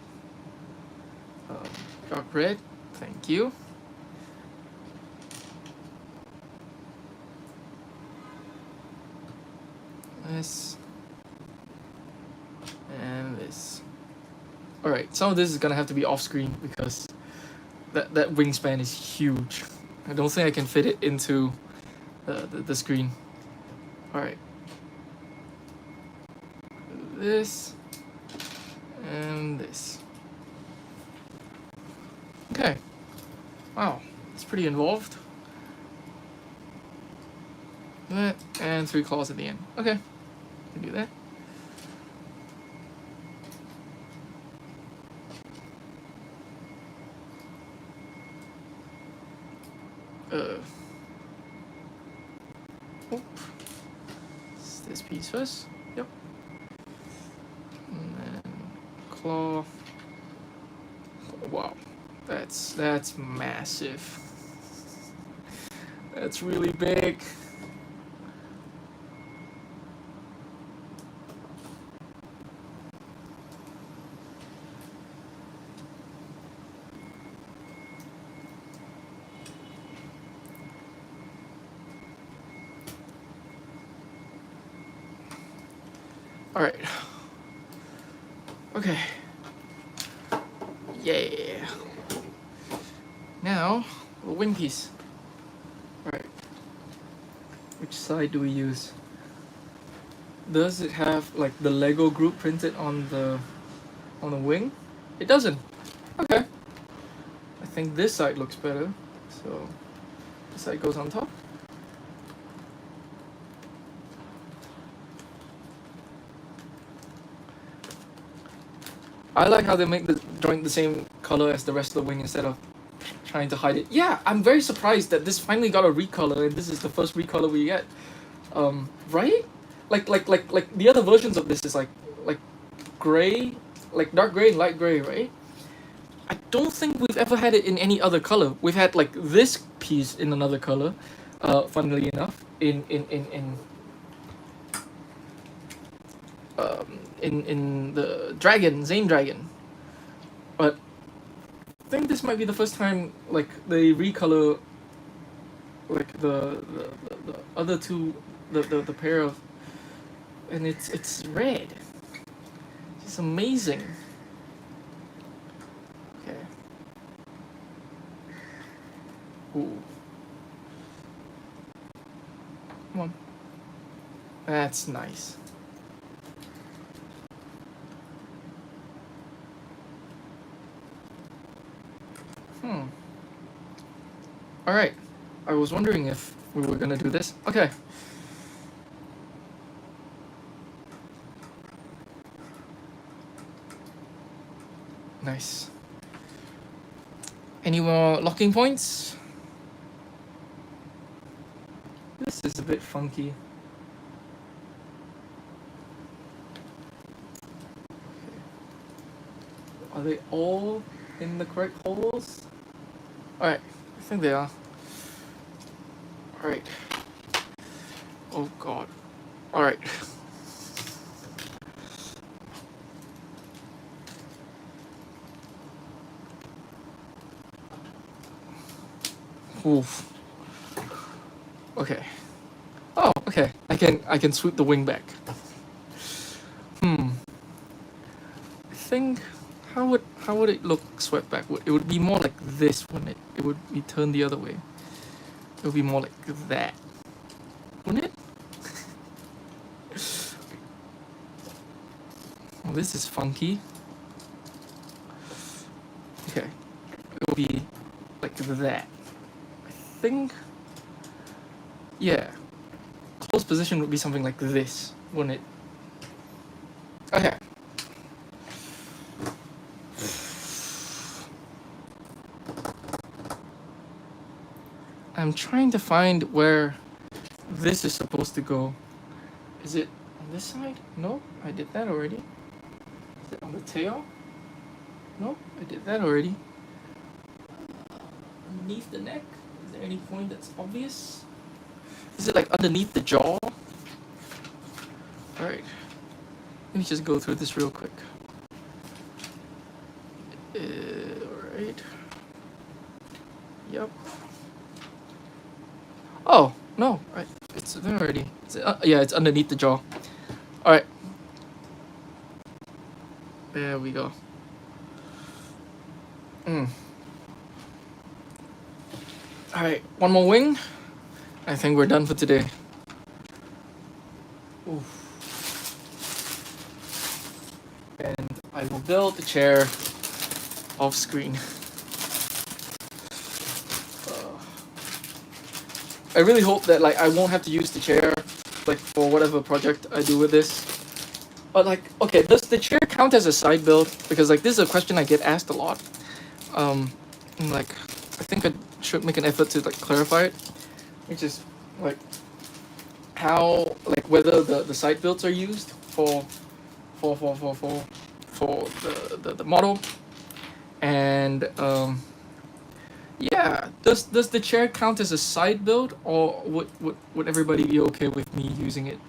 Dark red. Thank you. This. And this. Alright, some of this is gonna have to be off screen because that wingspan is huge. I don't think I can fit it into the screen. Alright. This. And this. Okay. Wow, it's pretty involved. That, and 3 claws at the end. Okay, can do that. It's this piece first. Yep. And then claw. Wow, that's massive. That's really big. All right. Okay. Yeah. Now, the wing piece. All right. Which side do we use? Does it have like the Lego group printed on the wing? It doesn't. Okay. I think this side looks better. So this side goes on top. I like how they make the joint the same color as the rest of the wing instead of trying to hide it. Yeah, I'm very surprised that this finally got a recolor and this is the first recolor we get. Right? Like the other versions of this is like gray, like dark gray and light gray, right? I don't think we've ever had it in any other color. We've had like this piece in another color, funnily enough, in the dragon, Zane Dragon. But I think this might be the first time like they recolor like the other two, the pair of, and it's red. It's amazing. Okay. Ooh. Come on. That's nice. Alright. I was wondering if we were gonna do this. Okay. Nice. Any more locking points? This is a bit funky. Are they all in the correct holes? Alright, I think they are. Alright. Oh god. Alright. Oof. Okay. Oh, okay. I can sweep the wing back. I think how would it look swept back? It would be more like this, wouldn't it? It would be turned the other way. It would be more like that, wouldn't it? Oh, this is funky. Okay, it would be like that. I think. Yeah. Close position would be something like this, wouldn't it? Okay. I'm trying to find where this is supposed to go. Is it on this side? No, I did that already. Is it on the tail? No, I did that already. Underneath the neck? Is there any point that's obvious? Is it like underneath the jaw? Alright. Let me just go through this real quick. Alright. Yep. Oh, no. Right. It's there already. Yeah, it's underneath the jaw. Alright. There we go. Alright, one more wing. I think we're done for today. Oof. And I will build the chair off screen. I really hope that like I won't have to use the chair like for whatever project I do with this. But like, okay, does the chair count as a side build? Because like this is a question I get asked a lot. And like I think I should make an effort to like clarify it, which is like how like whether the side builds are used for the model, and yeah, does the chair count as a side build, or would everybody be okay with me using it,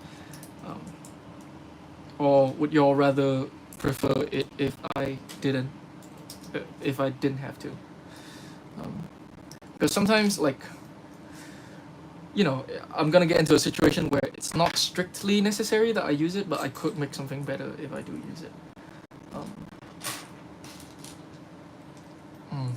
or would y'all rather prefer it if I didn't have to? Because sometimes like, you know, I'm gonna get into a situation where it's not strictly necessary that I use it, but I could make something better if I do use it. Um, mm.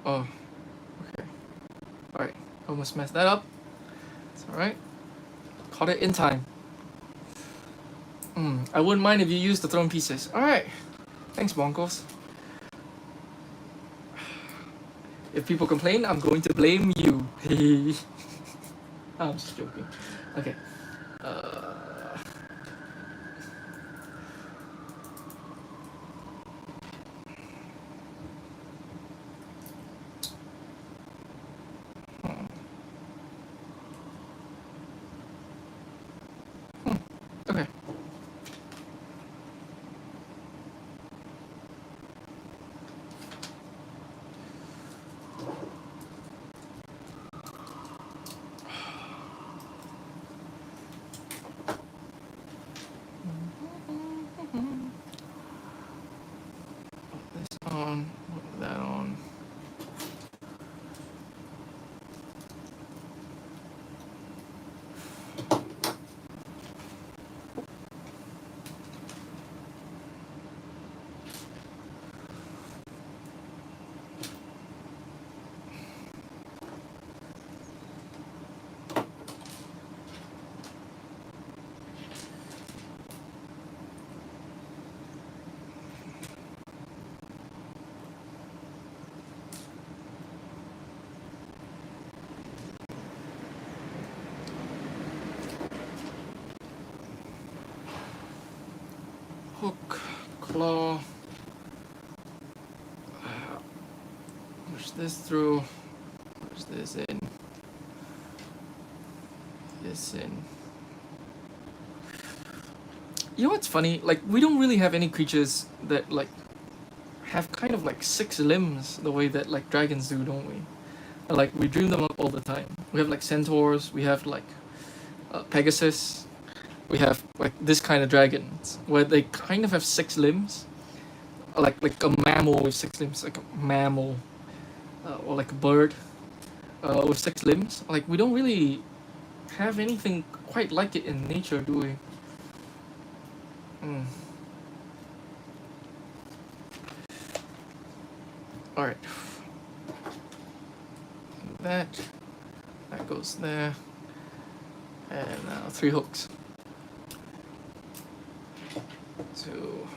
Oh, okay. Alright, almost messed that up. It's alright. Caught it in time. I wouldn't mind if you used the thrown pieces. Alright. Thanks, Bonkos. If people complain, I'm going to blame you. I'm just joking. Okay. Okay. Put this on, put that on. claw. Push this through. Push this in. This in. You know what's funny? Like, we don't really have any creatures that like have kind of like 6 limbs the way that like dragons do, don't we? And, like, we dream them up all the time. We have like centaurs. We have like Pegasus. We have like this kind of dragons where they kind of have 6 limbs, like a mammal with 6 limbs, like a mammal, or like a bird with 6 limbs. Like, we don't really have anything quite like it in nature, do we? All right. That goes there, and now 3 hooks. 2,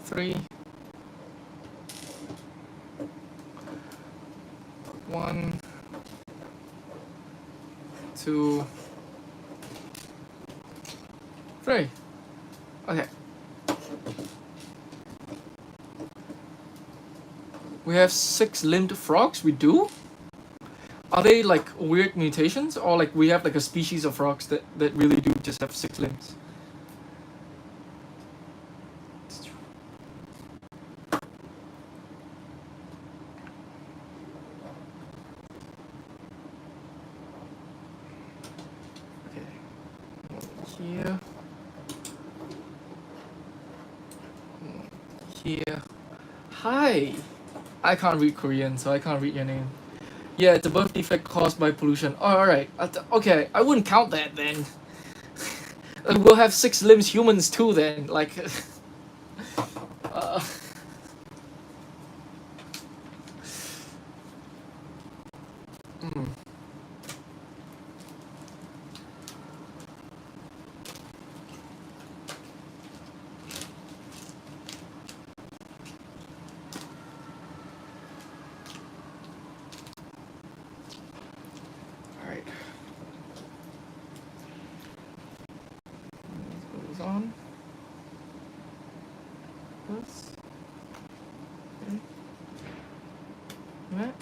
3. 1, 2, 3. Okay. We have 6-limbed frogs. We do? Are they like weird mutations, or like we have like a species of frogs that really do just have 6 limbs? Here. Here. Hi! I can't read Korean, so I can't read your name. Yeah, it's a birth defect caused by pollution. Oh, alright. Okay, I wouldn't count that then. We'll have 6 limbs humans too then. Like... uh, Alright. Goes on. This. Okay. That.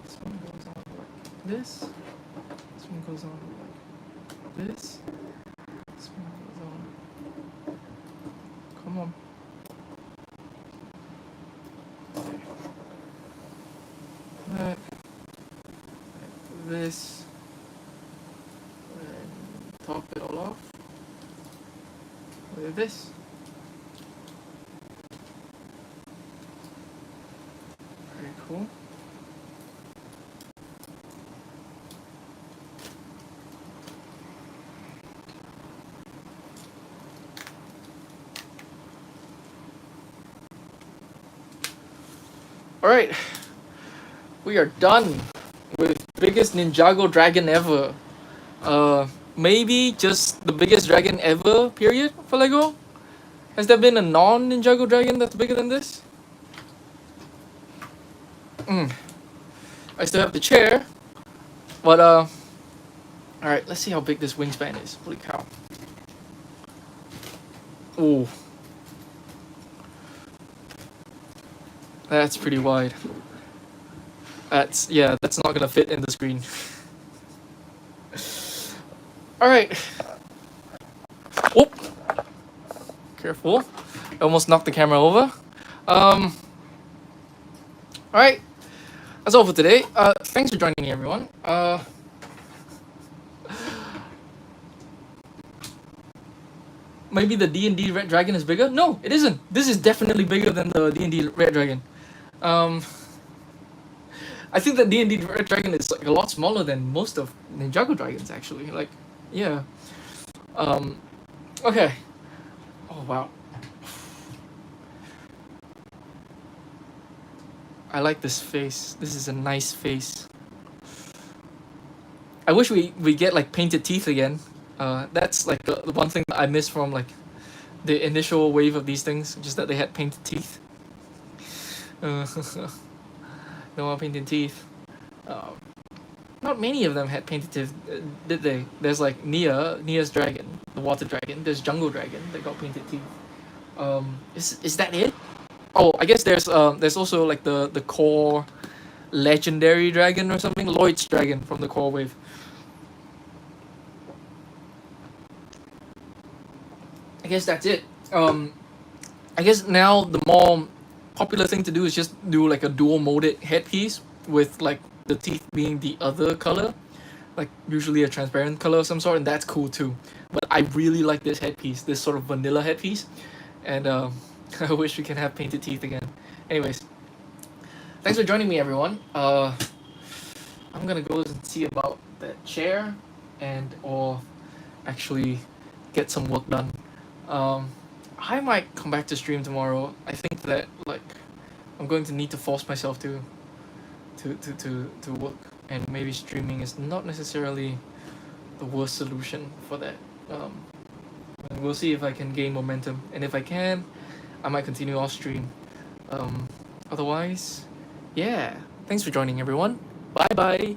This one goes on like this. This one goes on like this. This one goes on. Come on. That. This. And top it all off with this. Very cool. Alright, we are done with biggest Ninjago dragon ever. Maybe just the biggest dragon ever, period, for LEGO? Has there been a non-Ninjago dragon that's bigger than this? I still have the chair, but alright, let's see how big this wingspan is. Holy cow. Ooh. That's pretty wide. That's not gonna fit in the screen. Alright. Whoop. Careful. I almost knocked the camera over. Alright. That's all for today. Thanks for joining me, everyone. Maybe the D&D Red Dragon is bigger? No, it isn't. This is definitely bigger than the D&D Red Dragon. I think the D&D Red Dragon is like a lot smaller than most of Ninjago dragons, actually. Like, yeah. Okay. Oh wow. I like this face. This is a nice face. I wish we get like painted teeth again. That's like the one thing that I miss from like the initial wave of these things, just that they had painted teeth. No more painted teeth. Not many of them had painted teeth, did they? There's like Nia's dragon, the water dragon. There's Jungle Dragon that got painted teeth. Is that it? Oh, I guess there's also like the core legendary dragon or something, Lloyd's dragon from the core wave. I guess that's it. I guess now the more popular thing to do is just do like a dual molded headpiece with like the teeth being the other color, like usually a transparent color of some sort, and that's cool too. But I really like this headpiece, this sort of vanilla headpiece, and I wish we can have painted teeth again. Anyways, thanks for joining me, everyone. I'm gonna go and see about that chair, and or actually get some work done. Um, I might come back to stream tomorrow. I think that like I'm going to need to force myself to work, and maybe streaming is not necessarily the worst solution for that. Um, and we'll see if I can gain momentum, and if I can, I might continue off stream. Otherwise, yeah. Thanks for joining, everyone. Bye bye.